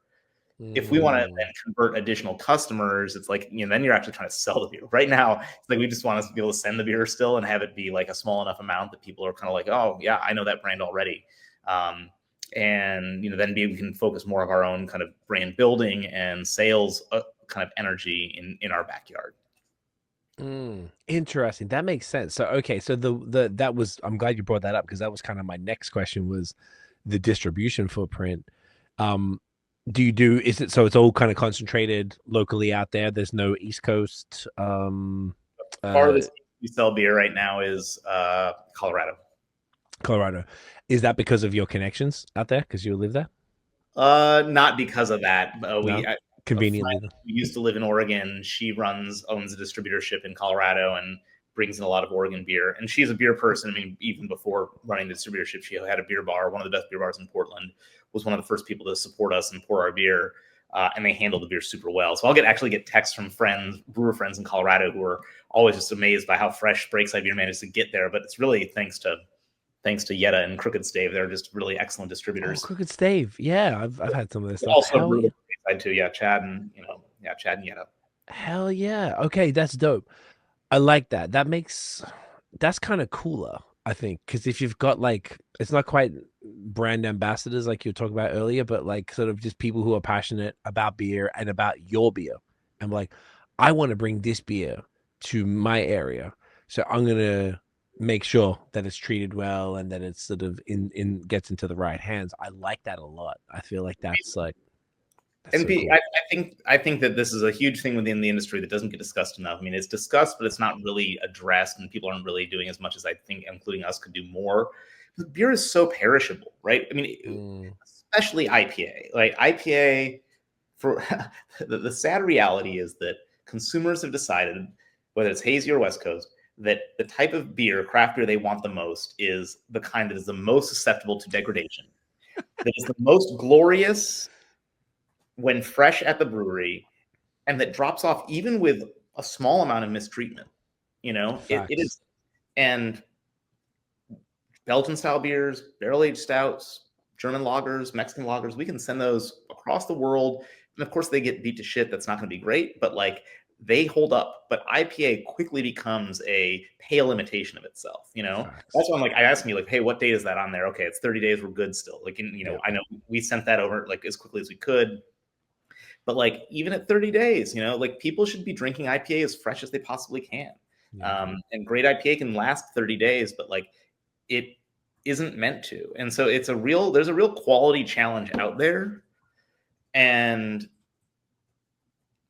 If we want to then convert additional customers, it's like, then you're actually trying to sell the beer. Right now, it's like we just want to be able to send the beer still and have it be like a small enough amount that people are kind of like, oh yeah, I know that brand already. And then we can focus more of our own kind of brand building and sales kind of energy in our backyard. Interesting. That makes sense. So okay, so that was, I'm glad you brought that up, because that was kind of my next question, was the distribution footprint. Is it so it's all kind of concentrated locally out there? There's no East Coast. Farthest we sell beer right now is Colorado. Colorado. Is that because of your connections out there? Because you live there? Not because of that. Conveniently. We used to live in Oregon. She owns a distributorship in Colorado and brings in a lot of Oregon beer. And she's a beer person. I mean, even before running the distributorship, she had a beer bar, one of the best beer bars in Portland, was one of the first people to support us and pour our beer. And they handle the beer super well. So I'll actually get texts from brewer friends in Colorado, who are always just amazed by how fresh Breakside beer managed to get there. But it's really thanks to Yetta and Crooked Stave. They're just really excellent distributors. Crooked Stave. Yeah, I've had some of this stuff. Also Breakside too. Yeah, Chad and Yetta. Hell yeah. Okay, that's dope. I like that. That's kind of cooler, I think, because if you've got like, it's not quite brand ambassadors like you were talking about earlier, but like sort of just people who are passionate about beer and about your beer. And like, I want to bring this beer to my area, so I'm gonna make sure that it's treated well and that it's sort of gets into the right hands. I like that a lot. I feel like that's like. And so cool. I think that this is a huge thing within the industry that doesn't get discussed enough. I mean, it's discussed, but it's not really addressed, and people aren't really doing as much as I think, including us, could do more. Beer is so perishable, right? I mean, especially IPA. Like IPA, for the sad reality is that consumers have decided, whether it's hazy or West Coast, that the type of beer, craft beer, they want the most is the kind that is the most susceptible to degradation, that is the most glorious when fresh at the brewery, and that drops off even with a small amount of mistreatment. It is. And Belgian style beers, barrel aged stouts, German lagers, Mexican lagers, we can send those across the world. And of course they get beat to shit. That's not going to be great, but like, they hold up. But IPA quickly becomes a pale imitation of itself. That's why I'm like, I asked me like, hey, what date is that on there? Okay, it's 30 days. We're good still. Like, I know we sent that over like as quickly as we could. But like, even at 30 days, like, people should be drinking IPA as fresh as they possibly can. And great IPA can last 30 days, but like, it isn't meant to. And so there's a real quality challenge out there. And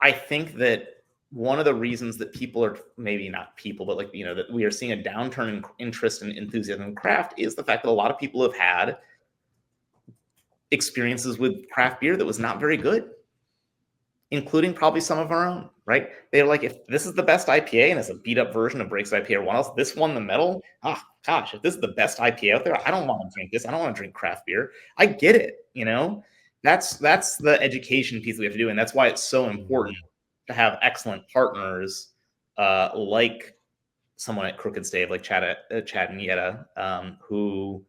I think that one of the reasons that people are, maybe not people, but like, that we are seeing a downturn in interest and enthusiasm in craft is the fact that a lot of people have had experiences with craft beer that was not very good, including probably some of our own, right? They're like, if this is the best IPA and it's a beat up version of Breakside IPA or one else, this won the medal. Ah, gosh, if this is the best IPA out there, I don't want to drink this. I don't want to drink craft beer. I get it. That's the education piece that we have to do. And that's why it's so important to have excellent partners like someone at Crooked Stave, like Chad and Yetta, who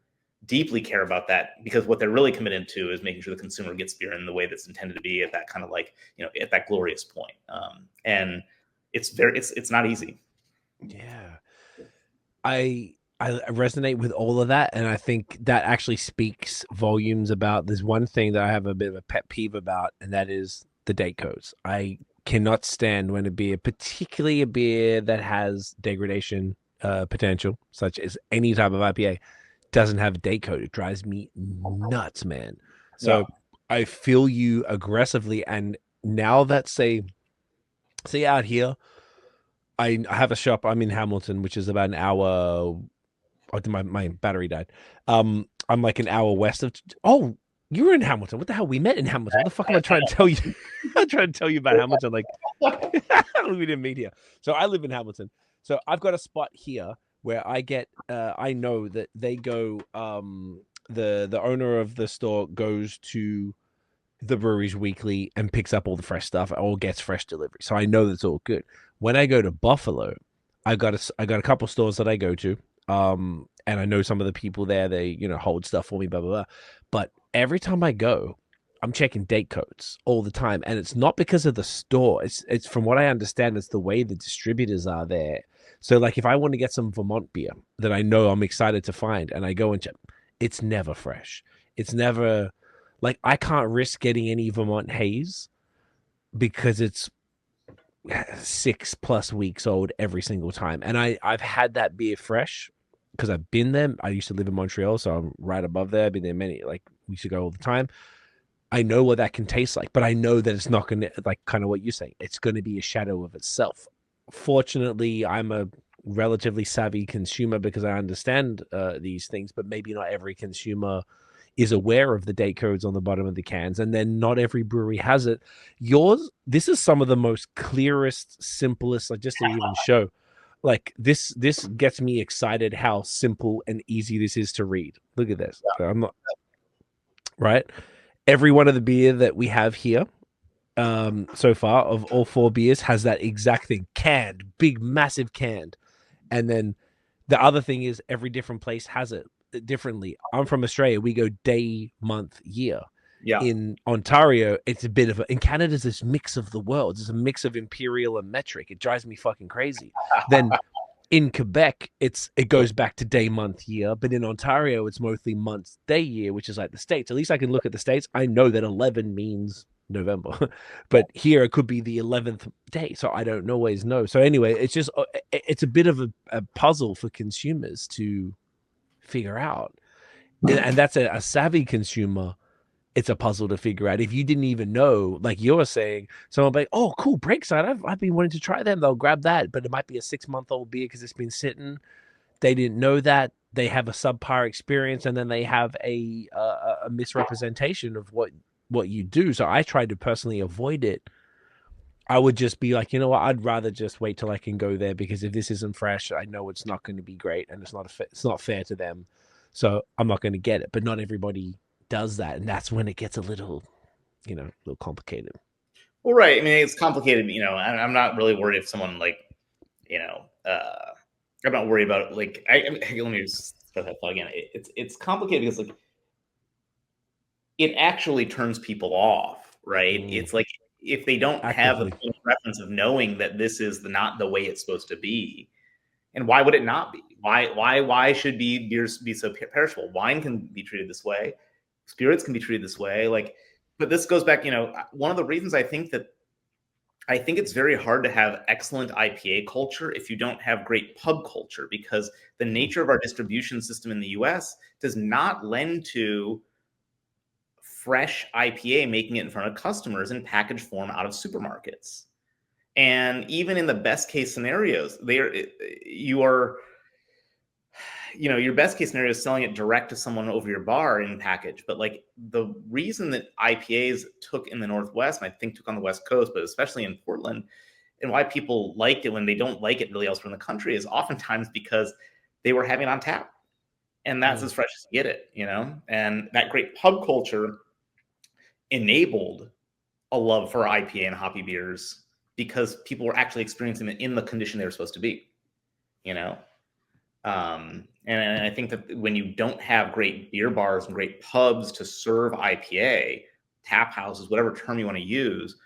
deeply care about that, because what they're really committed to is making sure the consumer gets beer in the way that's intended to be at that kind of like, at that glorious point. And it's not easy. Yeah. I resonate with all of that, and I think that actually speaks volumes about, there's one thing that I have a bit of a pet peeve about, and that is the date codes. I cannot stand when a beer, particularly a beer that has degradation potential, such as any type of IPA, doesn't have a date code. It drives me nuts, man. So I feel you aggressively. And now that say out here, I have a shop. I'm in Hamilton, which is about an hour. Oh, my battery died. I'm like an hour west of. Oh, you were in Hamilton. What the hell? We met in Hamilton. What the fuck am I trying to tell you? I'm trying to tell you about Hamilton. Like, we didn't meet here. So I live in Hamilton. So I've got a spot here where I get. I know that they go. The owner of the store goes to the breweries weekly and picks up all the fresh stuff, or gets fresh delivery. So I know that's all good. When I go to Buffalo, I got a couple stores that I go to. And I know some of the people there, they, hold stuff for me, blah, blah, blah. But every time I go, I'm checking date codes all the time. And it's not because of the store. It's from what I understand, it's the way the distributors are there. So like if I want to get some Vermont beer that I know I'm excited to find, and I go and check, it's never fresh. It's never like, I can't risk getting any Vermont haze because it's 6+ weeks old every single time. And I've had that beer fresh because I've been there. I used to live in Montreal, so I'm right above there. I've been there we used to go all the time. I know what that can taste like, but I know that it's not going to, like kind of what you're saying, it's going to be a shadow of itself. Fortunately, I'm a relatively savvy consumer because I understand these things, but maybe not every consumer is aware of the date codes on the bottom of the cans, and then not every brewery has it. This is some of the most clearest, simplest, like just to even show, like this gets me excited how simple and easy this is to read. Look at this. So I'm not right. Every one of the beer that we have here so far, of all 4 beers, has that exact thing, canned, big, massive canned. And then the other thing is every different place has it differently. I'm from Australia. We go day, month, year. Yeah. In Ontario, it's a bit of in Canada's this mix of the worlds. It's a mix of imperial and metric. It drives me fucking crazy. Then in Quebec, it goes back to day, month, year. But in Ontario, it's mostly month, day, year, which is like the States. At least I can look at the States. I know that 11 means November, but here it could be the 11th day. So I don't always know. So anyway, it's a bit of a puzzle for consumers to figure out. And that's a savvy consumer. It's a puzzle to figure out. If you didn't even know, like you're saying, someone will be like, oh, cool, Breakside, I've been wanting to try them. They'll grab that, but it might be a 6-month-old beer because it's been sitting. They didn't know that. They have a subpar experience, and then they have a misrepresentation of what you do. So I tried to personally avoid it. I would just be like, you know what? I'd rather just wait till I can go there, because if this isn't fresh, I know it's not going to be great, and it's not fair to them. So I'm not going to get it. But not everybody does that, and that's when it gets a little complicated. Well, right. I mean, it's complicated. I'm not really worried if someone I'm not worried about let me just put that thought again. It's complicated because it actually turns people off, right? It's like if they don't have a reference of knowing that this is not the way it's supposed to be, and why would it not be? Why should beers be so perishable? Wine can be treated this way. Spirits can be treated this way. But this goes back, one of the reasons I think it's very hard to have excellent IPA culture if you don't have great pub culture, because the nature of our distribution system in the US does not lend to fresh IPA, making it in front of customers in package form out of supermarkets. And even in the best case scenarios, your best case scenario is selling it direct to someone over your bar in package. But like the reason that IPAs took in the Northwest, and I think took on the West Coast, but especially in Portland, and why people liked it when they don't like it really elsewhere in the country is oftentimes because they were having it on tap. And that's as fresh as you get it, and that great pub culture enabled a love for IPA and hoppy beers because people were actually experiencing it in the condition they were supposed to be, and I think that when you don't have great beer bars and great pubs to serve IPA, tap houses, whatever term you want to use,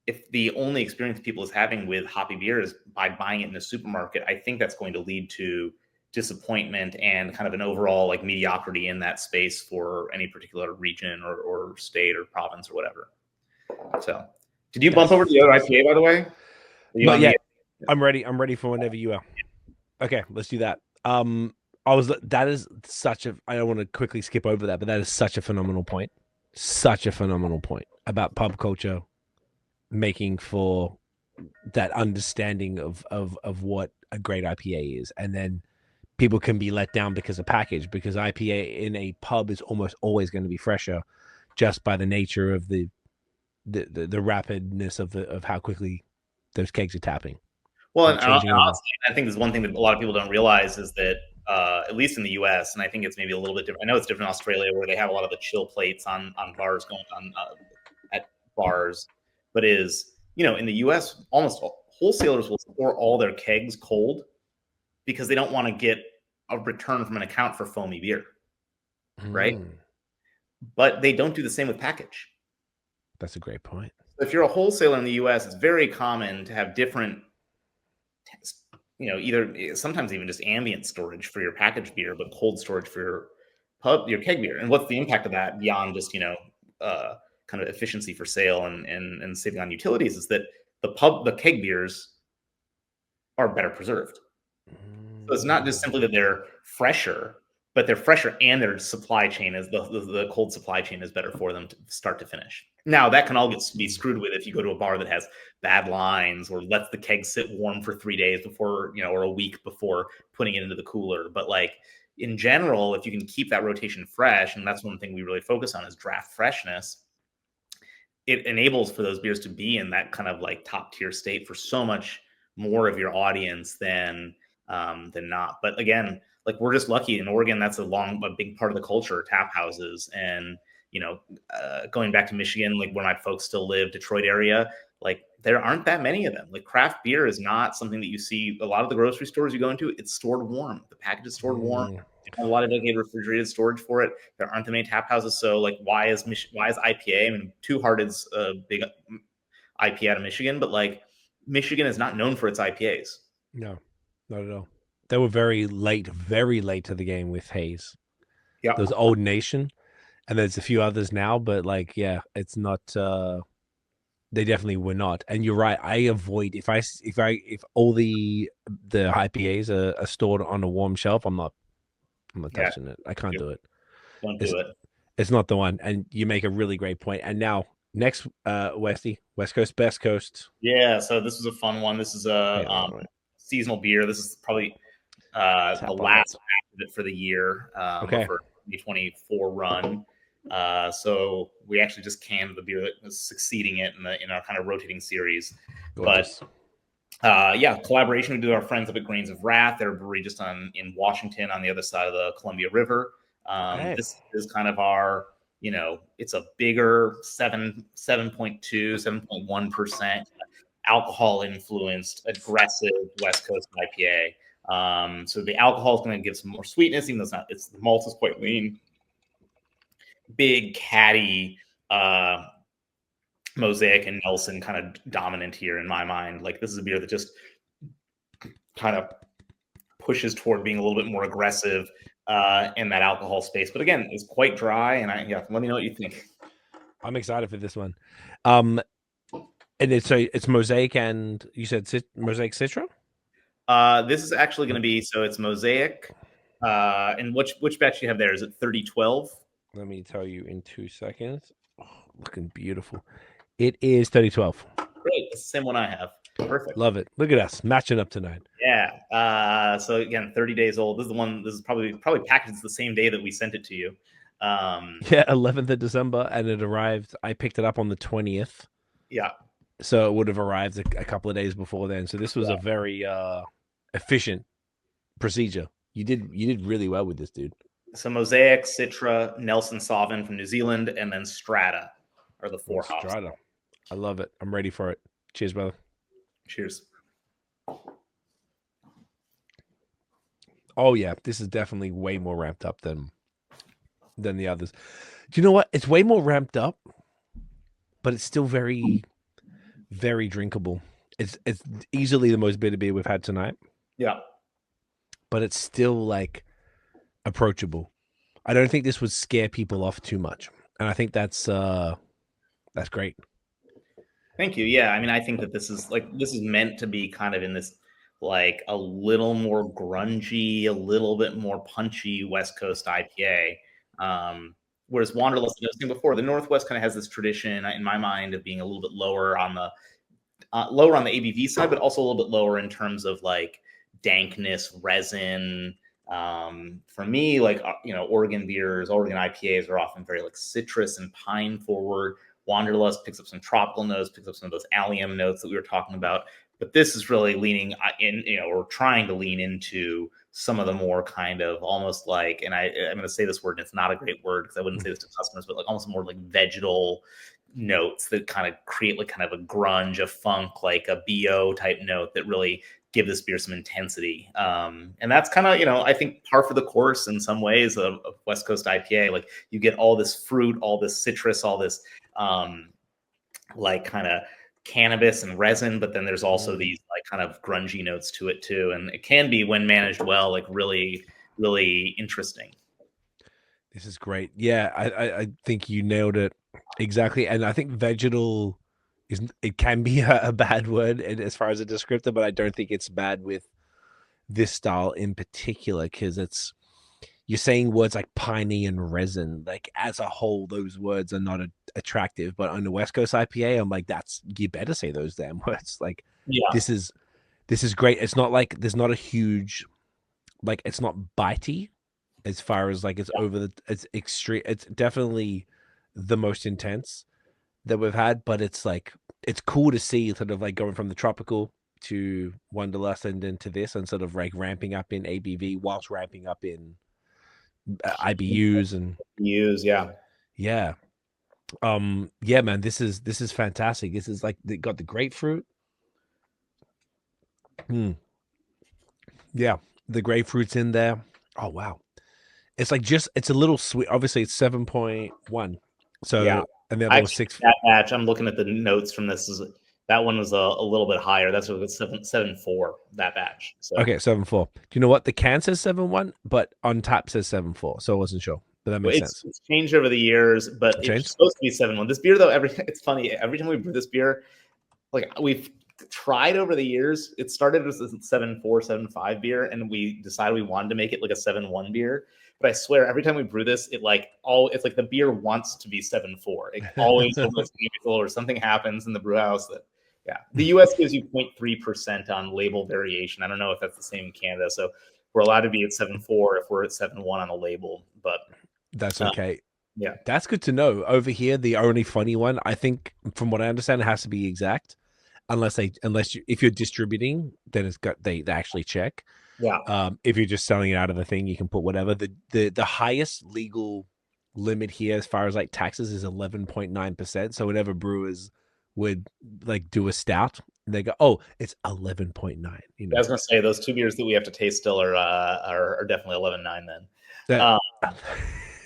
if the only experience people is having with hoppy beer is by buying it in a supermarket, I think that's going to lead to disappointment and kind of an overall like mediocrity in that space for any particular region or state or province or whatever. So did you bump over to the other IPA, by the way? Not yet. I'm ready. I'm ready for whenever you are. Okay, let's do that. That is such a, I don't want to quickly skip over that, but that is such a phenomenal point. Such a phenomenal point about pub culture making for that understanding of what a great IPA is. And then people can be let down because of package, because IPA in a pub is almost always going to be fresher just by the nature of the rapidness of how quickly those kegs are tapping. Well, and honestly, I think there's one thing that a lot of people don't realize is that, at least in the U.S., and I think it's maybe a little bit different. I know it's different in Australia, where they have a lot of the chill plates on bars going on at bars, but in the U.S., almost all wholesalers will store all their kegs cold because they don't want to get a return from an account for foamy beer, right? But they don't do the same with package. That's a great point. If you're a wholesaler in the U.S., it's very common to have different, either sometimes even just ambient storage for your packaged beer, but cold storage for your keg beer. And what's the impact of that beyond just, kind of efficiency for sale and saving on utilities is that the keg beers are better preserved. So it's not just simply that they're fresher, but they're fresher and their supply chain is the cold supply chain is better for them to start to finish. Now that can all be screwed with if you go to a bar that has bad lines or lets the keg sit warm for 3 days before, or a week before putting it into the cooler. But like in general, if you can keep that rotation fresh, and that's one thing we really focus on is draft freshness, it enables for those beers to be in that kind of like top tier state for so much more of your audience than not. But again, like we're just lucky in Oregon. That's a big part of the culture, tap houses. And, going back to Michigan, like where my folks still live, Detroit area, like there aren't that many of them. Like craft beer is not something that you see a lot of the grocery stores you go into. It's stored warm. The package is stored warm. They have a lot of dedicated refrigerated storage for it. There aren't that many tap houses. So like, why is IPA? I mean, Two Hearted's a big IPA out of Michigan, but like Michigan is not known for its IPAs. No, not at all. They were very late to the game with Haze. Yeah, there's Old Nation, and there's a few others now, but like, yeah, it's not. They definitely were not. And you're right. I avoid if all the IPAs are stored on a warm shelf, I'm not touching it. I can't do it. Don't do it. It's not the one. And you make a really great point. And now next, Westy, West Coast, Best Coast. Yeah. So this was a fun one. This is a seasonal beer. This is probably the last of it for the year. For 2024 run. So we actually just canned the beer that was succeeding it in our kind of rotating series. Gorgeous. But collaboration we do with our friends up at Grains of Wrath. They're a brewery just in Washington on the other side of the Columbia River. This is kind of our, it's a bigger 7.2, 7.1% alcohol influenced, aggressive West Coast IPA. So the alcohol is going to give some more sweetness, even though the malt is quite lean. Big catty Mosaic and Nelson kind of dominant here in my mind. Like this is a beer that just kind of pushes toward being a little bit more aggressive in that alcohol space. But again, it's quite dry. And let me know what you think. I'm excited for this one. And it's Mosaic, and you said Mosaic Citra? This is actually going to be, so it's Mosaic. And which batch do you have there? Is it 3012? Let me tell you in 2 seconds. Oh, looking beautiful. It is 3012. Great, it's the same one I have. Perfect. Love it. Look at us matching up tonight. Yeah. So again, 30 days old. This is the one. This is probably packaged the same day that we sent it to you. Yeah, 11th of December, and it arrived. I picked it up on the 20th. Yeah. So it would have arrived a couple of days before then. So this was a very efficient procedure. You did really well with this, dude. So Mosaic, Citra, Nelson Sauvin from New Zealand, and then Strata are the four hops. Strata. I love it. I'm ready for it. Cheers, brother. Cheers. Oh yeah, this is definitely way more ramped up than the others. Do you know what? It's way more ramped up, but it's still very, very drinkable. It's easily the most bitter beer we've had tonight. Yeah. But it's still like approachable. I don't think this would scare people off too much. And I think that's great. Thank you. Yeah. I mean, I think that this is meant to be kind of in this like a little more grungy, a little bit more punchy West Coast IPA. Whereas Wanderlust, I was saying before, the Northwest kind of has this tradition in my mind of being a little bit lower on the ABV side, but also a little bit lower in terms of like dankness, resin. For me, like Oregon beers, Oregon IPAs are often very like citrus and pine forward. Wanderlust picks up some tropical notes, picks up some of those allium notes that we were talking about. But this is really leaning in, or trying to lean into some of the more kind of almost like, and I'm going to say this word, and it's not a great word because I wouldn't say this to customers, but like almost more like vegetal notes that kind of create like kind of a grunge, a funk, like a BO type note that really give this beer some intensity. And that's kind of, I think par for the course in some ways of West Coast IPA. Like you get all this fruit, all this citrus, all this like kind of cannabis and resin, but then there's also these like kind of grungy notes to it too. And it can be, when managed well, like really, really interesting. This is great. Yeah, I think you nailed it exactly. And I think vegetal it can be a bad word as far as a descriptor, but I don't think it's bad with this style in particular, because you're saying words like piney and resin, like as a whole, those words are not attractive. But on the West Coast IPA, I'm like, you better say those damn words. Like, yeah, this is great. It's not like there's not a huge, like, it's not bitey as far as like it's it's extreme. It's definitely the most intense that we've had, but it's like, it's cool to see sort of like going from the tropical to Wanderlust and then to this, and sort of like ramping up in ABV whilst ramping up in IBUs and yeah. Yeah, man, this is fantastic. This is like, they got the grapefruit. Yeah, the grapefruit's in there. Oh wow, it's like it's a little sweet. Obviously, it's 7.1. So yeah. And the other was 6. That batch, I'm looking at the notes from this. That one was a little bit higher. That's what it's 7.4, that batch. So. Okay, 7.4. Do you know what? The can says 7.1, but on tap says 7.4. So I wasn't sure, but that makes sense. It's changed over the years, but it's supposed to be 7.1. This beer, though, it's funny. Every time we brew this beer, like we've tried over the years, it started as a 7.4, 7.5 beer, and we decided we wanted to make it like a 7.1 beer. But I swear, every time we brew this, it's like the beer wants to be 7.4. It always or something happens in the brew house that, yeah. The US gives you 0.3% on label variation. I don't know if that's the same in Canada. So we're allowed to be at 7.4 if we're at 7.1 on the label, but that's okay. Yeah, that's good to know. Over here, the only funny one, I think, from what I understand, it has to be exact, if you're distributing, then they actually check. Yeah. If you're just selling it out of the thing, you can put whatever. The highest legal limit here as far as like taxes is 11.9%. So whenever brewers would like do a stout, they go, oh, it's 11.9. I was gonna say those two beers that we have to taste still are definitely 11.9 then.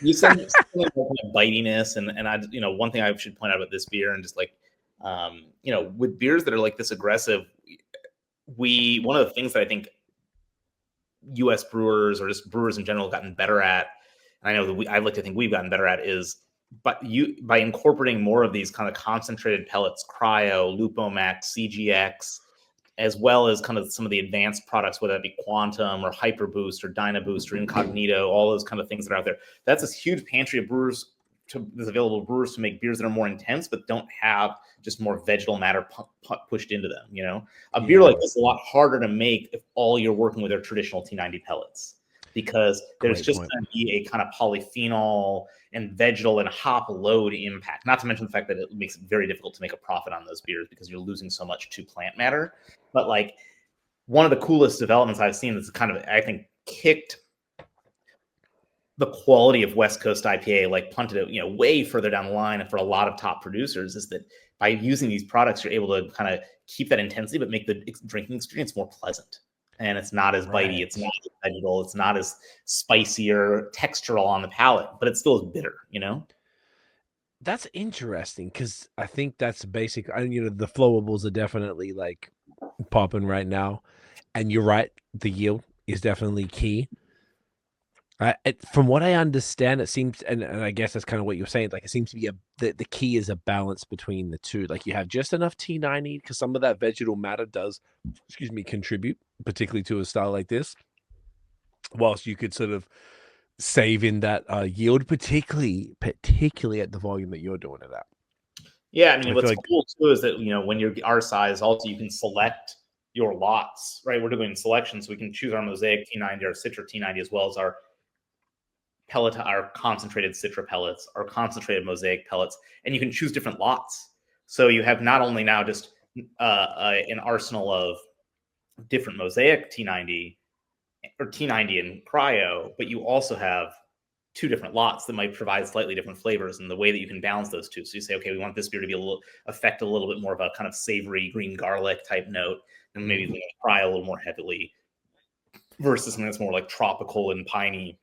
You said something about bitiness, and I, one thing I should point out about this beer, and just like with beers that are like this aggressive, one of the things that I think U.S. brewers, or just brewers in general, have gotten better at, and I know that I like to think we've gotten better at, is by incorporating more of these kind of concentrated pellets, cryo, Lupomax, CGX, as well as kind of some of the advanced products, whether that be Quantum or Hyper Boost or Dynaboost or Incognito, all those kind of things that are out there. That's this huge pantry of brewers that's available to brewers to make beers that are more intense, but don't have just more vegetal matter pushed into them. You know, a beer like this is a lot harder to make if all you're working with are traditional T90 pellets, because there's just going to be a kind of polyphenol and vegetal and hop load impact, not to mention the fact that it makes it very difficult to make a profit on those beers because you're losing so much to plant matter. But like, one of the coolest developments I've seen that's kind of, I think, kicked the quality of West Coast IPA, like punted it, you know, way further down the line, and for a lot of top producers, is that by using these products, you're able to kind of keep that intensity, but make the drinking experience more pleasant. And it's not as bitey, it's not as vegetal, it's not as spicy or textural on the palate, but it still is bitter, you know? That's interesting, because I think that's basic. You know, the flowables are definitely like popping right now. And you're right, the yield is definitely key. From what I understand, it seems, and I guess that's kind of what you're saying, like it seems to be the key is a balance between the two. Like you have just enough T90, because some of that vegetal matter does, contribute, particularly to a style like this, whilst you could sort of save in that yield, particularly at the volume that you're doing it at. Yeah, I mean, what's cool too is that, you know, when you're our size, also you can select your lots, right? We're doing selections, so we can choose our Mosaic T90, our Citra T90, as well as our pellet, our concentrated Citra pellets, our concentrated Mosaic pellets, and you can choose different lots. So you have not only now just an arsenal of different Mosaic T90 or T90 and cryo, but you also have two different lots that might provide slightly different flavors, and the way that you can balance those two. So you say, okay, we want this beer to be affect a little bit more of a kind of savory green garlic type note, and maybe cryo a little more heavily, versus something that's more like tropical and piney.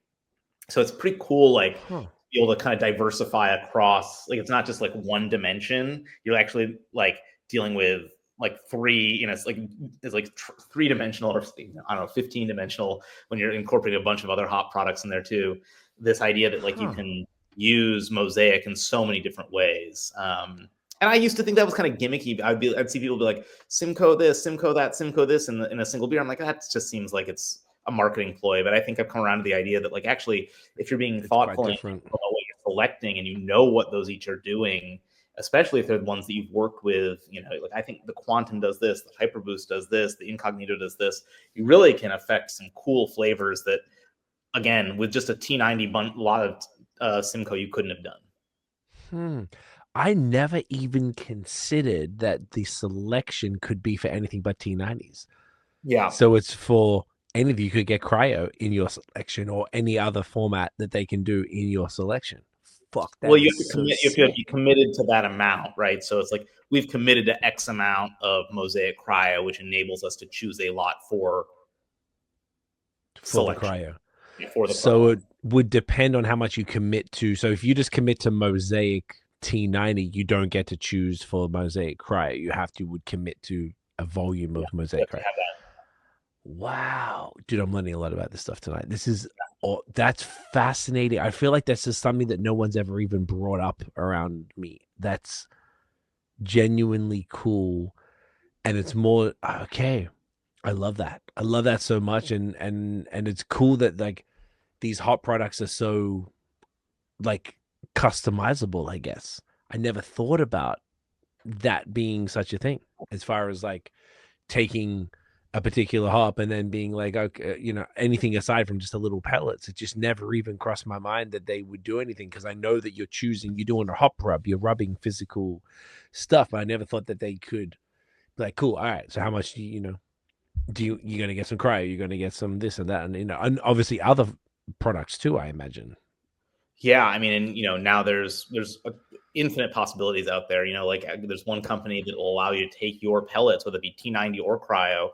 So it's pretty cool, like be able to kind of diversify across, like it's not just like one dimension. You're actually like dealing with like three, you know, it's like 3-dimensional, or I don't know, 15-dimensional when you're incorporating a bunch of other hop products in there too. This idea that like you can use Mosaic in so many different ways. And I used to think that was kind of gimmicky. I'd see people be like, Simcoe this, Simcoe that, Simcoe this in a single beer. I'm like, that just seems like it's a marketing ploy. But I think I've come around to the idea that like, actually, if you're being thoughtful about what you're selecting, and you know what those each are doing, especially if they're the ones that you've worked with, you know, like I think the Quantum does this, the Hyper Boost does this, the Incognito does this, you really can affect some cool flavors that, again, with just a T90 lot of Simcoe, you couldn't have done. I never even considered that the selection could be for anything but T90s. Yeah. So it's for anything. You could get cryo in your selection, or any other format that they can do in your selection. Fuck that. Well, you have to be committed to that amount, right? So it's like we've committed to X amount of Mosaic cryo, which enables us to choose a lot for the cryo. So it would depend on how much you commit to. So if you just commit to Mosaic T90, you don't get to choose for Mosaic cryo. You would commit to a volume of Mosaic cryo. Wow, dude, I'm learning a lot about this stuff tonight. That's fascinating. I feel like that's just something that no one's ever even brought up around me. That's genuinely cool, and it's more okay. I love that. I love that so much, and it's cool that like these hot products are so like customizable, I guess. I never thought about that being such a thing, as far as like taking a particular hop and then being like, okay, you know, anything aside from just a little pellets. It just never even crossed my mind that they would do anything, because I know that you're doing a hop rub, you're rubbing physical stuff. But I never thought that they could be like, cool, all right, so how much do you're going to get some cryo, you're going to get some this and that, and, you know, and obviously other products too, I imagine. Yeah, I mean, and, you know, now there's infinite possibilities out there. You know, like there's one company that will allow you to take your pellets, whether it be T90 or cryo,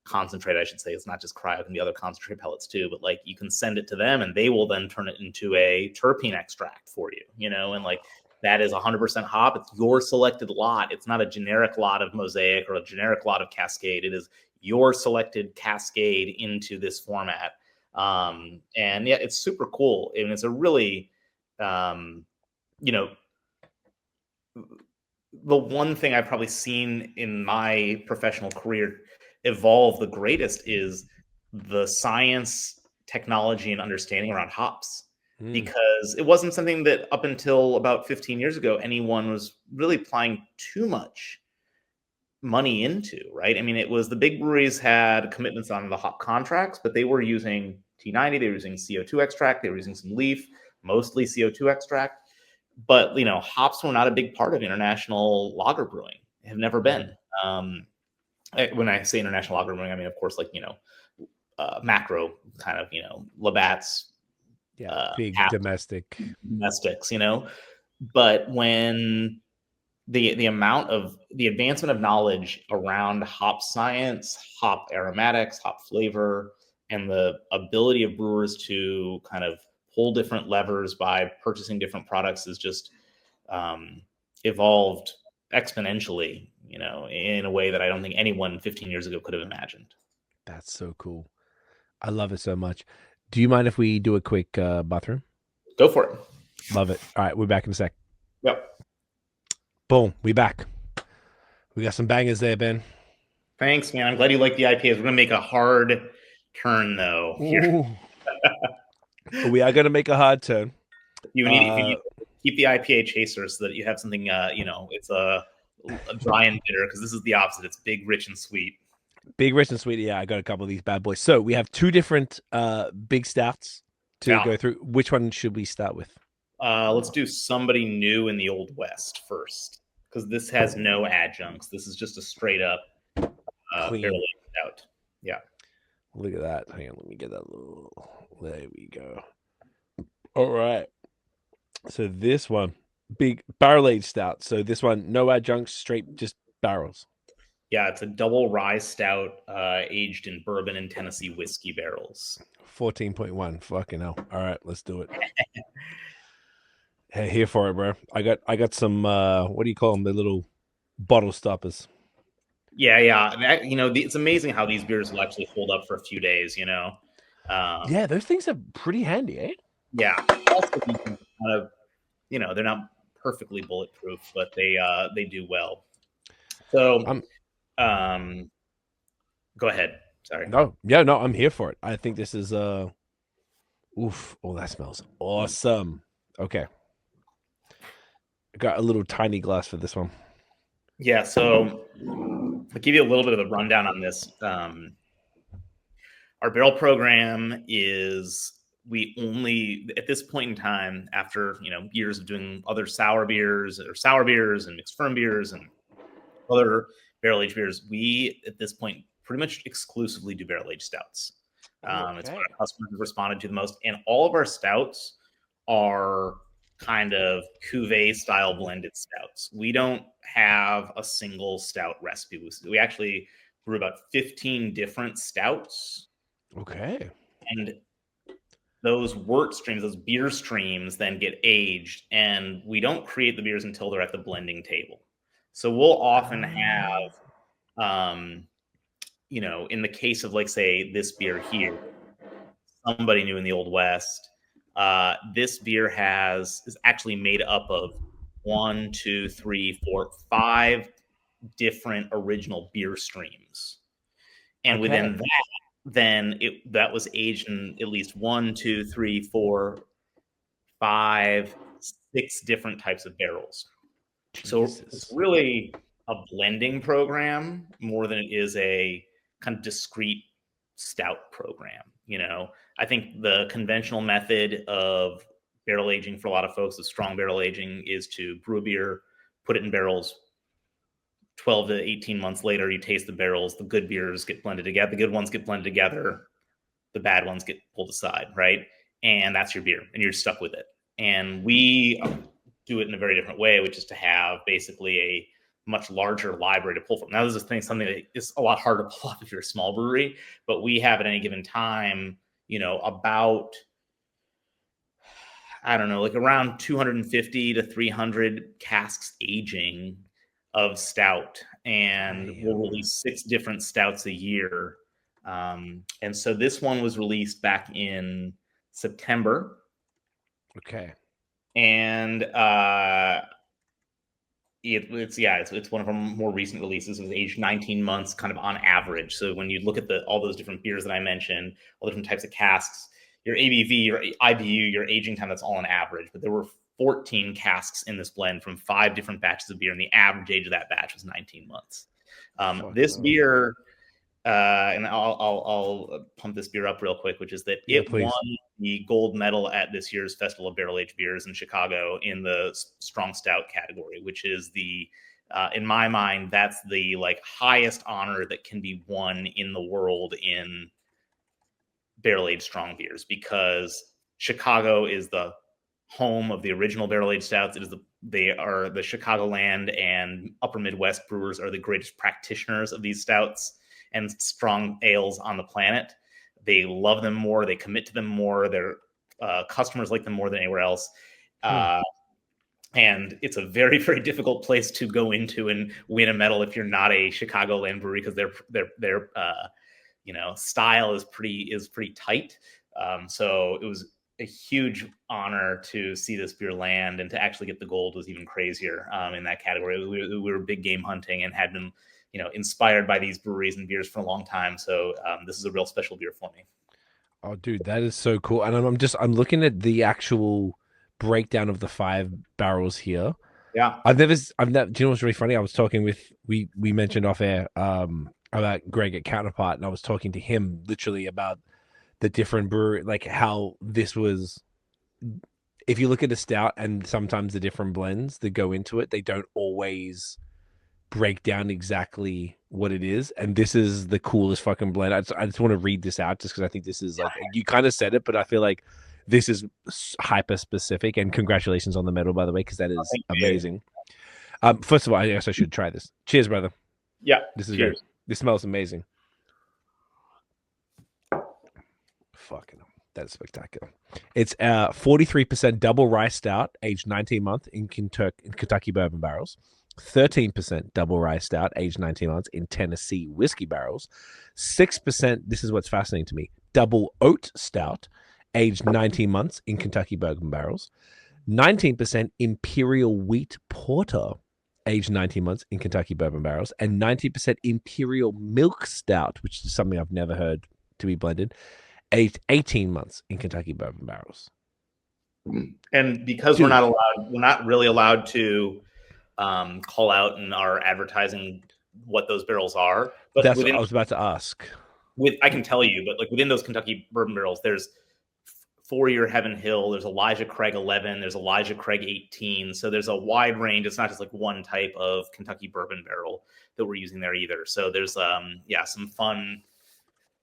concentrate, I should say. It's not just cryo, it can be other concentrate pellets too, but like you can send it to them and they will then turn it into a terpene extract for you, you know, and like that is 100% hop. It's your selected lot. It's not a generic lot of Mosaic or a generic lot of Cascade. It is your selected Cascade into this format. And yeah, it's super cool. And it's a really, you know, the one thing I've probably seen in my professional career evolve the greatest is the science, technology, and understanding around hops. Because it wasn't something that up until about 15 years ago anyone was really applying too much money into, right? I mean, it was the big breweries had commitments on the hop contracts, but they were using T90, they were using CO2 extract, they were using some leaf, mostly CO2 extract. But hops were not a big part of international lager brewing. Have never been. When I say international lager brewing, I mean, of course, like macro kind of Labatt's, big domestics. But when the amount of the advancement of knowledge around hop science, hop aromatics, hop flavor, and the ability of brewers to kind of pull different levers by purchasing different products is just evolved exponentially, in a way that I don't think anyone 15 years ago could have imagined. That's so cool. I love it so much. Do you mind if we do a quick bathroom? Go for it. Love it. All right, we're back in a sec. Yep. Boom, we back. We got some bangers there, Ben. Thanks, man. I'm glad you like the IPAs. We're going to make a hard turn, though. We are going to make a hard turn. You need to keep the IPA chaser so that you have something, it's a dry and bitter, because this is the opposite. It's big, rich, and sweet. Big, rich, and sweet. Yeah, I got a couple of these bad boys. So we have two different big stouts to go through. Which one should we start with? Let's do somebody new in the Old West first, because this has no adjuncts. This is just a straight up barrel stout. Yeah. Look at that. Hang on, let me get that little. There we go. All right. So this one, big barrel aged stout. So this one, no adjuncts, straight just barrels. Yeah, it's a double rye stout aged in bourbon and Tennessee whiskey barrels. 14.1. Fucking hell. All right, let's do it. Hey, here for it, bro. I got some what do you call them? The little bottle stoppers. Yeah. It's amazing how these beers will actually hold up for a few days, Yeah, those things are pretty handy, eh? Yeah. Also, kind of, they're not perfectly bulletproof, but they do well. So go ahead. Sorry. No, I'm here for it. I think this is oof. Oh, that smells awesome. Okay. I got a little tiny glass for this one. Yeah, so I'll give you a little bit of a rundown on this. Our barrel program is, we only, at this point in time, after years of doing other sour beers and mixed firm beers and other barrel aged beers, we at this point pretty much exclusively do barrel aged stouts. It's what our customers have responded to the most, and all of our stouts are kind of cuvee style blended stouts. We don't have a single stout recipe. We actually brew about 15 different stouts. Okay. And those wort streams, those beer streams, then get aged, and we don't create the beers until they're at the blending table. So we'll often have, in the case of, like, say, this beer here, somebody new in the Old West, this beer is actually made up of 1, 2, 3, 4, 5 different original beer streams. And within that, then that was aged in at least 1, 2, 3, 4, 5, 6 different types of barrels. Jesus. So it's really a blending program more than it is a kind of discrete stout program. I think the conventional method of barrel aging for a lot of folks, of strong barrel aging, is to brew a beer, put it in barrels. 12 to 18 months later, you taste the barrels. The good beers get blended together. The good ones get blended together. The bad ones get pulled aside, right? And that's your beer, and you're stuck with it. And we do it in a very different way, which is to have basically a much larger library to pull from. Now, this is something that is a lot harder to pull off if you're a small brewery, but we have at any given time, about, I don't know, like around 250 to 300 casks aging of stout, and we'll release 6 different stouts a year. And so this one was released back in September. Okay. And it's one of our more recent releases. It was aged 19 months, kind of on average. So when you look at all those different beers that I mentioned, all the different types of casks, your ABV, your IBU, your aging time, that's all on average. But there were 14 casks in this blend from 5 different batches of beer, and the average age of that batch was 19 months. This beer, and I'll pump this beer up real quick, which is that it won the gold medal at this year's Festival of Barrel Aged Beers in Chicago in the strong stout category, which is in my mind, that's the highest honor that can be won in the world in barrel aged strong beers, because Chicago is the home of the original barrel aged stouts. They are the Chicagoland and Upper Midwest brewers are the greatest practitioners of these stouts and strong ales on the planet. They love them more. They commit to them more. Their customers like them more than anywhere else. And it's a very, very difficult place to go into and win a medal if you're not a Chicagoland brewery, because their style is pretty tight. So it was a huge honor to see this beer land, and to actually get the gold was even crazier in that category. We were big game hunting and had been inspired by these breweries and beers for a long time. So this is a real special beer for me. Oh, dude, that is so cool. And I'm looking at the actual breakdown of the 5 barrels here. Yeah. I've never, do you know what's really funny? I was talking with, we mentioned off air about Greg at Counterpart, and I was talking to him literally about the different brewery, like how this was, if you look at a stout and sometimes the different blends that go into it, they don't always break down exactly what it is. And this is the coolest fucking blend. I just want to read this out just because I think this is you kind of said it, but I feel like this is hyper specific. And congratulations on the medal, by the way, because that is amazing. First of all, I guess I should try this. Cheers, brother. Yeah. This is good. This smells amazing. Fucking, that's spectacular. It's 43% double rye stout, aged 19 months in Kentucky bourbon barrels. 13% double rye stout, aged 19 months in Tennessee whiskey barrels. 6%, this is what's fascinating to me, double oat stout, aged 19 months in Kentucky bourbon barrels. 19% imperial wheat porter, aged 19 months in Kentucky bourbon barrels. And 90% imperial milk stout, which is something I've never heard to be blended, aged 18 months in Kentucky bourbon barrels. And because we're not really allowed to call out in our advertising what those barrels are. But that's what I was about to ask. I can tell you, but within those Kentucky bourbon barrels, there's 4-year Heaven Hill, there's Elijah Craig 11, there's Elijah Craig 18. So there's a wide range. It's not just one type of Kentucky bourbon barrel that we're using there either. So there's some fun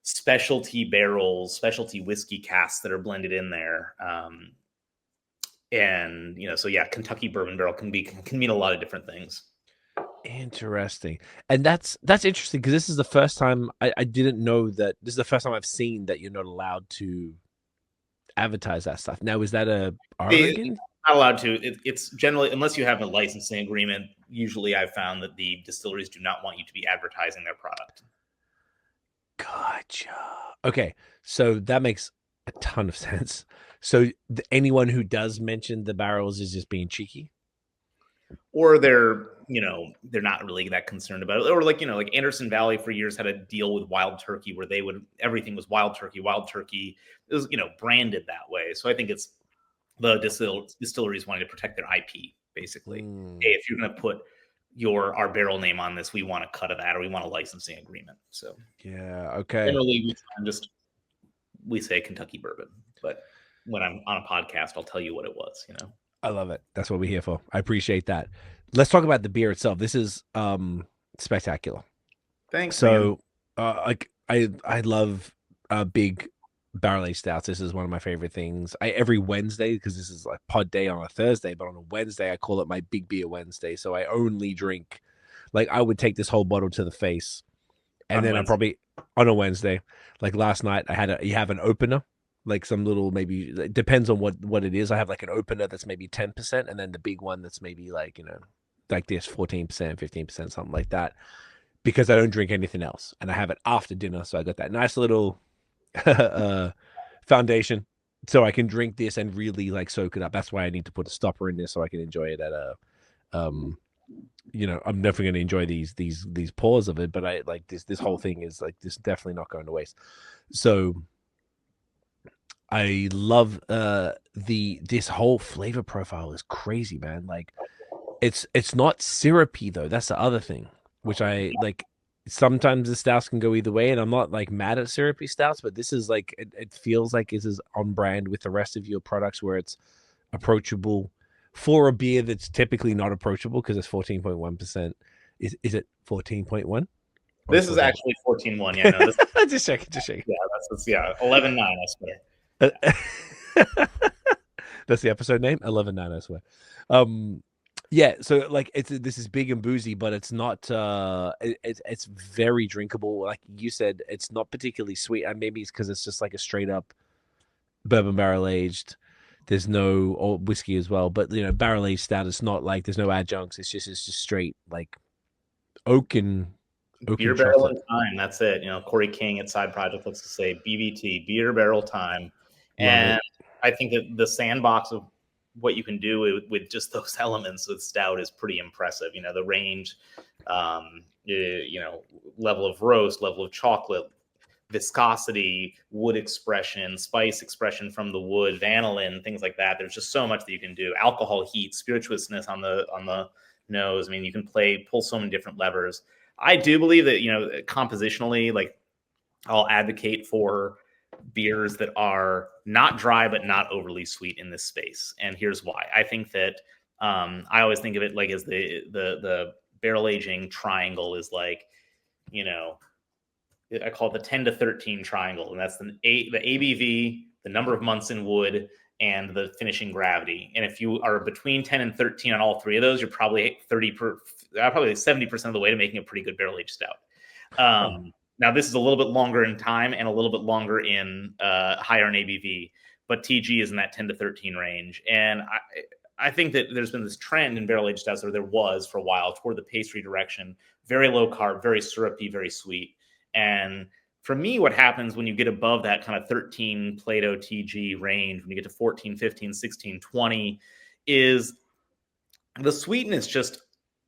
specialty barrels, specialty whiskey casks that are blended in there. And Kentucky bourbon barrel can mean a lot of different things. Interesting. And that's interesting, because this is the first time I didn't know that. This is the first time I've seen that you're not allowed to advertise that stuff. Now, is that Oregon? Not allowed to. It's generally, unless you have a licensing agreement, usually I've found that the distilleries do not want you to be advertising their product. Gotcha. Okay, so that makes a ton of sense. So anyone who does mention the barrels is just being cheeky, or they're not really that concerned about it, or like Anderson Valley for years had a deal with Wild Turkey where everything was Wild Turkey. It was branded that way. So I think it's the distilleries wanting to protect their IP, basically. Hey, if you're going to put our barrel name on this, we want a cut of that, or we want a licensing agreement. So yeah, okay. Generally, we say Kentucky bourbon, but when I'm on a podcast, I'll tell you what it was. I love it. That's what we're here for. I appreciate that. Let's talk about the beer itself. This is spectacular. Thanks. So, I love big barrel aged stouts. This is one of my favorite things. Every Wednesday, because this is like pod day on a Thursday, but on a Wednesday I call it my big beer Wednesday. So I only drink, I would take this whole bottle to the face, and then I'm probably on a Wednesday. Like last night, you have an opener, like some little, maybe it depends on what it is. I have like an opener that's maybe 10%, and then the big one that's maybe like this 14%, 15%, something like that, because I don't drink anything else, and I have it after dinner. So I got that nice little foundation, so I can drink this and really soak it up. That's why I need to put a stopper in this, so I can enjoy it at I'm never going to enjoy these pours of it, but I like this whole thing is like this definitely not going to waste. So I love this whole flavor profile is crazy, man. Like it's not syrupy though. That's the other thing, which I like. Sometimes the stouts can go either way, and I'm not like mad at syrupy stouts, but this is like it feels like this is on brand with the rest of your products where it's approachable for a beer that's typically not approachable because it's 14.1%. Is it 14.1? This is actually 14.1. Yeah, no, this, just checking. Yeah, that's 11.9. I swear. That's the episode name, 11.9. I swear. Yeah, so like this is big and boozy, but it's not. It's very drinkable. Like you said, it's not particularly sweet. And maybe it's because it's just like a straight up bourbon barrel aged. There's no whiskey as well, but barrel aged stout. It's not like there's no adjuncts. It's just straight like oaken beer barrel in time. That's it. Corey King at Side Project likes to say BBT, beer barrel time, and I think that the sandbox of what you can do with just those elements with stout is pretty impressive. The range, level of roast, level of chocolate, viscosity, wood expression, spice expression from the wood, vanillin, things like that. There's just so much that you can do. Alcohol, heat, spirituousness on the nose. I mean, you can pull so many different levers. I do believe that, compositionally, like I'll advocate for beers that are not dry but not overly sweet in this space, and here's why. I think that I always think of it like as the barrel aging triangle is like, I call it the 10 to 13 triangle, and that's the ABV, the number of months in wood, and the finishing gravity. And if you are between 10 and 13 on all three of those, you're probably probably 70% of the way to making a pretty good barrel aged stout. Now, this is a little bit longer in time and a little bit longer in higher in ABV, but TG is in that 10 to 13 range. And I think that there's been this trend in barrel aged stouts, or there was for a while, toward the pastry direction, very low carb, very syrupy, very sweet. And for me, what happens when you get above that kind of 13 Plato TG range, when you get to 14, 15, 16, 20, is the sweetness just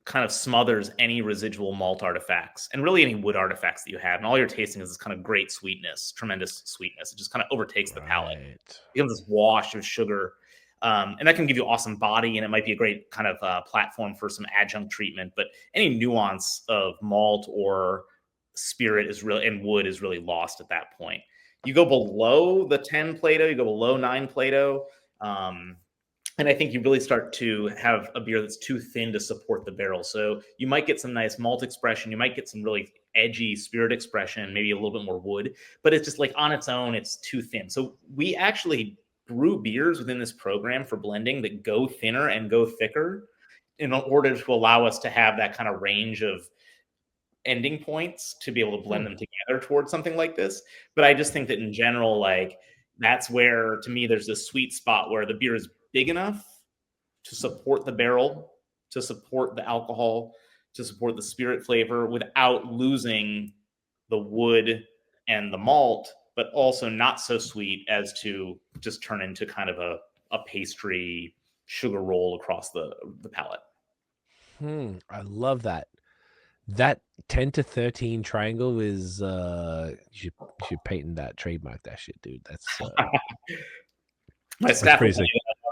kind of smothers any residual malt artifacts and really any wood artifacts that you have. And all you're tasting is this kind of great sweetness, tremendous sweetness. It just kind of overtakes the palate. It becomes this wash of sugar. And that can give you awesome body, and it might be a great kind of platform for some adjunct treatment. But any nuance of malt or spirit and wood is really lost at that point. You go below the 10 Plato, you go below 9 Plato, and I think you really start to have a beer that's too thin to support the barrel. So you might get some nice malt expression. You might get some really edgy spirit expression, maybe a little bit more wood, but it's just like on its own, it's too thin. So we actually brew beers within this program for blending that go thinner and go thicker in order to allow us to have that kind of range of ending points to be able to blend them together towards something like this. But I just think that in general, like that's where, to me, there's this sweet spot where the beer is big enough to support the barrel, to support the alcohol, to support the spirit flavor without losing the wood and the malt, but also not so sweet as to just turn into kind of a pastry sugar roll across the palate. I love that. That 10 to 13 triangle is you should patent that, trademark that shit, dude. That's my staff.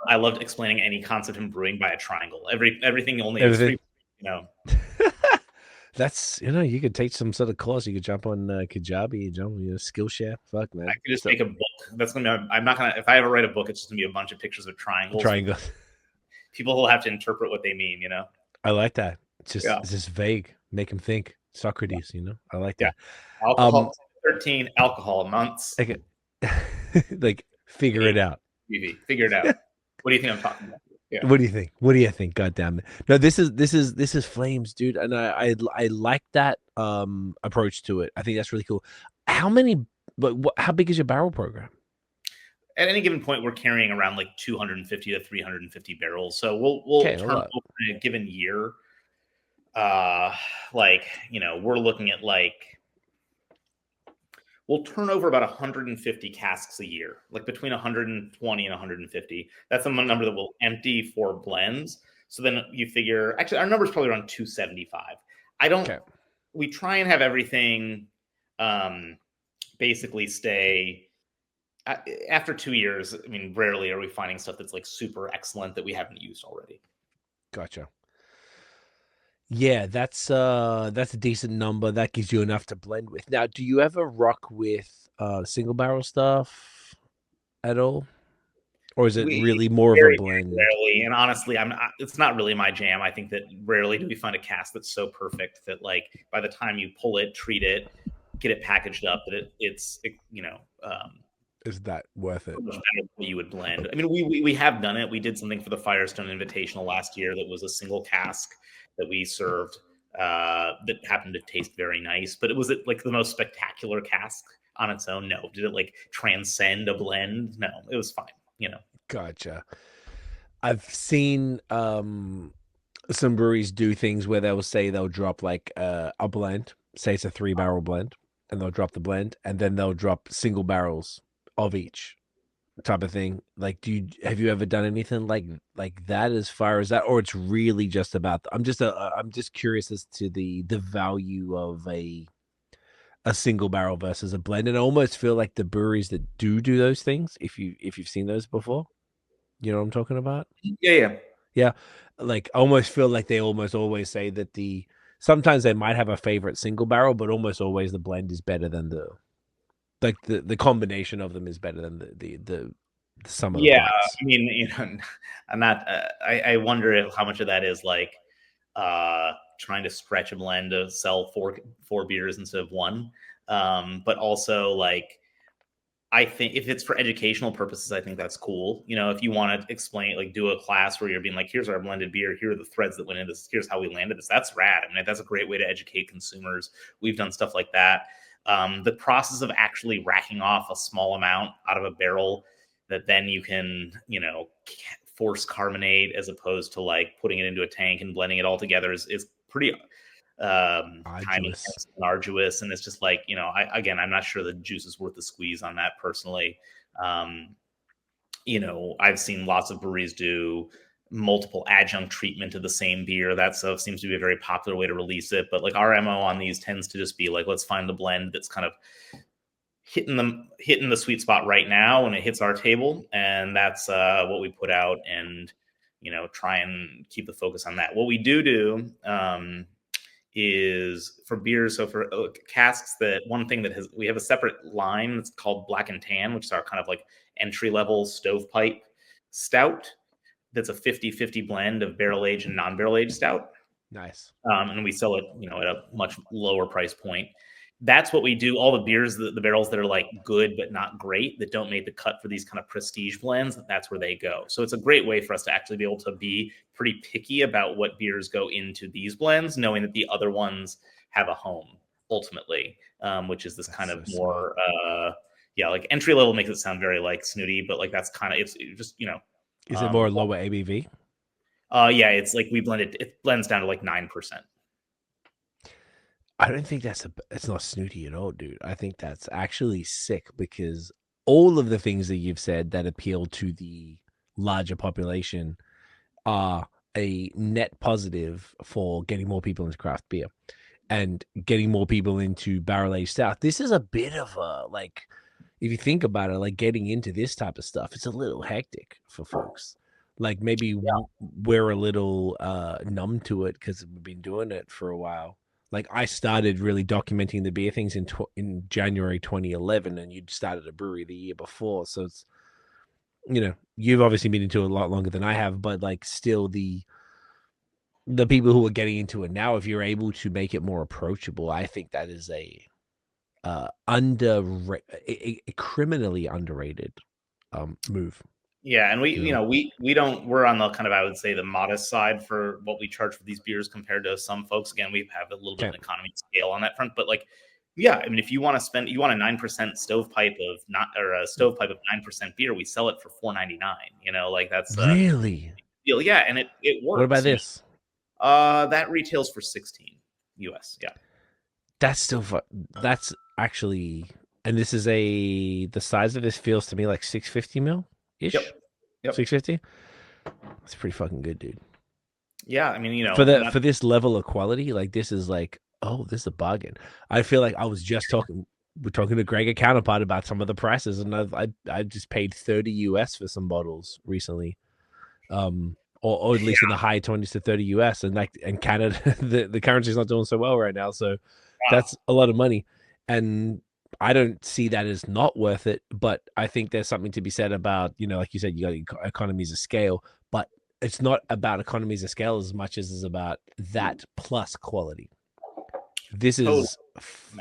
I loved explaining any concept in brewing by a triangle. Everything only is three, That's you could take some sort of course. You could jump on Kajabi, Skillshare. Fuck, man. I could just make a book. That's gonna be. I'm not gonna. If I ever write a book, it's just gonna be a bunch of pictures of triangles. Triangles. People will have to interpret what they mean. I like that. It's just vague. Make them think. Socrates. I like that. Alcohol. 13 alcohol months. Okay. Like figure it out. Figure it out. What do you think I'm talking about? Yeah. What do you think? What do you think? God damn it! No, this is flames, dude, and I like that approach to it. I think that's really cool. How big is your barrel program? At any given point, we're carrying around like 250 to 350 barrels. So we'll turn over in a given year. We're looking at we'll turn over about 150 casks a year, like between 120 and 150. That's the number that we'll empty for blends. So then you figure, actually, our number's probably around 275. I don't. Okay. We try and have everything basically stay. After 2 years, I mean, rarely are we finding stuff that's like super excellent that we haven't used already. Gotcha. Yeah, that's a decent number. That gives you enough to blend with. Now, do you ever rock with single barrel stuff at all? Or is it We really more of a very, blend? very rarely, and honestly, it's not really my jam. I think that rarely do we find a cask that's so perfect that like by the time you pull it, treat it, get it packaged up, that it's Is that worth it? much better than what you would blend. I mean, we have done it. We did something for the Firestone Invitational last year that was a single cask that we served that happened to taste very nice. But was it like the most spectacular cask on its own? No. Did it like transcend a blend? No. It was fine. Gotcha. I've seen some breweries do things where they'll say they'll drop like a blend, say it's a 3-barrel blend, and they'll drop the blend, and then they'll drop single barrels of each type of thing. Like, have you ever done anything like that as far as that, or it's really just about? I'm just curious as to the value of a single barrel versus a blend, and I almost feel like the breweries that do those things, if you've seen those before, you know what I'm talking about? Yeah. Like, I almost feel like they almost always say that sometimes they might have a favorite single barrel, but almost always the blend is better than the combination of them is better than the sum of the parts. I mean, I'm not. I wonder how much of that is like trying to stretch a blend to sell four beers instead of one, but also like I think if it's for educational purposes, I think that's cool. If you want to explain, like do a class where you're being like, here's our blended beer, here are the threads that went into this, here's how we landed this. That's rad. I mean, that's a great way to educate consumers. We've done stuff like that. The process of actually racking off a small amount out of a barrel that then you can, force carbonate as opposed to like putting it into a tank and blending it all together is pretty time intensive and arduous. And it's just like, I'm not sure the juice is worth the squeeze on that personally. I've seen lots of breweries do multiple adjunct treatment of the same beer. That stuff seems to be a very popular way to release it. But like our MO on these tends to just be like, let's find the blend that's kind of hitting the sweet spot right now when it hits our table. And that's what we put out and, try and keep the focus on that. What we do is for beers. So for casks, one thing that we have a separate line that's called Black and Tan, which is our kind of like entry level stovepipe stout. That's a 50-50 blend of barrel aged and non-barrel aged stout. Nice. And we sell it, at a much lower price point. That's what we do. All the beers, the barrels that are like good but not great, that don't make the cut for these kind of prestige blends, that's where they go. So it's a great way for us to actually be able to be pretty picky about what beers go into these blends, knowing that the other ones have a home ultimately, which is this kind of more, like entry level makes it sound very like snooty, but like that's kind of, it's just, Is it more lower ABV? It's like it blends down to like 9%. I don't think it's not snooty at all, dude. I think that's actually sick because all of the things that you've said that appeal to the larger population are a net positive for getting more people into craft beer and getting more people into barrel-aged stout. This is a bit of a, like, if you think about it, like getting into this type of stuff, it's a little hectic for folks. Like maybe we're a little numb to it because we've been doing it for a while. Like I started really documenting the beer things in January 2011, and you'd started a brewery the year before. So it's, you've obviously been into it a lot longer than I have, but like still the people who are getting into it now, if you're able to make it more approachable, I think that is a criminally underrated move. Yeah, and we're on the kind of, I would say, the modest side for what we charge for these beers compared to some folks. Again, we have a little bit of an economy scale on that front, but like, yeah, I mean, if you want a 9% stovepipe a stovepipe of 9% beer, we sell it for $4.99. Like that's really deal. Yeah, and it works. What about this? That retails for $16 US. Yeah, that's still that's actually, and this is the size of this feels to me like 650 mil ish. Yep. 650. That's pretty fucking good, dude. Yeah, I mean, For this level of quality, like this is like, oh, this is a bargain. I feel like I was just we're talking to Greg, a counterpart, about some of the prices, and I just paid 30 US for some bottles recently, or at least in the high 20s to 30 US, and Canada, the currency's not doing so well right now, so that's a lot of money, and I don't see that as not worth it. But I think there's something to be said about, like you said, you got economies of scale, but it's not about economies of scale as much as it's about that plus quality. This is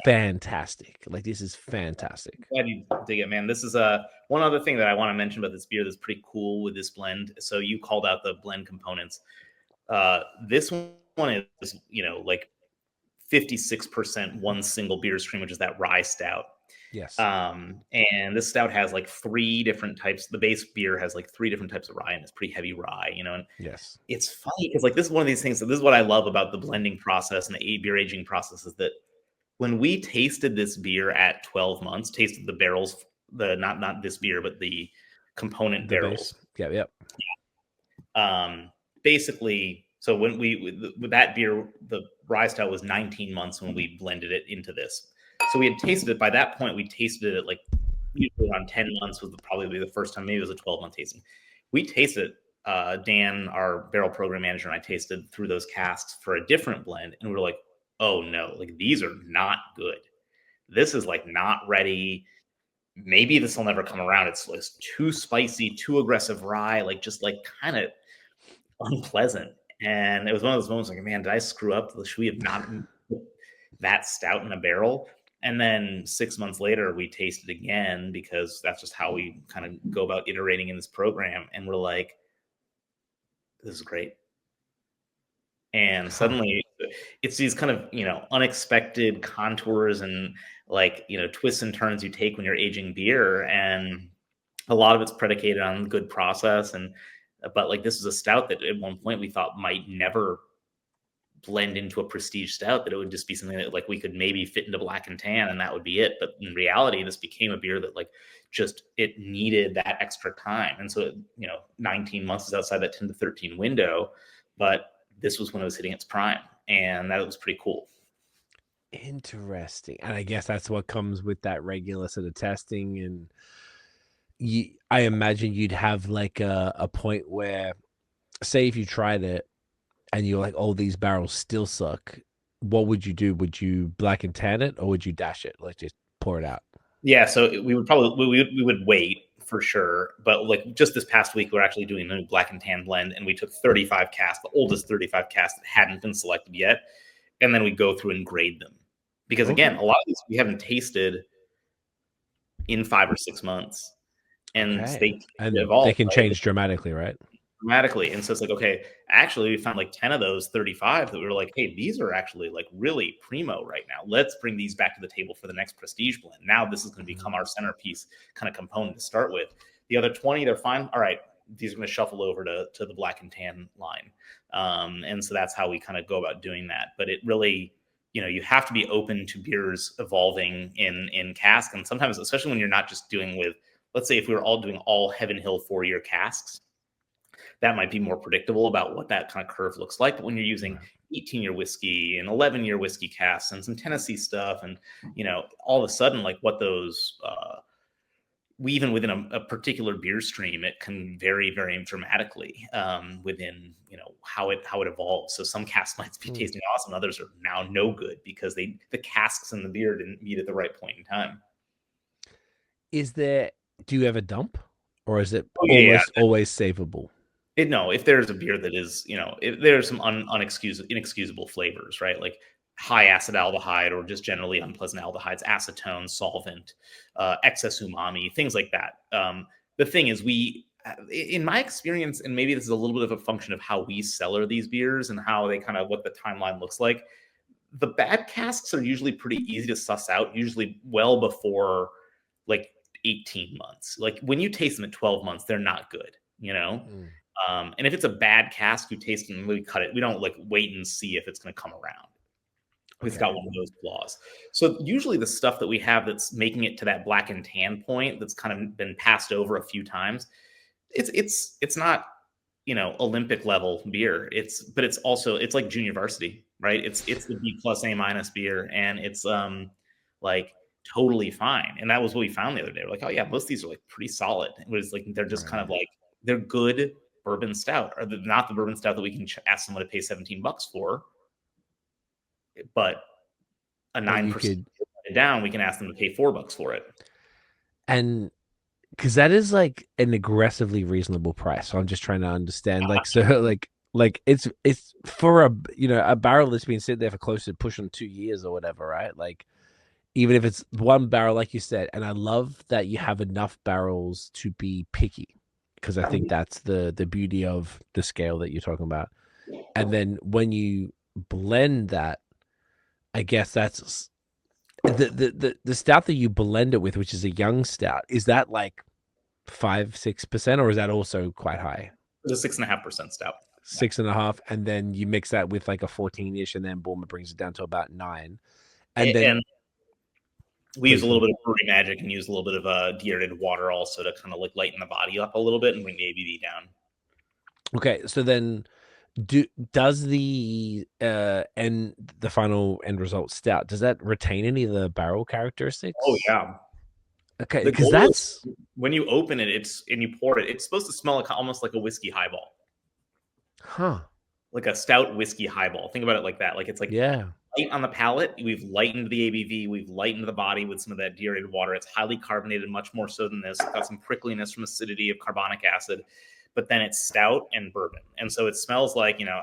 fantastic. Like, this is fantastic. Glad you dig it, man. This is one other thing that I want to mention about this beer that's pretty cool with this blend. So you called out the blend components. This one is, like 56% one single beer stream, which is that rye stout. Yes. And this stout has like 3 different types. The base beer has like 3 different types of rye, and it's pretty heavy rye, and yes, it's funny because like this is one of these things. So this is what I love about the blending process and the beer aging process, is that when we tasted this beer at 12 months, tasted the barrels, not this beer, but the component barrels. Base. Yep. Basically, so when with that beer, the rye stout was 19 months when we blended it into this. So we had tasted it. By that point, we tasted it at like usually around 10 months was probably the first time. Maybe it was a 12-month tasting. We tasted it. Dan, our barrel program manager, and I tasted through those casks for a different blend, and we were like, oh no, like these are not good. This is like not ready. Maybe this will never come around. It's too spicy, too aggressive rye, like just like kind of unpleasant. And it was one of those moments like, man, did I screw up? Should we have not put that stout in a barrel? And then 6 months later, we tasted again, because that's just how we kind of go about iterating in this program. And we're like, this is great. And suddenly it's these kind of, unexpected contours and like, twists and turns you take when you're aging beer. And a lot of it's predicated on good process. But like, this is a stout that at one point we thought might never blend into a prestige stout, that it would just be something that like we could maybe fit into black and tan and that would be it. But in reality, this became a beer that like just it needed that extra time. And so, 19 months is outside that 10 to 13 window, but this was when it was hitting its prime, and that was pretty cool. Interesting. And I guess that's what comes with that regular sort of testing. And I imagine you'd have like a point where, say, if you tried it and you're like, oh, these barrels still suck, what would you do? Would you black and tan it, or would you dash it? Like, just pour it out? Yeah, so we would probably we would wait for sure. But like just this past week, we're actually doing a new black and tan blend, and we took 35 casks, the oldest 35 casks that hadn't been selected yet, and then we go through and grade them. Because again, a lot of these we haven't tasted in 5 or 6 months, and they evolve, they can change dramatically, right? Dramatically. And so it's like, okay, actually we found like 10 of those 35 that we were like, hey, these are actually like really primo right now. Let's bring these back to the table for the next prestige blend. Now this is going to become our centerpiece kind of component to start with. The other 20, they're fine. All right, these are going to shuffle over to the black and tan line. And so that's how we kind of go about doing that. But it really, you have to be open to beers evolving in cask. And sometimes, especially when you're not just doing with, let's say if we were all doing all Heaven Hill 4-year casks, that might be more predictable about what that kind of curve looks like. But when you're using 18-year whiskey and 11-year whiskey casks and some Tennessee stuff, and all of a sudden, like what those, even within a particular beer stream, it can vary very dramatically within how it evolves. So some casks might be tasting awesome, others are now no good because the casks and the beer didn't meet at the right point in time. Do you have a dump, or is it always savable? No, if there's a beer that is, if there's some inexcusable flavors, right? Like high acid aldehyde, or just generally unpleasant aldehydes, acetone, solvent, excess umami, things like that. The thing is, in my experience, and maybe this is a little bit of a function of how we cellar these beers and how they kind of, what the timeline looks like. The bad casks are usually pretty easy to suss out, usually well before like 18 months. Like when you taste them at 12 months, they're not good, and if it's a bad cask, we taste it and we cut it. We don't like wait and see if it's going to come around. It's got one of those flaws. So usually the stuff that we have that's making it to that black and tan point, that's kind of been passed over a few times, it's not Olympic level beer. But it's also, it's like junior varsity, right? It's the B plus A minus beer, and it's like totally fine. And that was what we found the other day. We're like, oh yeah, most of these are like pretty solid. It was like they're just kind of like, they're good bourbon stout, or not the bourbon stout that we can ask someone to pay $17 for, but a 9% down, we can ask them to pay $4 for it. And because that is like an aggressively reasonable price. So I'm just trying to understand, like, so like it's for a barrel that's been sitting there for close to pushing 2 years or whatever, right? Like, even if it's one barrel, like you said. And I love that you have enough barrels to be picky, because I think that's the beauty of the scale that you're talking about. And then when you blend that, I guess that's the stout that you blend it with, which is a young stout. Is that like 5-6%, or is that also quite high? It's a 6.5% stout. 6.5, and then you mix that with like a 14-ish, and then boom, it brings it down to about 9. And we use a little bit of brewery magic and use a little bit of dehydrated water also to kind of like lighten the body up a little bit and bring the ABV down. Okay, so then does the final end result stout, does that retain any of the barrel characteristics? Oh yeah. Okay, because that's when you open it, and you pour it, it's supposed to smell like almost like a whiskey highball. Huh. Like a stout whiskey highball. Think about it like that. Like it's like light on the palate. We've lightened the ABV. We've lightened the body with some of that dehydrated water. It's highly carbonated, much more so than this. It's got some prickliness from acidity of carbonic acid, but then it's stout and bourbon. And so it smells like, the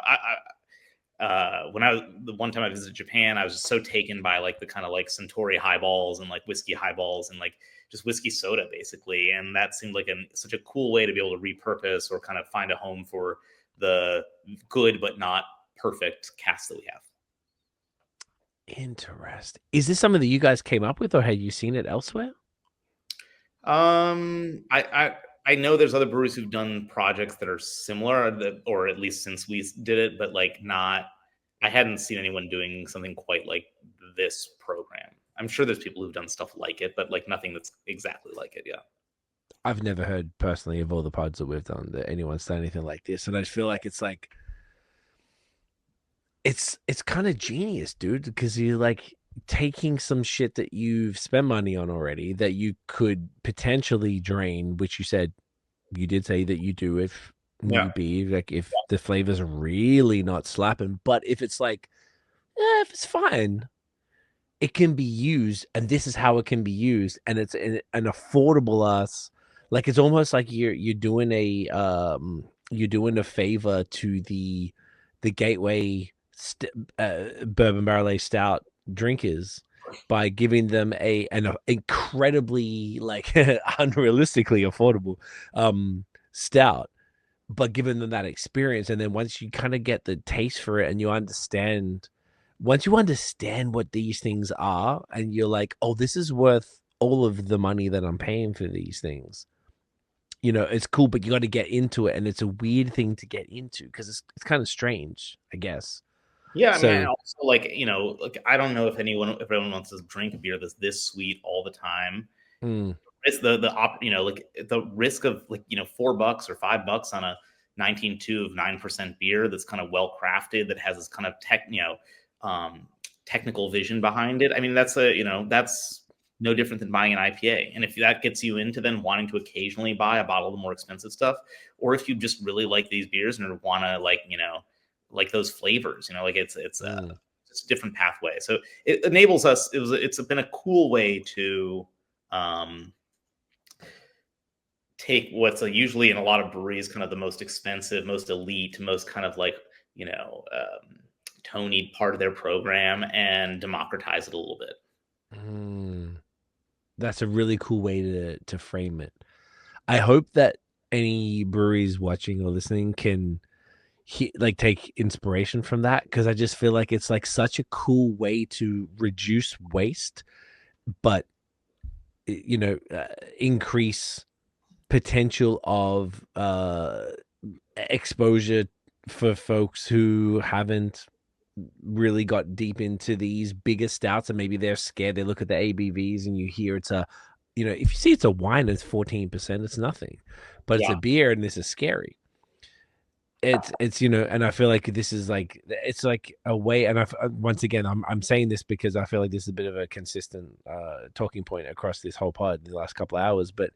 one time I visited Japan, I was just so taken by like the kind of like Suntory highballs and like whiskey highballs and like just whiskey soda basically. And that seemed like such a cool way to be able to repurpose or kind of find a home for the good but not perfect cast that we have. Interesting. Is this something that you guys came up with, or had you seen it elsewhere? I know there's other breweries who've done projects that are similar, or at least since we did it, but like I hadn't seen anyone doing something quite like this program. I'm sure there's people who've done stuff like it, but like nothing that's exactly like it. Yeah. I've never heard personally of all the pods that we've done that anyone's done anything like this. And I just feel like it's like, it's kind of genius, dude, because you're like taking some shit that you've spent money on already that you could potentially drain, which you did say that you do if need be, like if the flavors are really not slapping. But if it's like, if it's fine, it can be used, and this is how it can be used, and it's an affordable like it's almost like you're doing a favor to the gateway bourbon barrel aged stout drinkers by giving them an incredibly like unrealistically affordable stout, but giving them that experience. And then once you kind of get the taste for it and once you understand what these things are, and you're like, oh, this is worth all of the money that I'm paying for these things, it's cool, but you got to get into it. And it's a weird thing to get into because it's kind of strange, I guess. Yeah, I mean, also like I don't know if everyone wants to drink a beer that's this sweet all the time. It's the risk of like $4 or $5 on a 19.2 of 9% beer that's kind of well crafted, that has this kind of technical vision behind it. I mean, that's that's no different than buying an IPA. And if that gets you into then wanting to occasionally buy a bottle of the more expensive stuff, or if you just really like these beers and want to like those flavors, like it's a different pathway. So it enables us. It's been a cool way to take what's usually in a lot of breweries kind of the most expensive, most elite, most kind of like Tony part of their program and democratize it a little bit. That's a really cool way to frame it. I hope that any breweries watching or listening can take inspiration from that, because I just feel like it's like such a cool way to reduce waste, but increase potential of exposure for folks who haven't really got deep into these bigger stouts, and maybe they're scared. They look at the ABVs and you hear it's a if you see it's a wine and it's 14%, it's nothing, but it's a beer and this is scary. it's and I feel like this is like it's like a way, and once again I'm saying this because I feel like this is a bit of a consistent talking point across this whole pod in the last couple of hours, but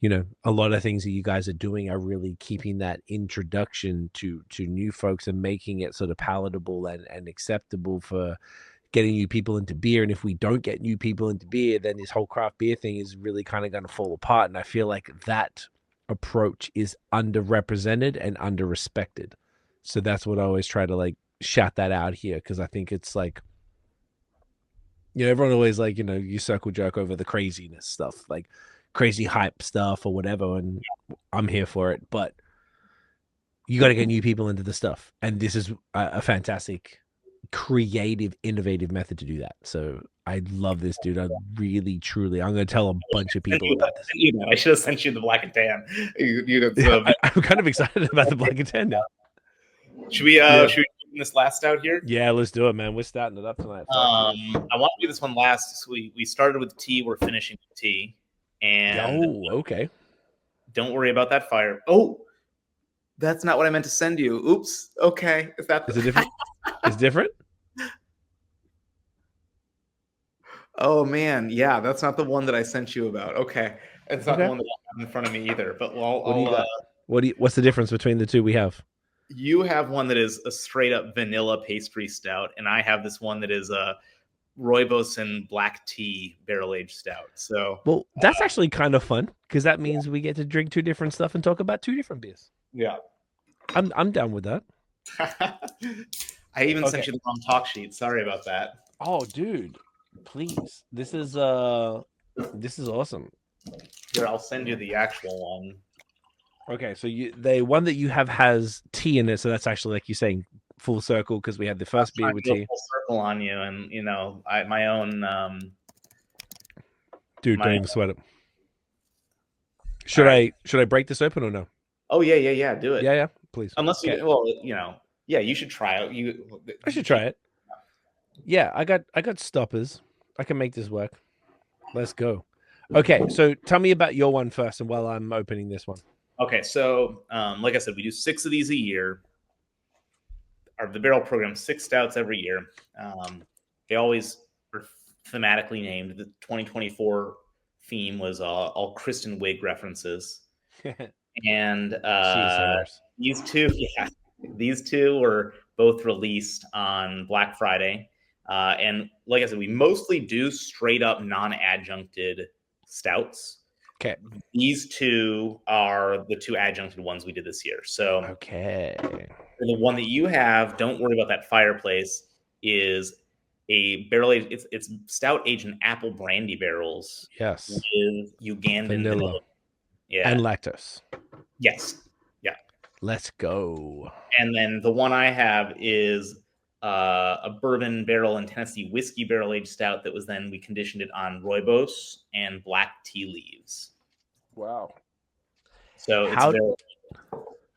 a lot of things that you guys are doing are really keeping that introduction to new folks and making it sort of palatable and acceptable for getting new people into beer. And if we don't get new people into beer, then this whole craft beer thing is really kind of going to fall apart. And I feel like that approach is underrepresented and underrespected. So that's what I always try to like shout that out here, because I think it's like, everyone always like, you circle jerk over the craziness stuff, like crazy hype stuff or whatever, and I'm here for it. But you got to get new people into the stuff, and this is a fantastic, creative, innovative method to do that. So I love this, dude. I really, truly, I'm going to tell a bunch of people about this. I should have sent you the black and tan. I'm kind of excited about the black and tan now. Should we do this last stout here? Yeah, let's do it, man. We're starting it up tonight. I want to do this one last. So we started with tea. We're finishing with tea. And okay. Don't worry about that fire. Oh, that's not what I meant to send you. Oops. Okay. Is it different? It's different? Oh man, yeah, that's not the one that I sent you about. Okay, it's not the one that I have in front of me either. But what's the difference between the two we have? You have one that is a straight up vanilla pastry stout, and I have this one that is a rooibos and black tea barrel aged stout. So, well, that's actually kind of fun, because that means we get to drink two different stuff and talk about two different beers. Yeah, I'm down with that. I even sent you the wrong talk sheet. Sorry about that. Oh, dude, please. This is awesome. Here, I'll send you the actual one. Okay, so the one that you have has tea in it, so that's actually, like you're saying, full circle, because we had the first beer with tea. Full circle on you, and my own. Dude, don't even sweat it. Should I break this open or no? Oh yeah, do it. Yeah, please. Unless you should try it. I should try it. Yeah, I got stoppers. I can make this work. Let's go. Okay, so tell me about your one first, and while I'm opening this one. Okay, so like I said, we do 6 of these a year. The barrel program, 6 stouts every year. They always are thematically named. The 2024 theme was all Kristen Wiig references. And these two were both released on Black Friday. And like I said, we mostly do straight up non-adjuncted stouts. Okay. These two are the 2 adjuncted ones we did this year. So okay. The one that you have, don't worry about that Fireplace, is a barrel aged. It's stout aged in apple brandy barrels. Yes. With Ugandan vanilla. Yeah. And lactose. Yes. Yeah. Let's go. And then the one I have is a bourbon barrel and Tennessee whiskey barrel aged stout that was then we conditioned it on rooibos and black tea leaves. Wow. So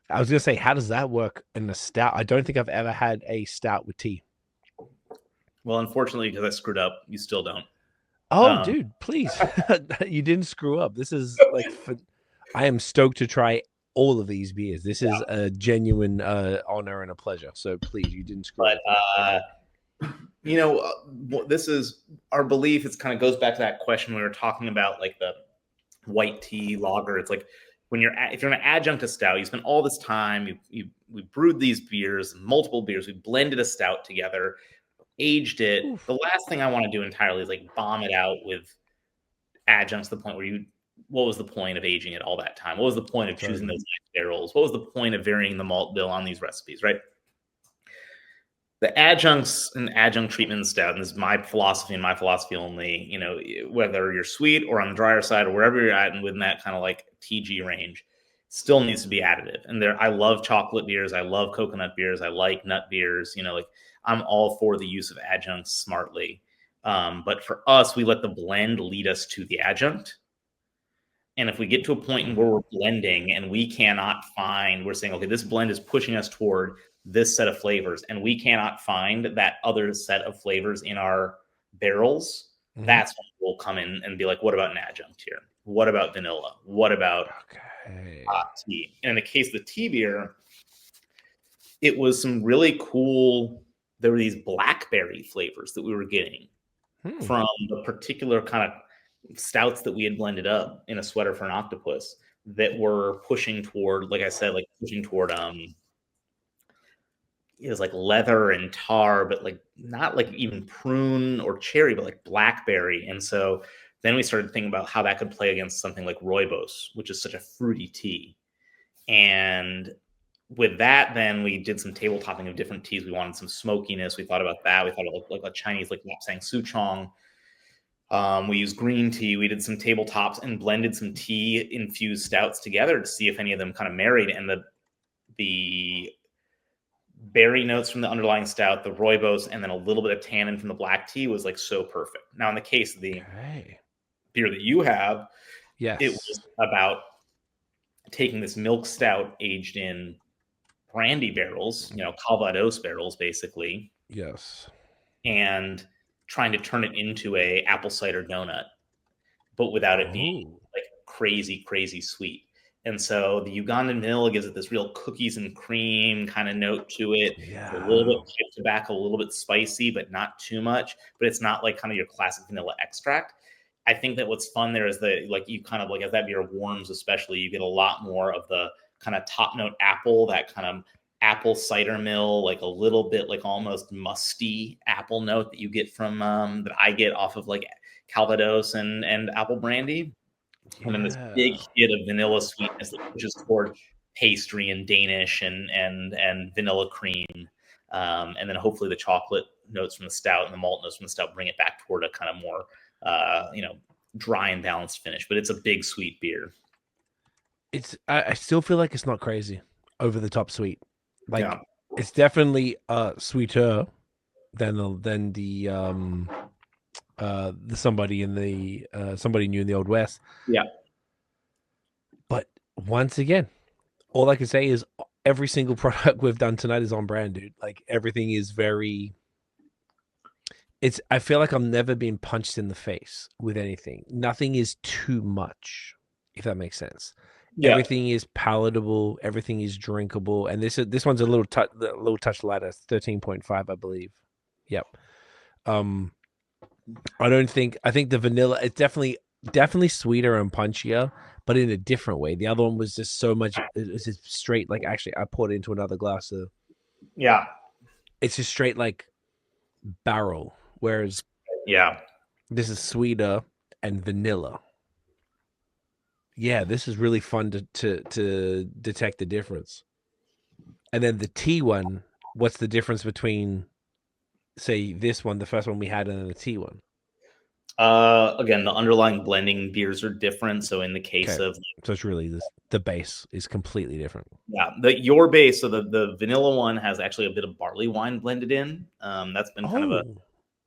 I was gonna say, how does that work in the stout? I don't think I've ever had a stout with tea. Well, unfortunately, because I screwed up, you still don't. Oh, dude, please. You didn't screw up. This is like, I am stoked to try all of these beers. This is a genuine honor and a pleasure. So please, you didn't screw up. This is our belief. It kind of goes back to that question we were talking about, like the white tea lager. It's like, if you're an adjunct to stout, you spend all this time, we brewed these beers, multiple beers, we blended a stout together, aged it. Oof. The last thing I want to do entirely is like bomb it out with adjuncts to the point where what was the point of aging it all that time? What was the point of choosing those barrels? What was the point of varying the malt bill on these recipes, right? The adjuncts and adjunct treatment in stout, and this is my philosophy and my philosophy only, whether you're sweet or on the drier side or wherever you're at and within that kind of like TG range, still needs to be additive. And I love chocolate beers. I love coconut beers. I like nut beers. I'm all for the use of adjuncts smartly. But for us, we let the blend lead us to the adjunct. And if we get to a point where we're blending and we're saying, okay, this blend is pushing us toward this set of flavors, and we cannot find that other set of flavors in our barrels, that's when we'll come in and be like, what about an adjunct here? What about vanilla? What about tea? And in the case of the tea beer, it was some really cool. There were these blackberry flavors that we were getting from the particular kind of stouts that we had blended up in a sweater for an octopus that were pushing toward, like I said, like pushing toward it was like leather and tar, but like not like even prune or cherry, but like blackberry. And so then we started thinking about how that could play against something like rooibos, which is such a fruity tea. And with that, then we did some table topping of different teas. We wanted some smokiness. We thought about that. We thought of like a Chinese, like Lapsang Souchong. We used green tea. We did some tabletops and blended some tea infused stouts together to see if any of them kind of married. And the berry notes from the underlying stout, the rooibos, and then a little bit of tannin from the black tea was like so perfect. Now, in the case of the beer that you have, it was about taking this milk stout aged in brandy barrels, Calvados barrels, basically. Yes. And trying to turn it into a apple cider donut, but without it being like crazy, crazy sweet. And so the Ugandan vanilla gives it this real cookies and cream kind of note to it. Yeah. It's a little bit pipe tobacco, a little bit spicy, but not too much. But it's not like kind of your classic vanilla extract. I think that what's fun there is that like you kind of like as that beer warms, especially, you get a lot more of the kind of top note apple, that kind of apple cider mill, like a little bit like almost musty apple note that you get from that I get off of like Calvados and apple brandy. And then this big hit of vanilla sweetness that pushes toward pastry and Danish and vanilla cream. And then hopefully the chocolate notes from the stout and the malt notes from the stout bring it back toward a kind of more, dry and balanced finish. But it's a big sweet beer. I still feel like it's not crazy over the top sweet. Like it's definitely sweeter than the somebody in the somebody new in the Old West. Yeah. But once again, all I can say is every single product we've done tonight is on brand, dude. Like everything is very. I feel like I've never been punched in the face with anything. Nothing is too much, if that makes sense. Yeah. Everything is palatable. Everything is drinkable. And this one's a little touch lighter, 13.5, I believe. Yep. I think the vanilla, it's definitely sweeter and punchier, but in a different way. The other one was just so much, it's just straight, like actually I poured it into another glass of, it's just straight like barrel, whereas this is sweeter and vanilla. Yeah, this is really fun to detect the difference. And then the tea one, what's the difference between, say, this one, the first one we had, and then the tea one? Again, the underlying blending beers are different. So in the case of, so it's really the base is completely different. Yeah, your base. So the vanilla one has actually a bit of barley wine blended in. That's been kind of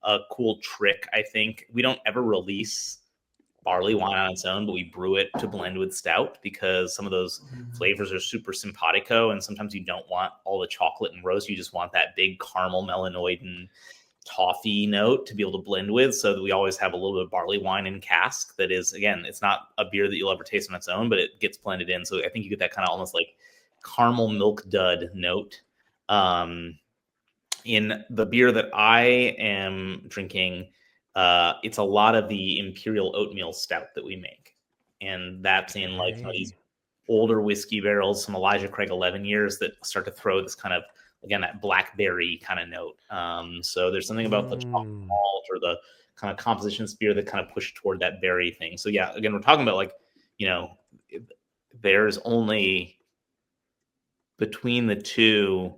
a cool trick. I think we don't ever release barley wine on its own, but we brew it to blend with stout because some of those flavors are super simpatico, and sometimes you don't want all the chocolate and roast. You just want that big caramel melanoid and toffee note to be able to blend with. So that we always have a little bit of barley wine in cask. That is, again, it's not a beer that you'll ever taste on its own, but it gets blended in. So I think you get that kind of almost like caramel milk dud note. In the beer that I am drinking, it's a lot of the imperial oatmeal stout that we make, and that's in like some of these older whiskey barrels, some Elijah Craig 11 years that start to throw this kind of, again, that blackberry kind of note. So there's something about the chocolate malt or the kind of composition of this beer that kind of push toward that berry thing. So yeah, again, we're talking about like, there's only between the two,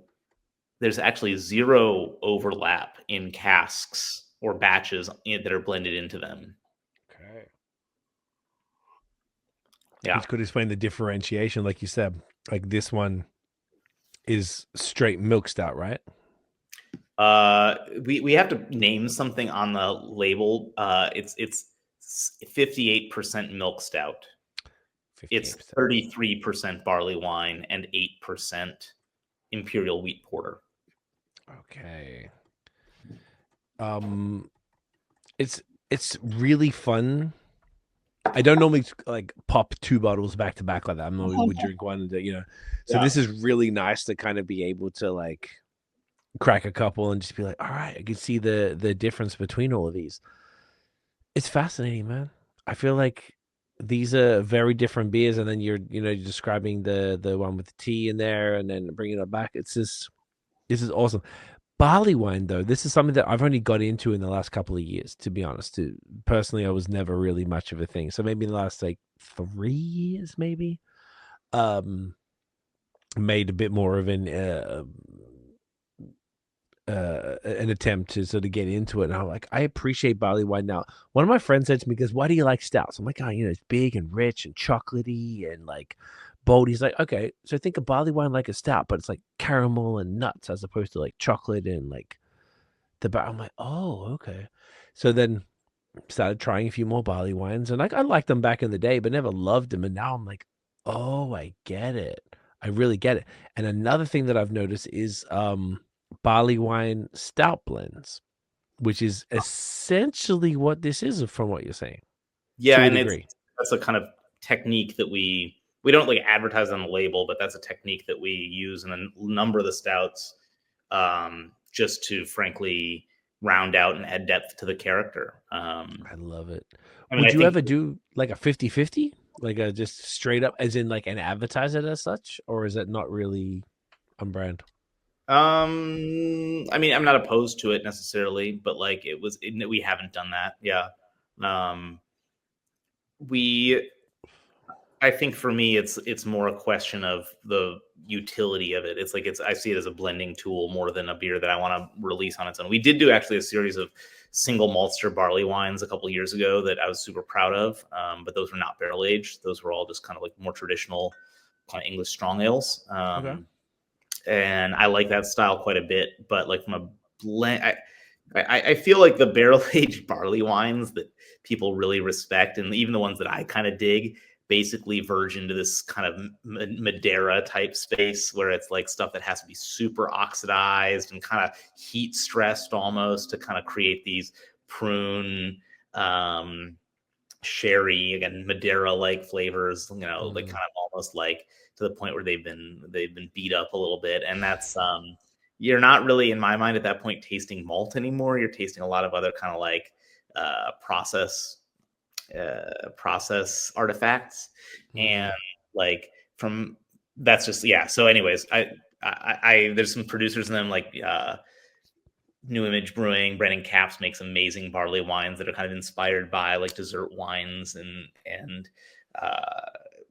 there's actually zero overlap in casks or batches that are blended into them. Okay. Yeah. Which could explain the differentiation, like you said. Like this one is straight milk stout, right? We have to name something on the label. It's 58% milk stout. 58%. It's 33% barley wine and 8% imperial wheat porter. Okay. It's really fun I don't normally like pop 2 bottles back to back like that. I'm normally would drink one, So Yeah. this is really nice to kind of be able to like crack a couple and just be like, all right, I can see the difference between all of these. It's fascinating, man. I feel like these are very different beers, and then you're describing the one with the tea in there, and then bringing it back. It's just this is awesome. Barley wine, though, this is something that I've only got into in the last couple of years, to be honest. Personally, I was never really much of a thing. So maybe in the last like 3 years, maybe, um, made a bit more of an attempt to sort of get into it. And I'm like, I appreciate barley wine now. One of my friends said to me, "Because why do you like stouts?" I'm like, "Oh, it's big and rich and chocolatey and like bold." He's like, "Okay, so think of barley wine like a stout, but it's like caramel and nuts as opposed to like chocolate and like I'm like, oh, okay." So then started trying a few more barley wines, and like I liked them back in the day, but never loved them. And now I'm like, oh, I get it. I really get it. And another thing that I've noticed is barley wine stout blends, which is essentially what this is from what you're saying, Yeah, to a and degree. that's a kind of technique that we don't like advertise on the label, but that's a technique that we use in a number of the stouts, just to frankly round out and add depth to the character. I love it. I mean, Would I you think ever do like a 50-50? Like a just straight up as in like an advertise it as such, or is it not really on brand? I mean, I'm not opposed to it necessarily, but like we haven't done that. Yeah. Um, we I think for me, it's more a question of the utility of it. It's like I see it as a blending tool more than a beer that I want to release on its own. We did do actually a series of single maltster barley wines a couple of years ago that I was super proud of, but those were not barrel aged. Those were all just kind of like more traditional kind of English strong ales, Okay. and I like that style quite a bit. But like from a blend, I feel like the barrel aged barley wines that people really respect, and even the ones that I kind of dig, basically verge into this kind of Madeira type space where it's like stuff that has to be super oxidized and kind of heat stressed almost to kind of create these prune, sherry, again Madeira like flavors, like kind of almost like to the point where they've been beat up a little bit. And that's you're not really, in my mind, at that point tasting malt anymore. You're tasting a lot of other kind of like process artifacts. And like from that's just, yeah. So anyways, I there's some producers in them like New Image Brewing. Brandon Capps makes amazing barley wines that are kind of inspired by like dessert wines, and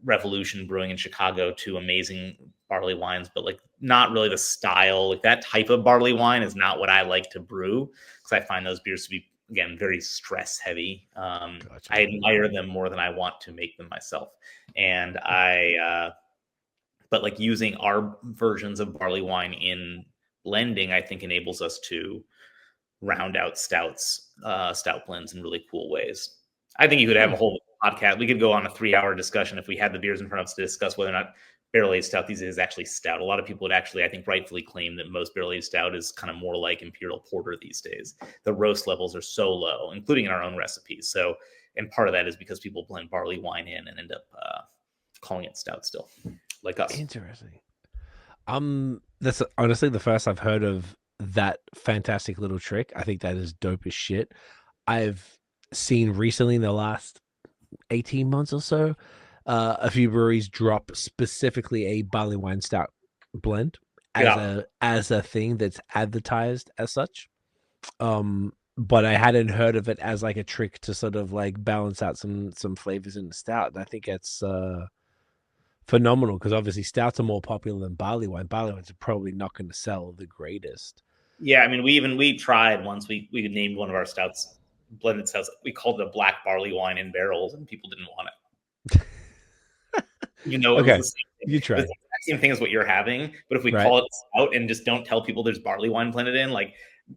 Revolution Brewing in Chicago, two amazing barley wines, but like not really the style. Like that type of barley wine is not what I like to brew, because I find those beers to be, again, very stress heavy. Gotcha. I admire them more than I want to make them myself. And but like using our versions of barley wine in blending, I think enables us to round out stout blends in really cool ways. I think you could have a whole podcast. We could go on a 3-hour discussion if we had the beers in front of us to discuss whether or not barrel aged stout these days is actually stout. A lot of people would actually, I think, rightfully claim that most barrel aged stout is kind of more like imperial porter these days. The roast levels are so low, including in our own recipes. So, and part of that is because people blend barley wine in and end up calling it stout still, like us. Interesting. That's honestly the first I've heard of that fantastic little trick. I think that is dope as shit. I've seen recently in the last 18 months or so, a few breweries drop specifically a barley wine stout blend as a thing that's advertised as such. But I hadn't heard of it as like a trick to sort of like balance out some flavors in the stout. And I think it's phenomenal, because obviously stouts are more popular than barley wine. Barley wines are probably not going to sell the greatest. Yeah, I mean, we tried once. We named one of our stouts, blended stouts. We called it a black barley wine in barrels, and people didn't want it. It Okay, was the same thing. you tried. It's the exact same thing as what you're having, but if we Right. call it stout and just don't tell people there's barley wine blended in, like,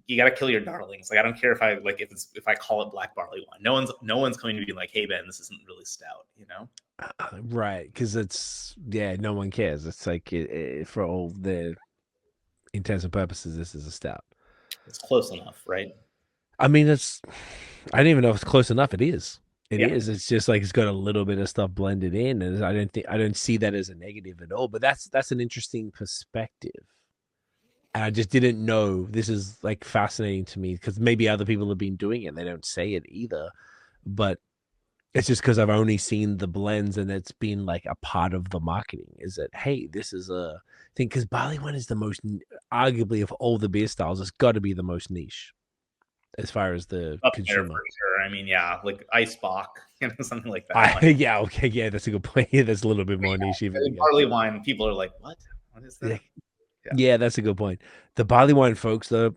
you got to kill your darlings. Like, I don't care if I call it black barley wine. No one's going to be like, "Hey Ben, this isn't really stout," Right, because no one cares. It's like for all the intents and purposes, this is a stout. It's close enough, right? I mean, I don't even know if it's close enough. It is. It is. It's just like it's got a little bit of stuff blended in, and I don't see that as a negative at all. But that's an interesting perspective. And I just didn't know. This is like fascinating to me because maybe other people have been doing it and they don't say it either. But it's just because I've only seen the blends and it's been like a part of the marketing. Is that, hey, this is a thing, because barley wine is the most, arguably of all the beer styles, it's got to be the most niche as far as the Up consumer. there for sure. I mean, yeah, like Icebox, something like that. Yeah, okay, yeah, that's a good point. Yeah, that's a little bit more niche. Even barley wine, people are like, what? What is that? Yeah, that's a good point. The barley wine, folks, though,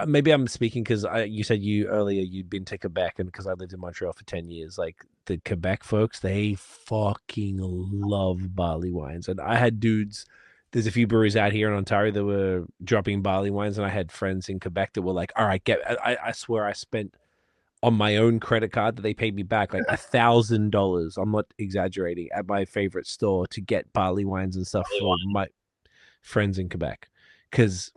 maybe I'm speaking because you said earlier you'd been to Quebec, and because I lived in Montreal for 10 years, like the Quebec folks, they fucking love barley wines. And I had dudes, there's a few breweries out here in Ontario that were dropping barley wines, and I had friends in Quebec that were like, all right, I swear I spent on my own credit card that they paid me back like $1,000. I'm not exaggerating, at my favorite store to get barley wines and stuff for my friends in Quebec, because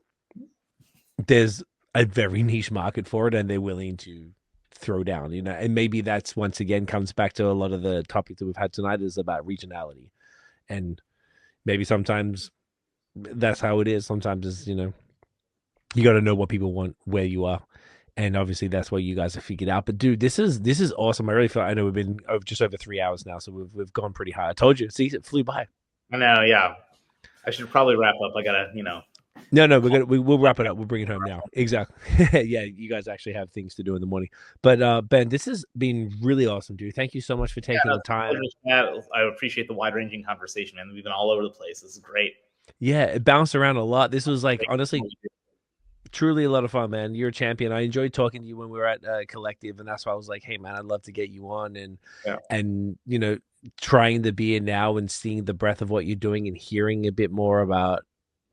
there's a very niche market for it and they're willing to throw down, and maybe that's once again comes back to a lot of the topics that we've had tonight is about regionality, and maybe sometimes that's how it is. Sometimes is, you got to know what people want where you are, and obviously that's what you guys have figured out. But dude, this is awesome. I really feel, I know we've been just over 3 hours now, so we've gone pretty high. I told you, see, it flew by. I know, yeah. I should probably wrap up. I gotta, No, we'll wrap it up. We'll bring it home now. Exactly. Yeah, you guys actually have things to do in the morning. But Ben, this has been really awesome, dude. Thank you so much for taking the time. I appreciate the wide-ranging conversation, and we've been all over the place. This is great. Yeah, it bounced around a lot. This was like, honestly, truly a lot of fun, man. You're a champion. I enjoyed talking to you when we were at Collective, and that's why I was like, hey, man, I'd love to get you on, and trying the beer now and seeing the breadth of what you're doing and hearing a bit more about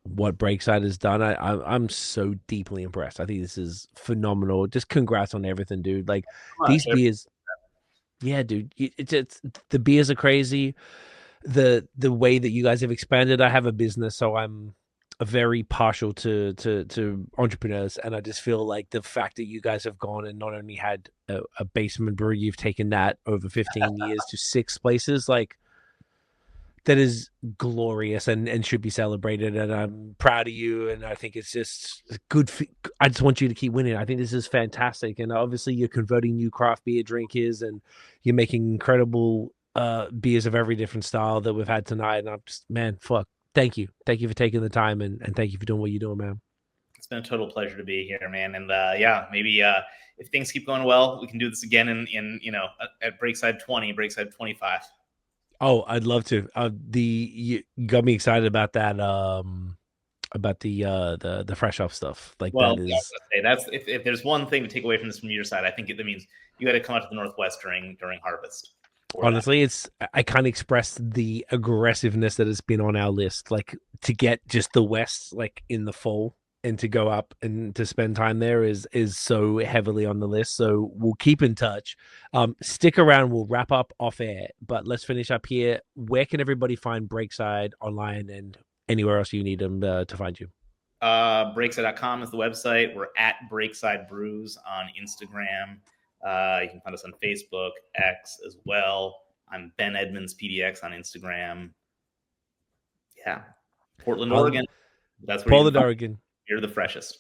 what Breakside has done. I'm so deeply impressed. I think this is phenomenal. Just congrats on everything, dude. Like these beers, yeah, dude. It's the beers are crazy. The way that you guys have expanded. I have a business, so I'm very partial to entrepreneurs, and I just feel like the fact that you guys have gone and not only had a basement brewery, you've taken that over 15 years to 6 places, like that is glorious and should be celebrated, and I'm proud of you, and I think it's just good. I just want you to keep winning. I think this is fantastic, and obviously you're converting new craft beer drinkers, and you're making incredible beers of every different style that we've had tonight, and I'm just, man, fuck. Thank you for taking the time, and thank you for doing what you're doing, man. It's been a total pleasure to be here, man. And maybe if things keep going well, we can do this again in at Breakside 20, Breakside 25. Oh, I'd love to. You got me excited about that. About the fresh off stuff. Like, well, that is. That's if there's one thing to take away from this from your side, I think that means you got to come out to the Northwest during harvest. Honestly, I can't express the aggressiveness that has been on our list. Like, to get just the West, like in the fall, and to go up and to spend time there is so heavily on the list. So we'll keep in touch. Stick around. We'll wrap up off air, but let's finish up here. Where can everybody find Breakside online and anywhere else you need them to find you? Breakside.com is the website. We're at Breakside Brews on Instagram. You can find us on Facebook, X as well. I'm Ben Edmunds PDX on Instagram. Yeah. Portland, Oregon. That's where Portland, Oregon. You're the freshest.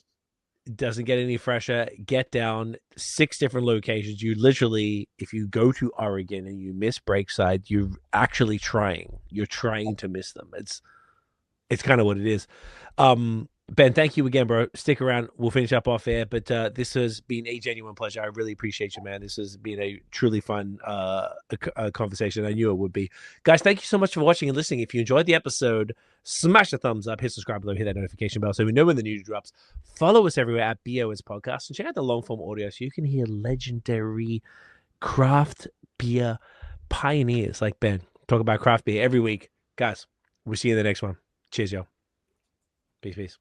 It doesn't get any fresher. Get down. 6 different locations. You literally, if you go to Oregon and you miss Breakside, you're actually trying. You're trying to miss them. It's kind of what it is. Ben, thank you again, bro. Stick around. We'll finish up off air, but this has been a genuine pleasure. I really appreciate you, man. This has been a truly fun conversation. I knew it would be. Guys, thank you so much for watching and listening. If you enjoyed the episode, smash the thumbs up, hit subscribe below, hit that notification bell so we know when the news drops. Follow us everywhere at BAOS Podcast, and check out the long-form audio so you can hear legendary craft beer pioneers like Ben talk about craft beer every week. Guys, we'll see you in the next one. Cheers, y'all. Peace.